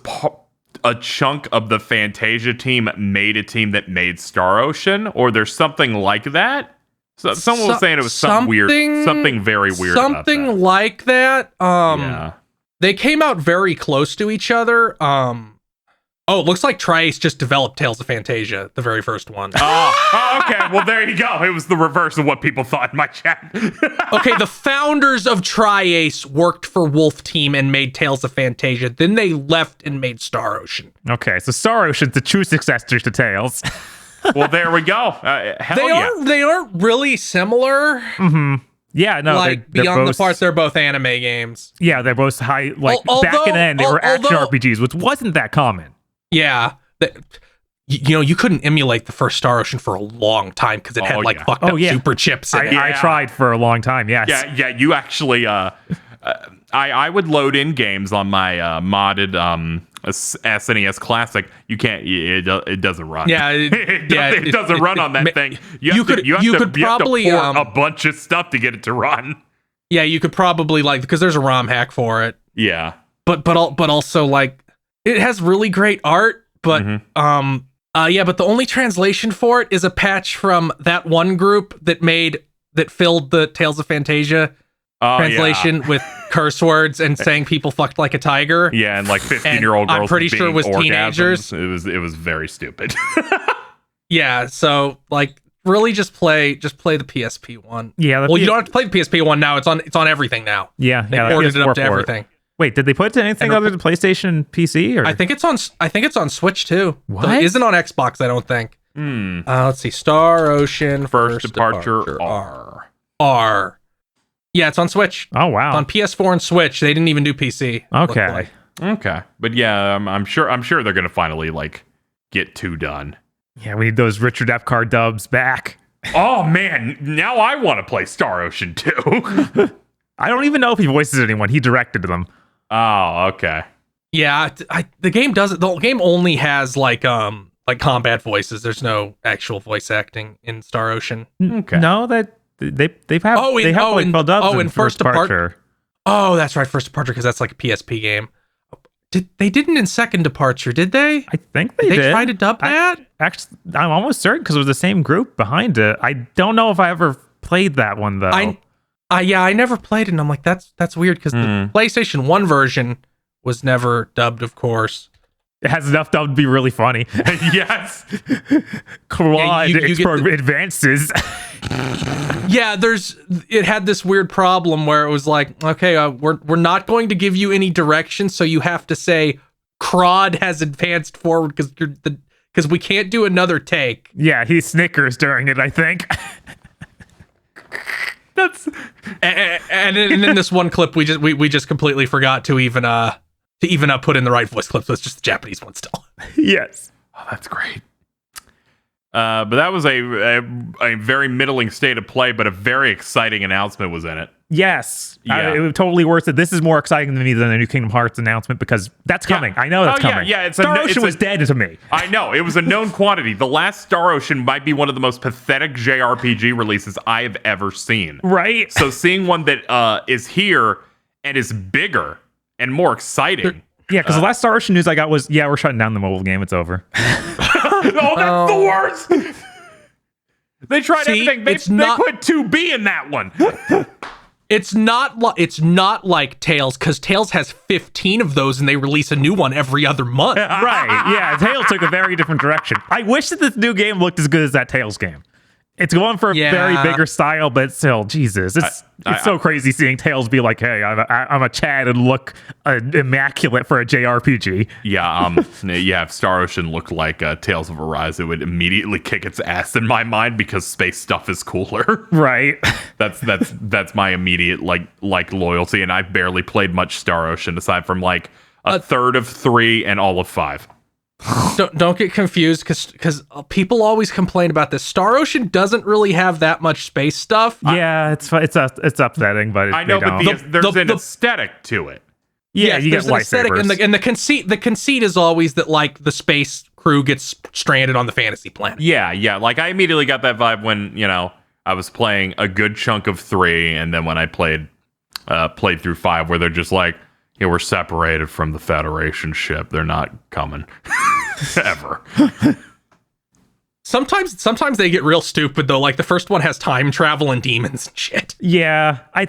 a chunk of the Fantasia team made a team that made Star Ocean, or there's something like that. So, someone was saying it was something very weird. Something about that. like that. Yeah. They came out very close to each other. Oh, it looks like Tri-Ace just developed Tales of Fantasia, the very first one. Oh, okay. Well, there you go. It was the reverse of what people thought in my chat. Okay, the founders of Tri-Ace worked for Wolf Team and made Tales of Fantasia. Then they left and made Star Ocean. Okay, so Star Ocean's the true successor to Tales. Well, there we go. They aren't really similar. Mm-hmm. Yeah, no, like they're beyond both, the parts, they're both anime games. Yeah, they're both high. Like back in the end, they were action RPGs, which wasn't that common. Yeah, you couldn't emulate the first Star Ocean for a long time because it had fucked up super chips in it. I tried for a long time. Yes. Yeah. You actually, I would load in games on my modded SNES Classic. You can't. It doesn't run. Yeah. It doesn't run on that thing. You could probably port a bunch of stuff to get it to run. Yeah, you could probably because there's a ROM hack for it. Yeah. But also it has really great art, but but the only translation for it is a patch from that one group that filled the Tales of Fantasia translation with curse words and saying people fucked like a tiger. Yeah, and 15-year-old girls. I'm pretty sure it was orgasms. teenagers. It was very stupid. Yeah, so really just play the PSP one. Yeah. You don't have to play the PSP one now. It's on everything now. Yeah. They ported it up to everything. Wait, did they put it to anything other than PlayStation and PC? Or? I think it's on Switch too. What? So it isn't on Xbox, I don't think. Let's see. Star Ocean First Departure R. Yeah, it's on Switch. Oh wow. It's on PS4 and Switch. They didn't even do PC. Okay. Okay. But yeah, I'm sure they're gonna finally get 2 done. Yeah, we need those Richard Epcar dubs back. Oh man, now I want to play Star Ocean 2. I don't even know if he voices anyone. He directed them. Oh, okay. Yeah, the game doesn't. The game only has combat voices. There's no actual voice acting in Star Ocean. Okay. No, that they've had. In First Departure. Oh, that's right, First Departure, because that's like a PSP game. They didn't in Second Departure, did they? I think they did. They tried to dub that. Actually, I'm almost certain because it was the same group behind it. I don't know if I ever played that one though. I never played it, and I'm like, that's weird, because the PlayStation 1 version was never dubbed, of course. It has enough dubbed to be really funny. Yes. Quad advances. Yeah, it had this weird problem where it was like, okay, we're not going to give you any direction, so you have to say Crod has advanced forward because we can't do another take. Yeah, he snickers during it, I think. And in this one clip we just completely forgot to even put in the right voice clip, so it's just the Japanese one still. Yes. Oh, that's great. But that was a very middling state of play, but a very exciting announcement was in it. Yes. Yeah. It totally worth it. This is more exciting to me than the new Kingdom Hearts announcement because that's coming. I know that's coming. Yeah. Star Ocean was dead to me. I know. It was a known quantity. The last Star Ocean might be one of the most pathetic JRPG releases I have ever seen. Right. So seeing one that is here and is bigger and more exciting. Yeah, because the last Star Ocean news I got was, we're shutting down the mobile game. It's over. Oh, that's the worst. They tried everything. They put 2B in that one. It's not like Tales, because Tales has 15 of those and they release a new one every other month. Right. Yeah, Tales took a very different direction. I wish that this new game looked as good as that Tales game. It's going for a very bigger style, but still, Jesus, it's so crazy seeing Tales be like, "Hey, I'm a Chad and look immaculate for a JRPG." Yeah, if Star Ocean looked like Tales of Arise, it would immediately kick its ass in my mind because space stuff is cooler. Right. That's my immediate loyalty, and I've barely played much Star Ocean aside from a third of 3 and all of 5. Don't get confused because people always complain about this. Star Ocean doesn't really have that much space stuff. Yeah, it's upsetting, but I know, but there's an aesthetic to it. Yeah, you get lightsabers. And the conceit is always that the space crew gets stranded on the fantasy planet. Yeah. I immediately got that vibe when I was playing a good chunk of 3, and then when I played through 5, where they're just like, we're separated from the Federation ship. They're not coming. Ever. Sometimes they get real stupid though. Like the first one has time travel and demons and shit. Yeah, I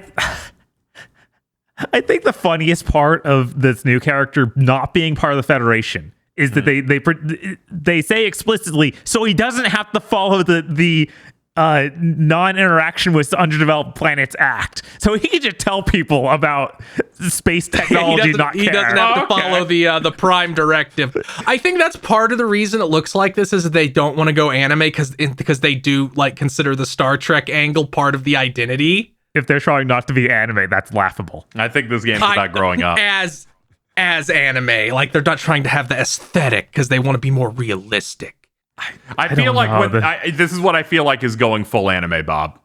think the funniest part of this new character not being part of the Federation is that they say explicitly, so he doesn't have to follow the non-interaction with underdeveloped planets act. So he can just tell people about space technology. He doesn't have to follow the Prime directive. I think that's part of the reason it looks like this is that they don't want to go anime because they do like consider the Star Trek angle part of the identity. If they're trying not to be anime, that's laughable. I think this game's about growing up. As anime, like they're not trying to have the aesthetic because they want to be more realistic. I feel like this is what I feel like is going full anime, Bob.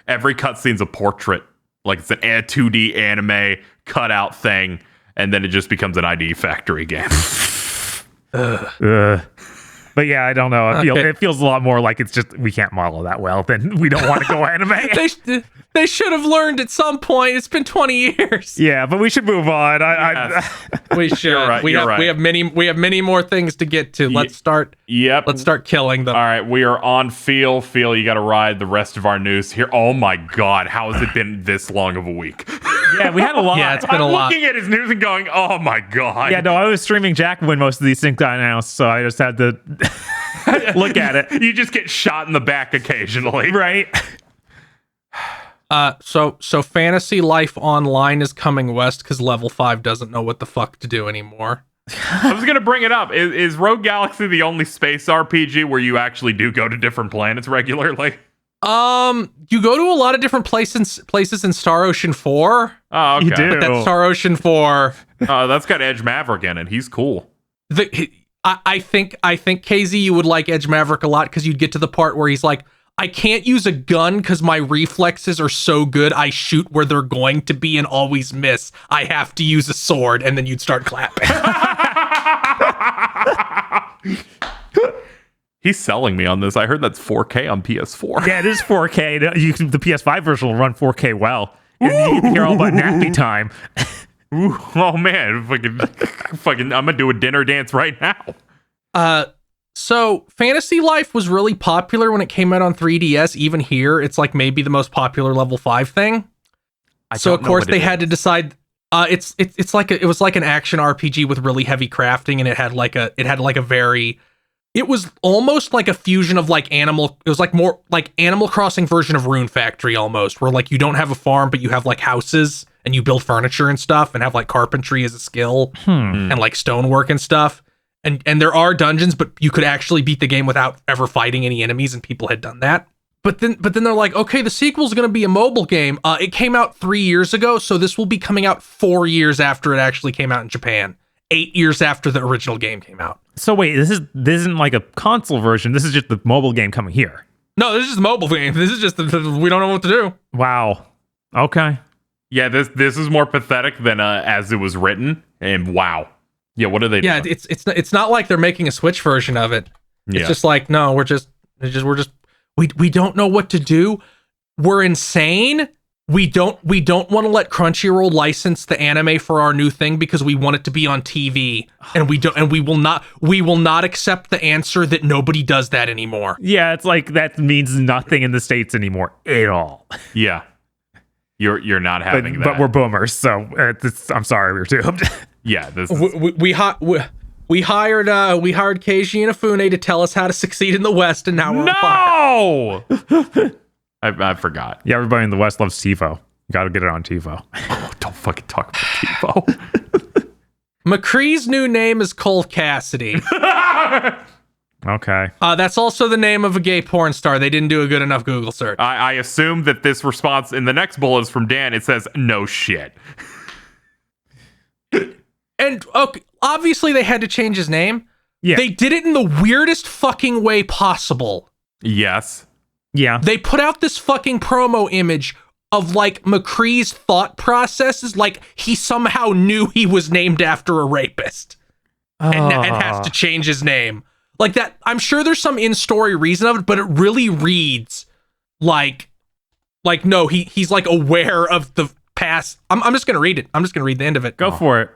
Every cutscene's a portrait, like it's an 2D anime cutout thing, and then it just becomes an ID Factory game. But yeah, I don't know. It feels a lot more like it's just we can't model that well. Then we don't want to go anime. They should have learned at some point. It's been 20 years. Yeah, but we should move on. We should. You're right, we have many more things to get to. Let's start. Yep. Let's start killing them. All right, we are on Feel. Feel, you got to ride the rest of our news here. Oh my God, how has it been this long of a week? Yeah, we had a lot. Yeah, it's been a lot. I'm looking at his news and going, oh my God. Yeah, no, I was streaming Jack when most of these things got announced, so I just had to look at it. You just get shot in the back occasionally. Right. So Fantasy Life Online is coming west because Level 5 doesn't know what the fuck to do anymore. I was gonna bring it up. Is Rogue Galaxy the only space RPG where you actually do go to different planets regularly? You go to a lot of different places in Star Ocean 4. Oh, okay. You do. But that's Star Ocean 4. That's got Edge Maverick in it. He's cool. I think KZ, you would like Edge Maverick a lot because you'd get to the part where he's like, I can't use a gun because my reflexes are so good. I shoot where they're going to be and always miss. I have to use a sword, and then you'd start clapping. He's selling me on this. I heard that's 4K on PS4. Yeah, it is 4K. The PS5 version will run 4K well. You can hear all about nappy time. Ooh, oh man, fucking, I'm gonna do a dinner dance right now. So Fantasy Life was really popular when it came out on 3DS. Even here, it's like maybe the most popular level 5 thing. So of course they had to decide. It was like an action RPG with really heavy crafting, and it had like a very. It was almost like a fusion of like Animal. It was like more like Animal Crossing version of Rune Factory almost, where like you don't have a farm, but you have like houses and you build furniture and stuff, and have like carpentry as a skill and like stonework and stuff. And there are dungeons, but you could actually beat the game without ever fighting any enemies, and people had done that. But then they're like, okay, the sequel's going to be a mobile game. It came out 3 years ago, so this will be coming out 4 years after it actually came out in Japan. 8 years after the original game came out. So wait, this isn't like a console version. This is just the mobile game coming here. No, this is the mobile game. This is just we don't know what to do. Wow. Okay. Yeah, this is more pathetic than as it was written. And wow. Yeah, what are they doing? Yeah, it's not like they're making a Switch version of it. It's just like, no, we don't know what to do. We're insane. We don't want to let Crunchyroll license the anime for our new thing because we want it to be on TV, and we will not accept the answer that nobody does that anymore. Yeah, it's like that means nothing in the States anymore at all. Yeah. You're not having that. But we're boomers, so I'm sorry, we were doomed. Yeah, this we hired Keiji Inafune to tell us how to succeed in the West, and now we're on fire. I forgot. Yeah, everybody in the West loves TiVo. Got to get it on TiVo. Oh, don't fucking talk about TiVo. McCree's new name is Cole Cassidy. Okay. That's also the name of a gay porn star. They didn't do a good enough Google search. I assume that this response in the next bullet is from Dan. It says, no shit. And okay, obviously they had to change his name. Yeah. They did it in the weirdest fucking way possible. Yes. Yeah. They put out this fucking promo image of like McCree's thought processes, like he somehow knew he was named after a rapist and has to change his name. Like that, I'm sure there's some in-story reason of it, but it really reads like no, he's like aware of the past. I'm just gonna read it. I'm just gonna read the end of it. Go for it.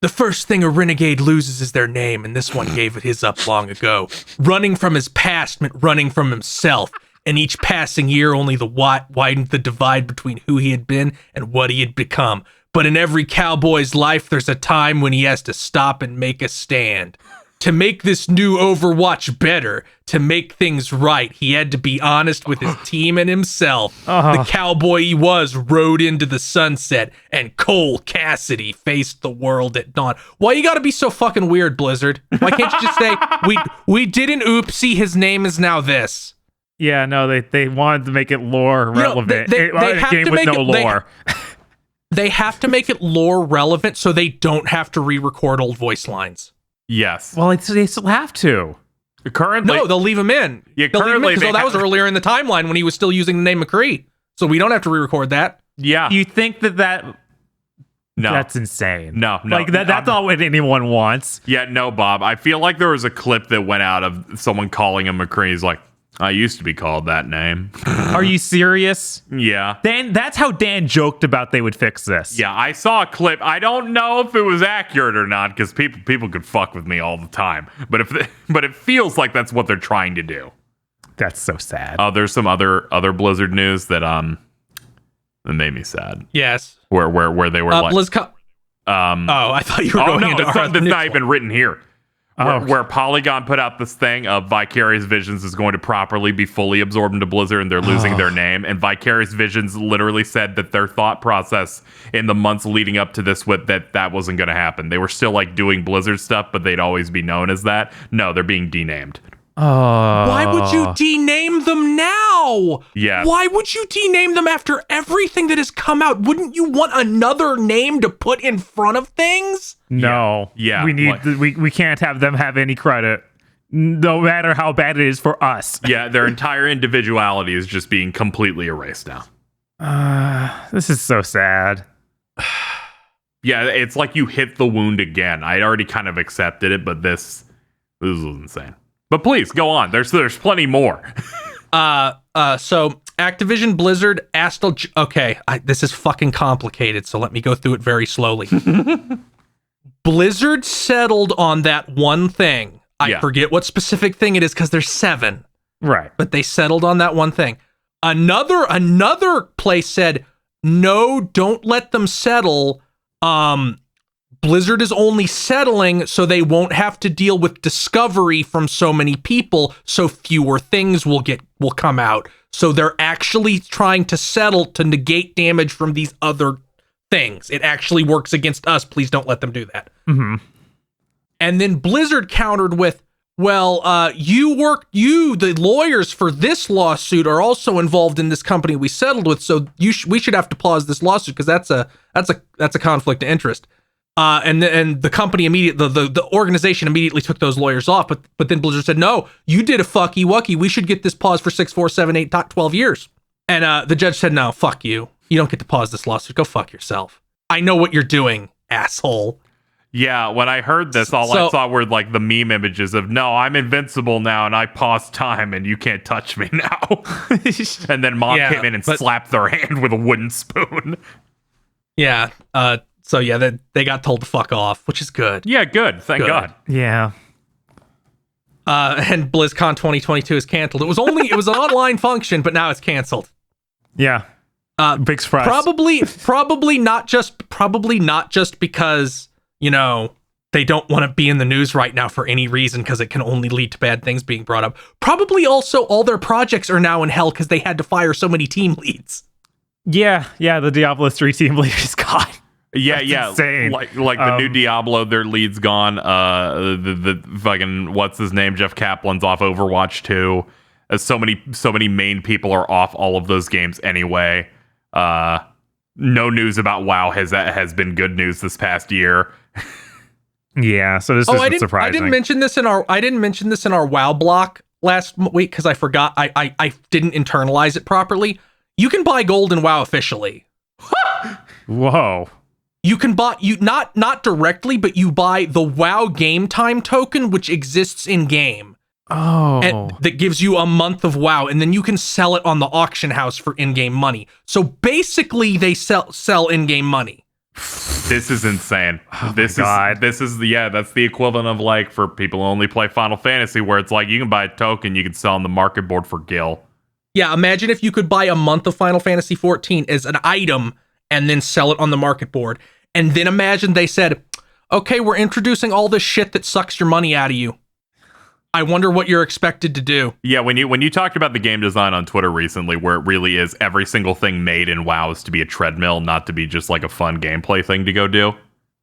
The first thing a renegade loses is their name, and this one gave it his up long ago. Running from his past meant running from himself, and each passing year only widened the divide between who he had been and what he had become. But in every cowboy's life, there's a time when he has to stop and make a stand. To make this new Overwatch better, to make things right, he had to be honest with his team and himself. The cowboy he was rode into the sunset, and Cole Cassidy faced the world at dawn. Why you gotta be so fucking weird, Blizzard? Why can't you just say, we did an oopsie, his name is now this? Yeah, no, they wanted to make it lore relevant. They have game to with make no it, lore. They have to make it lore relevant so they don't have to re-record old voice lines. Yes. Well, they still have to. Currently, No, they'll leave him in. Yeah, They'll leave him in, currently 'cause, they that was earlier in the timeline when he was still using the name McCree. So we don't have to re-record that. yeah. You think that No. that's insane? No. Like that's not what anyone wants. Yeah, no, Bob. I feel like there was a clip that went out of someone calling him McCree. He's like, I used to be called that name. Are you serious? Yeah. Dan, that's how Dan joked about they would fix this. Yeah, I saw a clip. I don't know if it was accurate or not because people could fuck with me all the time. But it feels like that's what they're trying to do. That's so sad. There's some other Blizzard news that made me sad. Yes. Where they were like BlizzCon. I thought you were going into it's our not even written here. Oh. Where Polygon put out this thing of Vicarious Visions is going to properly be fully absorbed into Blizzard and they're losing their name. And Vicarious Visions literally said that their thought process in the months leading up to this that wasn't going to happen. They were still like doing Blizzard stuff, but they'd always be known as that. No, they're being denamed. Why would you dename them now? Yeah. Why would you dename them after everything that has come out? Wouldn't you want another name to put in front of things? No. Yeah. We need we can't have them have any credit. No matter how bad it is for us. Yeah, their entire individuality is just being completely erased now. This is so sad. Yeah, it's like you hit the wound again. I'd already kind of accepted it, but this was insane. But please go on. There's plenty more. So Activision Blizzard this is fucking complicated, so let me go through it very slowly. Blizzard settled on that one thing. I forget what specific thing it is because there's 7. Right. But they settled on that one thing. Another place said, no, don't let them settle. Blizzard is only settling so they won't have to deal with discovery from so many people, so fewer things will come out. So they're actually trying to settle to negate damage from these other things. It actually works against us. Please don't let them do that. Mm-hmm. And then Blizzard countered with, well, the lawyers for this lawsuit are also involved in this company we settled with, so we should have to pause this lawsuit because that's a conflict of interest. And the company the organization immediately took those lawyers off, but then Blizzard said, no, you did a fucky wucky. We should get this paused for 6, 4, 7, 8, 12 years. And the judge said, no, fuck you. You don't get to pause this lawsuit. Go fuck yourself. I know what you're doing, asshole. Yeah, when I heard this, I saw were like the meme images of, no, I'm invincible now and I paused time and you can't touch me now. And then Mom came in and slapped their hand with a wooden spoon. Yeah. So yeah, they got told to fuck off, which is good. Yeah, good. Thank God. Yeah. And BlizzCon 2022 is canceled. It was an online function, but now it's canceled. Yeah. Big surprise. Probably not just because, they don't want to be in the news right now for any reason because it can only lead to bad things being brought up. Probably also all their projects are now in hell because they had to fire so many team leads. Yeah, the Diablo 3 team leader is gone. Yeah, insane. Like the new Diablo, their lead's gone. The fucking what's his name, Jeff Kaplan's off Overwatch 2. So many main people are off all of those games anyway. No news about WoW has been good news this past year. Yeah, so this isn't surprising. I didn't mention this in our WoW block last week because I forgot. I didn't internalize it properly. You can buy gold in WoW officially. Whoa. You can buy not directly, but you buy the WoW game time token, which exists in game. Oh. And that gives you a month of WoW, and then you can sell it on the auction house for in-game money. So basically, they sell in-game money. This is insane. This is that's the equivalent of like for people who only play Final Fantasy, where it's like you can buy a token, you can sell on the market board for gil. Yeah, imagine if you could buy a month of Final Fantasy 14 as an item and then sell it on the market board. And then imagine they said, okay, we're introducing all this shit that sucks your money out of you. I wonder what you're expected to do. Yeah, when you talked about the game design on Twitter recently, where it really is every single thing made in WoW is to be a treadmill, not to be just like a fun gameplay thing to go do.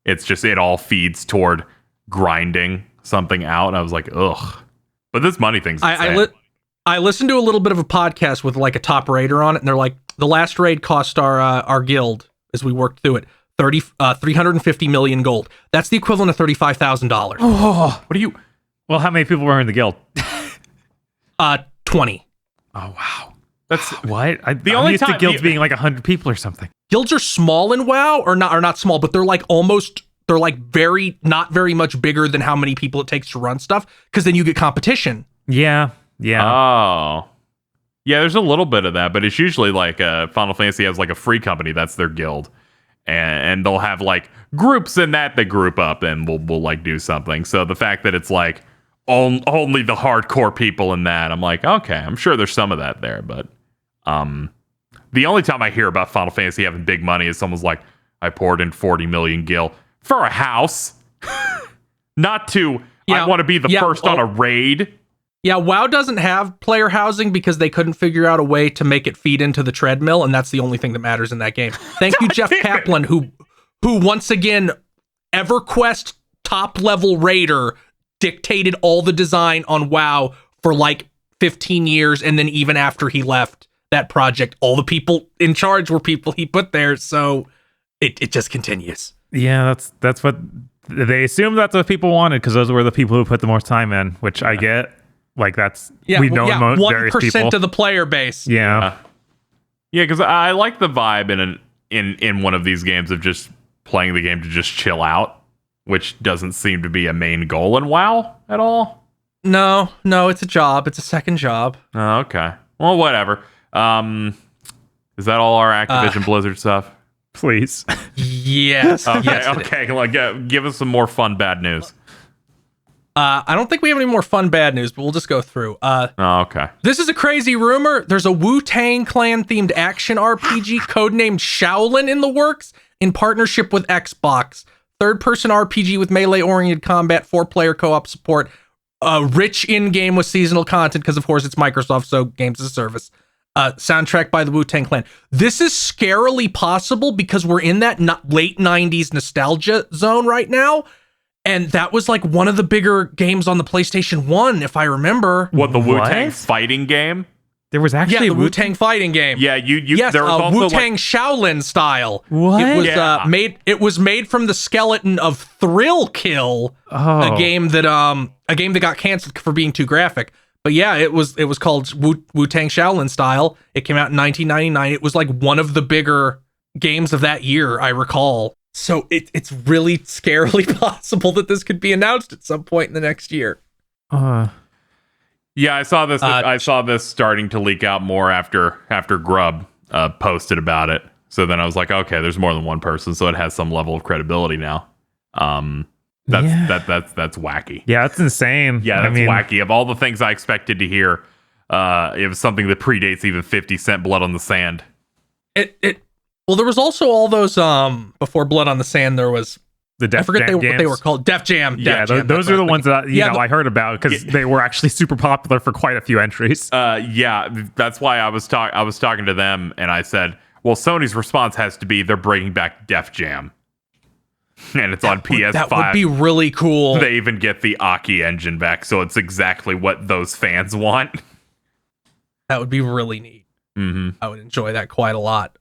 It's just, it all feeds toward grinding something out. And I was like, ugh. But this money thing's insane. I listened to a little bit of a podcast with like a top raider on it, and they're like, the last raid cost our guild, as we worked through it, 350 million gold. That's the equivalent of $35,000. Oh, what do you... Well, how many people were in the guild? 20. Oh, wow. That's what? The only used time to guilds being like 100 people or something. Guilds are small in WoW, or not small, but they're like very, not very much bigger than how many people it takes to run stuff, because then you get competition. Yeah. Oh. Yeah, there's a little bit of that, but it's usually like Final Fantasy has like a free company, that's their guild. And they'll have like groups in that group up and we'll like do something. So the fact that it's like only the hardcore people in that, I'm like, okay, I'm sure there's some of that there, but the only time I hear about Final Fantasy having big money is someone's like, I poured in 40 million gil for a house. Not to I want to be the first on a raid. Yeah, WoW doesn't have player housing because they couldn't figure out a way to make it feed into the treadmill, and that's the only thing that matters in that game. Thank you, Jeff Kaplan, who once again, EverQuest top-level raider, dictated all the design on WoW for like 15 years, and then even after he left that project, all the people in charge were people he put there, so it just continues. Yeah, that's what... They assumed that's what people wanted, because those were the people who put the most time in, which I get. Like that's we know 1% of the player base. Yeah, because I like the vibe in one of these games of just playing the game to just chill out, which doesn't seem to be a main goal in WoW at all. No, it's a job. It's a second job. Oh, okay. Well, whatever. Is that all our Activision Blizzard stuff? Please. Yes. Okay. Yes, okay. Like, give us some more fun bad news. I don't think we have any more fun bad news, but we'll just go through. Okay. This is a crazy rumor. There's a Wu-Tang Clan themed action RPG codenamed Shaolin in the works in partnership with Xbox. Third-person RPG with melee-oriented combat, 4-player co-op support, rich in-game with seasonal content because, of course, it's Microsoft, so games as a service. Soundtrack by the Wu-Tang Clan. This is scarily possible because we're in that late 90s nostalgia zone right now. And that was like one of the bigger games on the PlayStation 1, if I remember. What, the Wu-Tang fighting game? There was actually the Wu-Tang fighting game. Yeah, yes, there was also Wu-Tang Shaolin style. What? It was made from the skeleton of Thrill Kill, a game that got canceled for being too graphic. But yeah, it was called Wu-Tang Shaolin style. It came out in 1999. It was like one of the bigger games of that year, I recall. So it's really scarily possible that this could be announced at some point in the next year. Yeah, I saw this. I saw this starting to leak out more after Grub posted about it. So then I was like, okay, there's more than one person, so it has some level of credibility now. That's wacky. Yeah, that's insane. Yeah, that's wacky. Of all the things I expected to hear, it was something that predates even 50 Cent Blood on the Sand. Well, there was also all those before Blood on the Sand. There was the Def Jam what they were called. Def Jam. Those are the ones that I heard about because they were actually super popular for quite a few entries. Yeah, that's why I was talking to them and I said, well, Sony's response has to be they're bringing back Def Jam, and it's on PS5. That would be really cool. They even get the Aki engine back, so it's exactly what those fans want. That would be really neat. Mm-hmm. I would enjoy that quite a lot.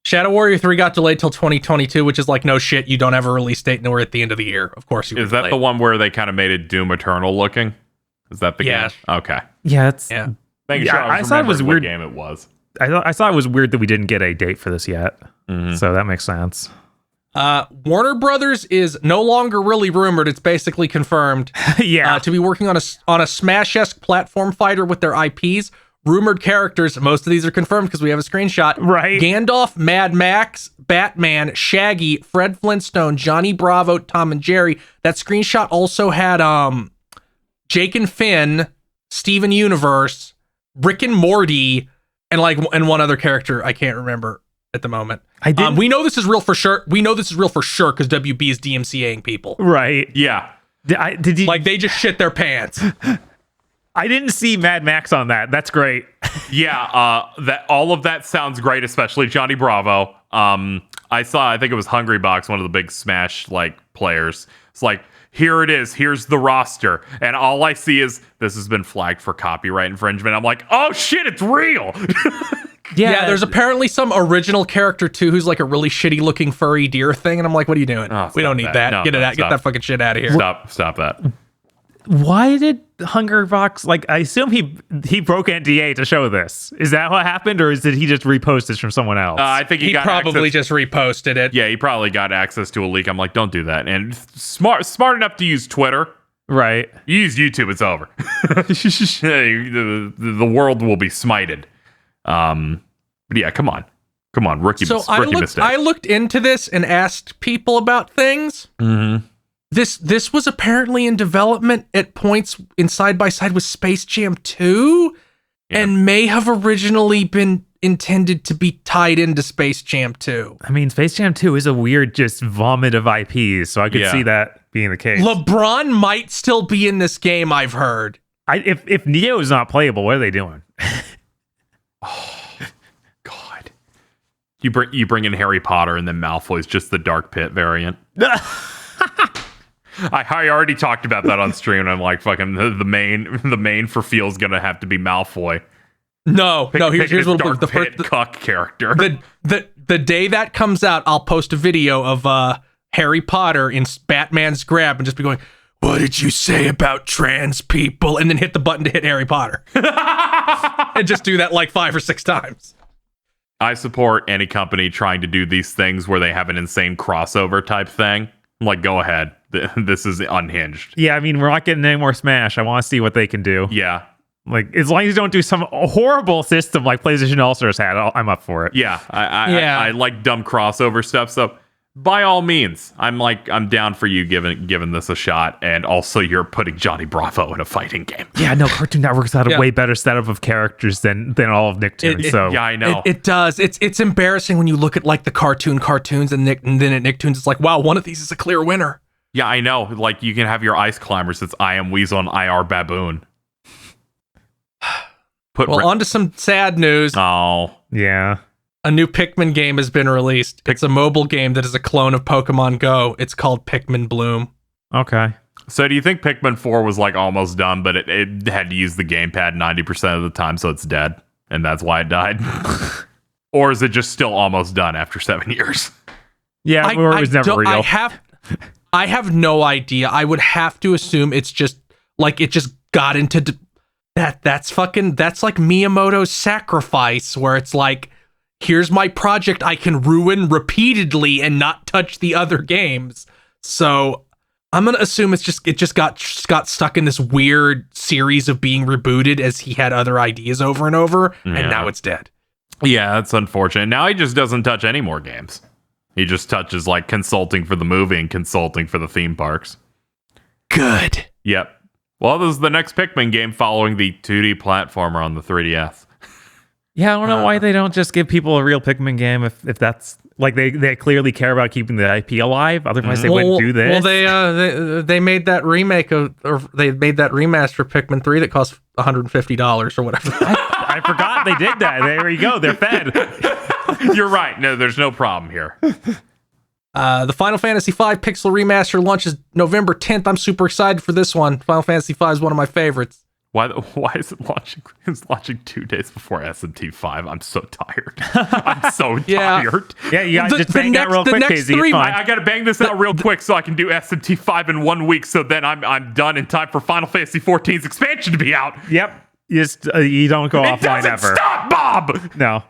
Shadow Warrior 3 got delayed till 2022, which is like, no shit, you don't have a release date and we're at the end of the year. Of course you Is that the one where they kind of made it Doom Eternal looking? Is that the game? Okay. Yeah, I thought it was what weird game it was. I thought it was weird that we didn't get a date for this yet. Mm-hmm. So that makes sense. Warner Brothers is no longer really rumored. It's basically confirmed. Yeah. To be working on a Smash-esque platform fighter with their IPs. rumored characters. Most of these are confirmed because we have a screenshot. Right. Gandalf, Mad Max, Batman, Shaggy, Fred Flintstone, Johnny Bravo, Tom and Jerry. That screenshot also had Jake and Finn, Steven Universe, Rick and Morty, and one other character I can't remember at the moment. We know this is real for sure. We know this is real for sure because WB is DMCAing people. Right. Yeah. Did you Like they just shit their pants. I didn't see Mad Max on that. That's great. Yeah, that all of that sounds great, especially Johnny Bravo. I think it was Hungrybox, one of the big Smash players. It's like, here it is, here's the roster, and all I see is this has been flagged for copyright infringement. I'm like, oh shit, it's real. Yeah, there's apparently some original character too who's like a really shitty looking furry deer thing, and I'm like, what are you doing? We don't need that. No, Get it out. Get that fucking shit out of here. Stop that. Why did Hungrybox I assume he broke NDA to show this. Is that what happened, or did he just repost this from someone else? I think he got probably just reposted it. Yeah, he probably got access to a leak. I'm like, don't do that. And smart enough to use Twitter. Right. You use YouTube, it's over. the world will be smited. But yeah, come on, rookie mistake. I looked into this and asked people about things. Mm-hmm. This was apparently in development at points in side by side with Space Jam 2, and may have originally been intended to be tied into Space Jam 2. I mean, Space Jam 2 is a weird just vomit of IPs, so I could see that being the case. LeBron might still be in this game, I've heard. If Neo is not playable, what are they doing? Oh, God. You bring in Harry Potter and then Malfoy's just the Dark Pit variant. I already talked about that on stream, and I'm like, fucking the main for Feel's gonna have to be Malfoy. Here's what the cuck character. The day that comes out, I'll post a video of Harry Potter in Batman's grab and just be going, "What did you say about trans people?" and then hit the button to hit Harry Potter. And just do that like 5 or 6 times. I support any company trying to do these things where they have an insane crossover type thing. I'm like, go ahead. This is unhinged. Yeah, I mean, we're not getting any more Smash. I want to see what they can do. Yeah. Like, as long as you don't do some horrible system like PlayStation All-Stars had, I'm up for it. Yeah, I like dumb crossover stuff. So by all means, I'm down for you giving this a shot. And also, you're putting Johnny Bravo in a fighting game. Yeah, no, Cartoon Network's had a way better setup of characters than all of Nicktoons. Yeah, I know. It does. It's embarrassing when you look at like the cartoons and then at Nicktoons, it's like, wow, one of these is a clear winner. Yeah, I know. Like, you can have your ice climbers. It's I Am Weasel and IR Baboon. On to some sad news. Oh. Yeah. A new Pikmin game has been released. It's a mobile game that is a clone of Pokemon Go. It's called Pikmin Bloom. Okay. So do you think Pikmin 4 was like almost done, but it had to use the gamepad 90% of the time, so it's dead? And that's why it died? Or is it just still almost done after 7 years? Yeah, it was never real. I have no idea. I would have to assume it's just like it just got into that's like Miyamoto's Sacrifice, where it's like, here's my project I can ruin repeatedly and not touch the other games. So I'm gonna assume it just got stuck in this weird series of being rebooted as he had other ideas over and over, and now it's dead. Yeah, that's unfortunate. Now he just doesn't touch any more games. He just touches like consulting for the movie and consulting for the theme parks. Good. Yep. Well, this is the next Pikmin game following the 2D platformer on the 3DS. Yeah, I don't know why they don't just give people a real Pikmin game if that's like they clearly care about keeping the IP alive. Otherwise, they wouldn't do this. Well, they made that remake or they made that remaster Pikmin 3 that cost $150 or whatever. I forgot they did that. There you go. They're fed. You're right. No, there's no problem here. The Final Fantasy V Pixel Remaster launches November 10th. I'm super excited for this one. Final Fantasy V is one of my favorites. Why is it launching? It's launching 2 days before SMT5. I'm so tired. I'm so tired. Yeah, you gotta just bang that real quick, Casey. I gotta bang this out real quick so I can do SMT5 in 1 week. So then I'm done in time for Final Fantasy 14's expansion to be out. Yep. You don't go offline ever. Stop, Bob. No.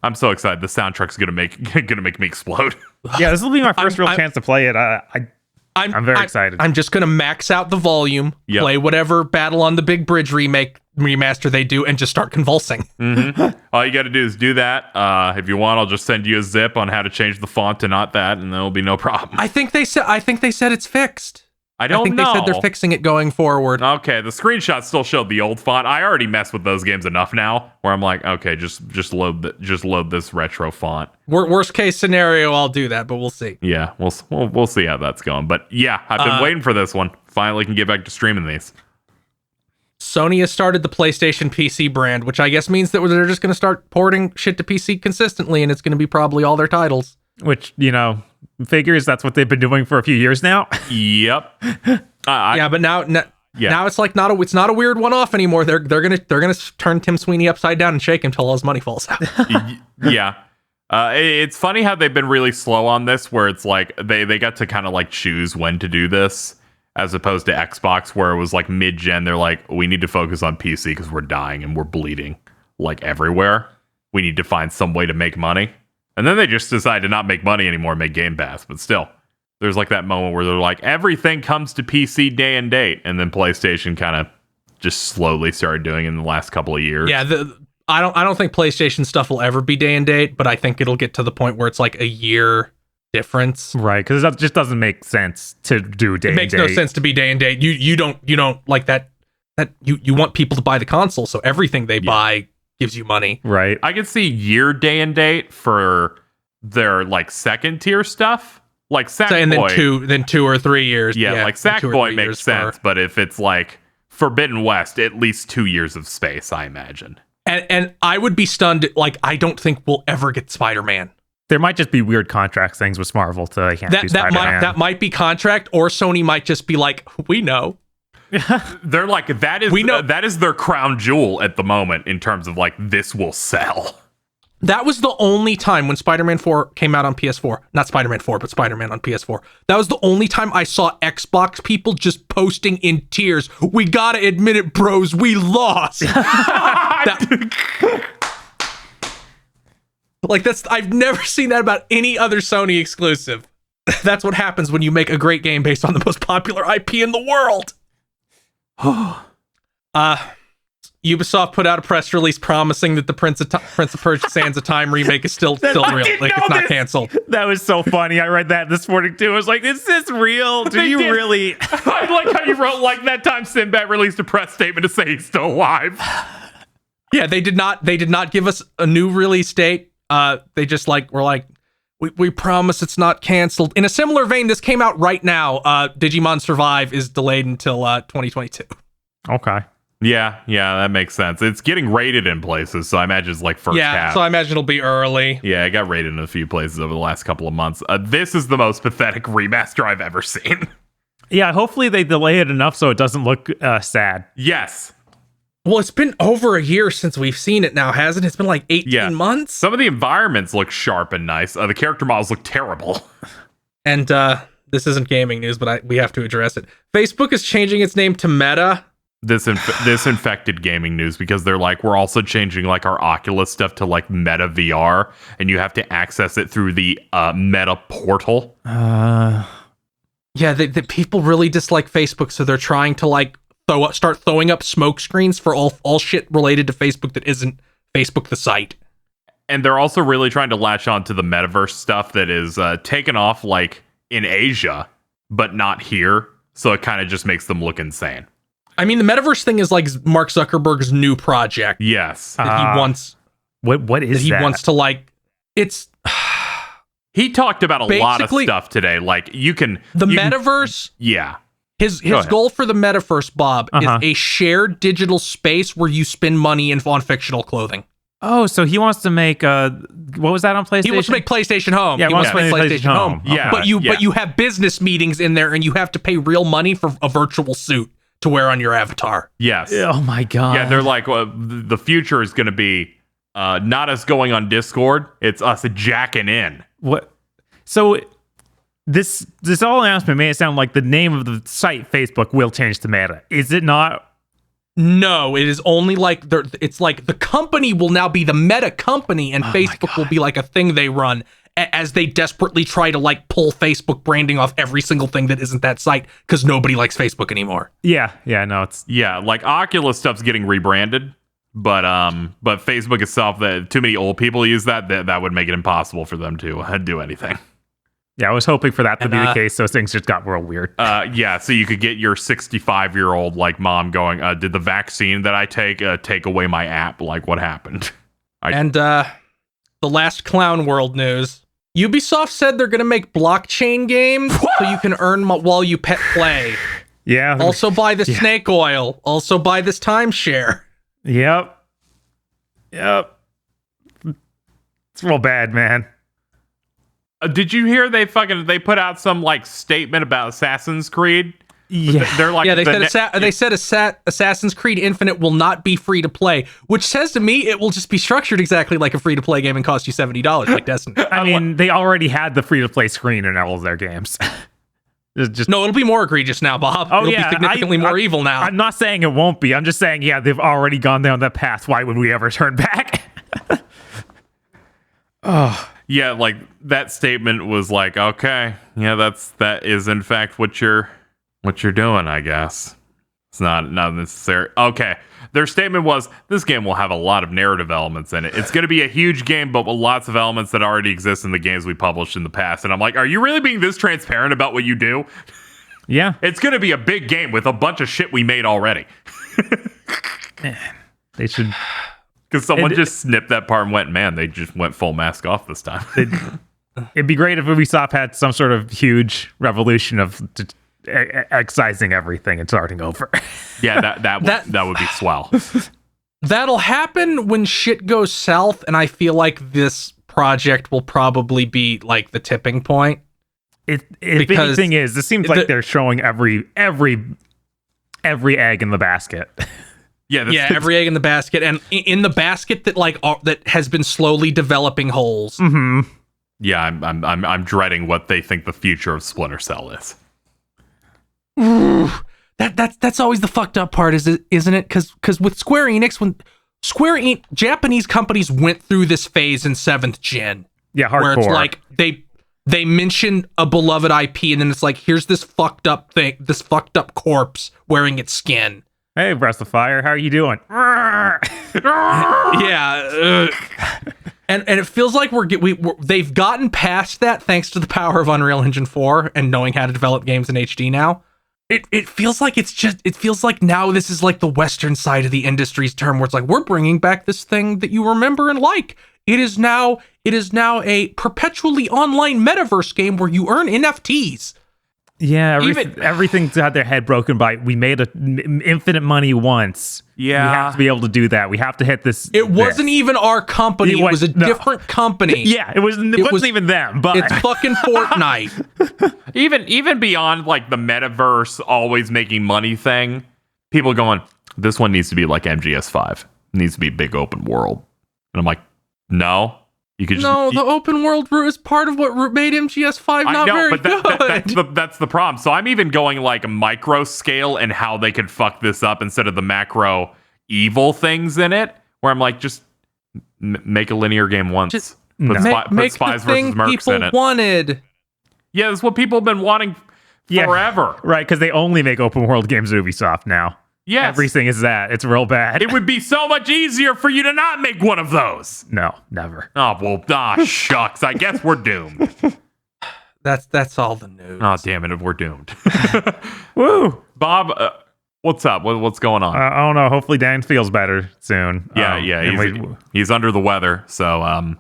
I'm so excited. The soundtrack's gonna make me explode. Yeah, this will be my first real chance to play it. I'm very excited. I'm just gonna max out the volume, play whatever Battle on the Big Bridge remaster they do, and just start convulsing. All you got to do is do that. If you want, I'll just send you a zip on how to change the font to not that, and there'll be no problem. I think they said it's fixed. I think they said they're fixing it going forward. Okay, the screenshot still showed the old font. I already mess with those games enough now, where I'm like, okay, just load this retro font. Worst case scenario, I'll do that, but we'll see. Yeah, we'll see how that's going. But yeah, I've been waiting for this one. Finally, can get back to streaming these. Sony has started the PlayStation PC brand, which I guess means that they're just going to start porting shit to PC consistently, and it's going to be probably all their titles. Which, figures that's what they've been doing for a few years now. Yep. But now it's like it's not a weird one-off anymore. They're gonna turn Tim Sweeney upside down and shake him till all his money falls out. Yeah. It's funny how they've been really slow on this, where it's like they got to kind of like choose when to do this, as opposed to Xbox, where it was like mid-gen. They're like, we need to focus on PC because we're dying and we're bleeding like everywhere. We need to find some way to make money. And then they just decide to not make money anymore and make Game Pass. But still, there's like that moment where they're like, everything comes to PC day and date. And then PlayStation kind of just slowly started doing it in the last couple of years. Yeah, I don't think PlayStation stuff will ever be day and date, but I think it'll get to the point where it's like a year difference. Right, because that just doesn't make sense to do day and date. It makes no sense to be day and date. You don't like that you want people to buy the console, so everything they buy gives you money. Right. I could see year day and date for their like second tier stuff. Like Sackboy. And then 2 or 3 years. Yeah, like Sackboy makes sense, but if it's like Forbidden West, at least 2 years of space, I imagine. And I would be stunned, like, I don't think we'll ever get Spider-Man. There might just be weird contract things with Marvel to I can't do Spider-Man. That might be contract, or Sony might just be like, we know. They're like, that is their crown jewel at the moment in terms of like, this will sell. That was the only time when Spider-Man 4 came out on PS4. Not Spider-Man 4, but Spider-Man on PS4. That was the only time I saw Xbox people just posting in tears. We gotta admit it, bros. We lost. I've never seen that about any other Sony exclusive. That's what happens when you make a great game based on the most popular IP in the world. Ubisoft put out a press release promising that the Prince of Persia: Sands of Time remake is still real. Like, it's not canceled. That was so funny. I read that this morning too. I was like, is this real? Do you really? I like how you wrote like that time Sinbad released a press statement to say he's still alive. Yeah, they did not give us a new release date. They just were like, we promise it's not canceled. In a similar vein, this came out right now. Digimon Survive is delayed until 2022. Okay. Yeah, that makes sense. It's getting rated in places, so I imagine it's like first half. So I imagine it'll be early. Yeah, it got rated in a few places over the last couple of months. This is the most pathetic remaster I've ever seen. Yeah, hopefully they delay it enough so it doesn't look sad. Yes. Well, it's been over a year since we've seen it now, hasn't it? It's been like 18 months. Some of the environments look sharp and nice. The character models look terrible. And this isn't gaming news, but we have to address it. Facebook is changing its name to Meta. This infected gaming news because they're like, we're also changing like our Oculus stuff to like Meta VR, and you have to access it through the Meta portal. Yeah, the people really dislike Facebook, so they're trying to like start throwing up smoke screens for all shit related to Facebook that isn't Facebook the site. And they're also really trying to latch on to the metaverse stuff that is taken off like in Asia, but not here. So it kind of just makes them look insane. I mean, the metaverse thing is like Mark Zuckerberg's new project. Yes. That he wants. What is that? He wants to like. It's. He talked about a lot of stuff today. Like metaverse. Yeah. His goal for the metaverse, Bob, is a shared digital space where you spend money on fictional clothing. Oh, so he wants to make what was that on PlayStation? He wants to make PlayStation Home. Yeah, he wants to make PlayStation Home. Yeah, but you have business meetings in there, and you have to pay real money for a virtual suit to wear on your avatar. Yes. Oh my god. Yeah, they're like, the future is going to be not us going on Discord, it's us jacking in. What? So this whole announcement made it sound like the name of the site Facebook will change to Meta. Is it not? No, it is only like it's like the company will now be the Meta company, and Facebook will be like a thing they run, as they desperately try to like pull Facebook branding off every single thing that isn't that site because nobody likes Facebook anymore. Yeah, no, it's like Oculus stuff's getting rebranded, but Facebook itself, that too many old people use that would make it impossible for them to do anything. Yeah, I was hoping for that to be the case, so things just got real weird. So you could get your 65-year-old like mom going, did the vaccine that I take away my app? Like, what happened? The last Clown World news. Ubisoft said they're going to make blockchain games so you can earn while you pet play. Yeah. Also buy the snake oil. Also buy this timeshare. Yep. It's real bad, man. Did you hear they put out some like statement about Assassin's Creed? Yeah, they're like they said Assassin's Creed Infinite will not be free to play, which says to me it will just be structured exactly like a free to play game and cost you $70 like Destiny. I mean, they already had the free to play screen in all of their games. No, it'll be more egregious now, Bob. It'll be significantly more evil now. I'm not saying it won't be. I'm just saying, they've already gone down that path. Why would we ever turn back? Oh. Yeah, like that statement was like, okay, that is in fact what you're doing, I guess. It's not necessary. Okay. Their statement was, this game will have a lot of narrative elements in it. It's going to be a huge game, but with lots of elements that already exist in the games we published in the past. And I'm like, are you really being this transparent about what you do? Yeah. It's going to be a big game with a bunch of shit we made already. They should... Because someone just snipped that part and went, man, they just went full mask off this time. It'd be great if Ubisoft had some sort of huge revolution of excising everything and starting over. Yeah, that would be swell. That'll happen when shit goes south, and I feel like this project will probably be like the tipping point. If anything is, this seems like they're showing every egg in the basket. Every egg in the basket, and in the basket that that has been slowly developing holes. Mm-hmm. Yeah, I'm dreading what they think the future of Splinter Cell is. Ooh, that's always the fucked up part, isn't it? Because with Square Enix, when Japanese companies went through this phase in 7th Gen, hardcore, where it's like they mention a beloved IP, and then it's like, here's this fucked up thing, this fucked up corpse wearing its skin. Hey, Breath of Fire, how are you doing? And it feels like they've gotten past that thanks to the power of Unreal Engine 4 and knowing how to develop games in HD now. It feels like it feels like now this is like the Western side of the industry's term, where it's like, we're bringing back this thing that you remember and like. It is now a perpetually online metaverse game where you earn NFTs. Yeah, everything's had their head broken by, we made infinite money once. Yeah. We have to be able to do that. We have to hit this. It wasn't even our company. It was a different company. Yeah, it wasn't even them. But it's fucking Fortnite. even beyond like the metaverse always making money thing, people going, this one needs to be like MGS5. It needs to be big open world. And I'm like, no. The open world route is part of what made MGS5 not very good. That's the problem. So I'm even going like micro scale and how they could fuck this up instead of the macro evil things in it, where I'm like, just make a linear game once. Just put make Spies the thing versus Mercs people in it. wanted. Yeah, that's what people have been wanting forever. Right, because they only make open world games at Ubisoft now. Yes. Everything is that. It's real bad. It would be so much easier for you to not make one of those. No, never. Oh, well, shucks. I guess we're doomed. That's all the news. Oh, damn it. We're doomed. Woo! Bob, what's up? What's going on? I don't know. Hopefully Dan feels better soon. He's under the weather, so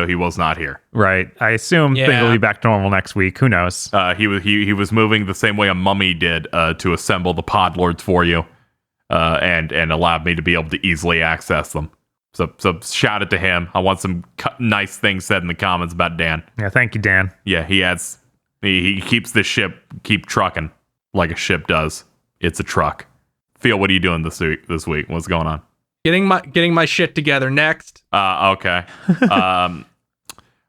he was not here. Right. I assume things will be back to normal next week. Who knows? He was moving the same way a mummy did to assemble the pod lords for you, and allowed me to be able to easily access them. So shout it to him. I want some nice things said in the comments about Dan. Yeah, thank you, Dan. Yeah, he keeps this ship keep trucking like a ship does. It's a truck. Phil, what are you doing this week? What's going on? Getting my shit together next. Okay.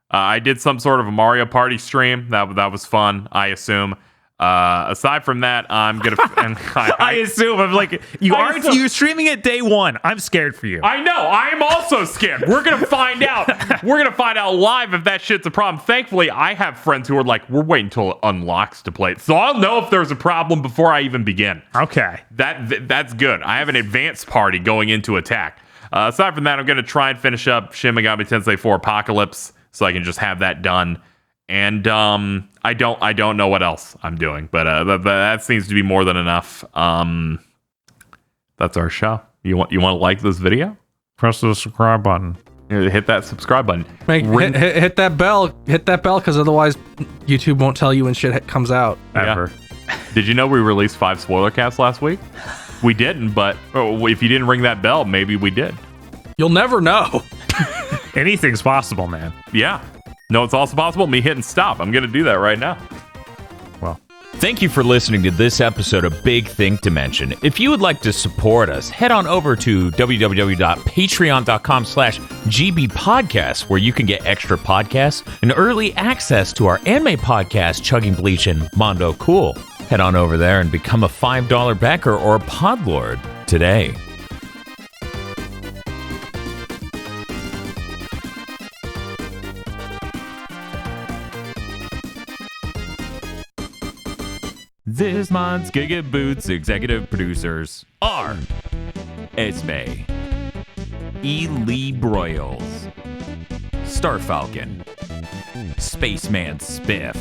I did some sort of a Mario Party stream. That was fun, I assume. Aside from that, I'm gonna. And I assume I'm like you're streaming it day one. I'm scared for you. I know. I'm also scared. We're gonna find out. We're gonna find out live if that shit's a problem. Thankfully, I have friends who are like, we're waiting until it unlocks to play it, so I'll know if there's a problem before I even begin. Okay, that's good. I have an advanced party going into attack. Aside from that, I'm gonna try and finish up Shin Megami Tensei 4 Apocalypse so I can just have that done. And I don't know what else I'm doing, but that seems to be more than enough. That's our show. You want to like this video? press the subscribe button. Hit that subscribe button. Hit that bell. Hit that bell, because otherwise YouTube won't tell you when shit comes out. Ever. Yeah. Did you know we released 5 spoiler casts last week? We didn't, but if you didn't ring that bell, maybe we did. You'll never know. Anything's possible, man. Yeah. No, it's also possible. Me hitting stop. I'm going to do that right now. Well, Thank you for listening to this episode of Big Think Dimension. If you would like to support us, head on over to www.patreon.com/gbpodcast, where you can get extra podcasts and early access to our anime podcast, Chugging Bleach and Mondo Cool. Head on over there and become a $5 backer or a podlord today. This month's GigaBoots executive producers are Esme, E. Lee Broyles, Starfalcon, Spaceman Spiff,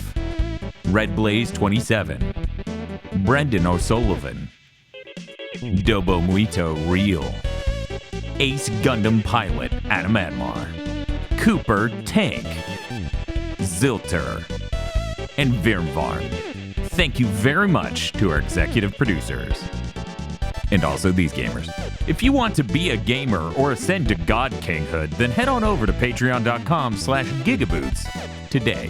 Red Blaze 27, Brendan O'Sullivan, Dobo Muito Real, Ace Gundam Pilot Adam Admar, Cooper Tank, Zilter, and Virmvarm. Thank you very much to our executive producers. And also these gamers. If you want to be a gamer or ascend to God Kinghood, then head on over to patreon.com/gigaboots today.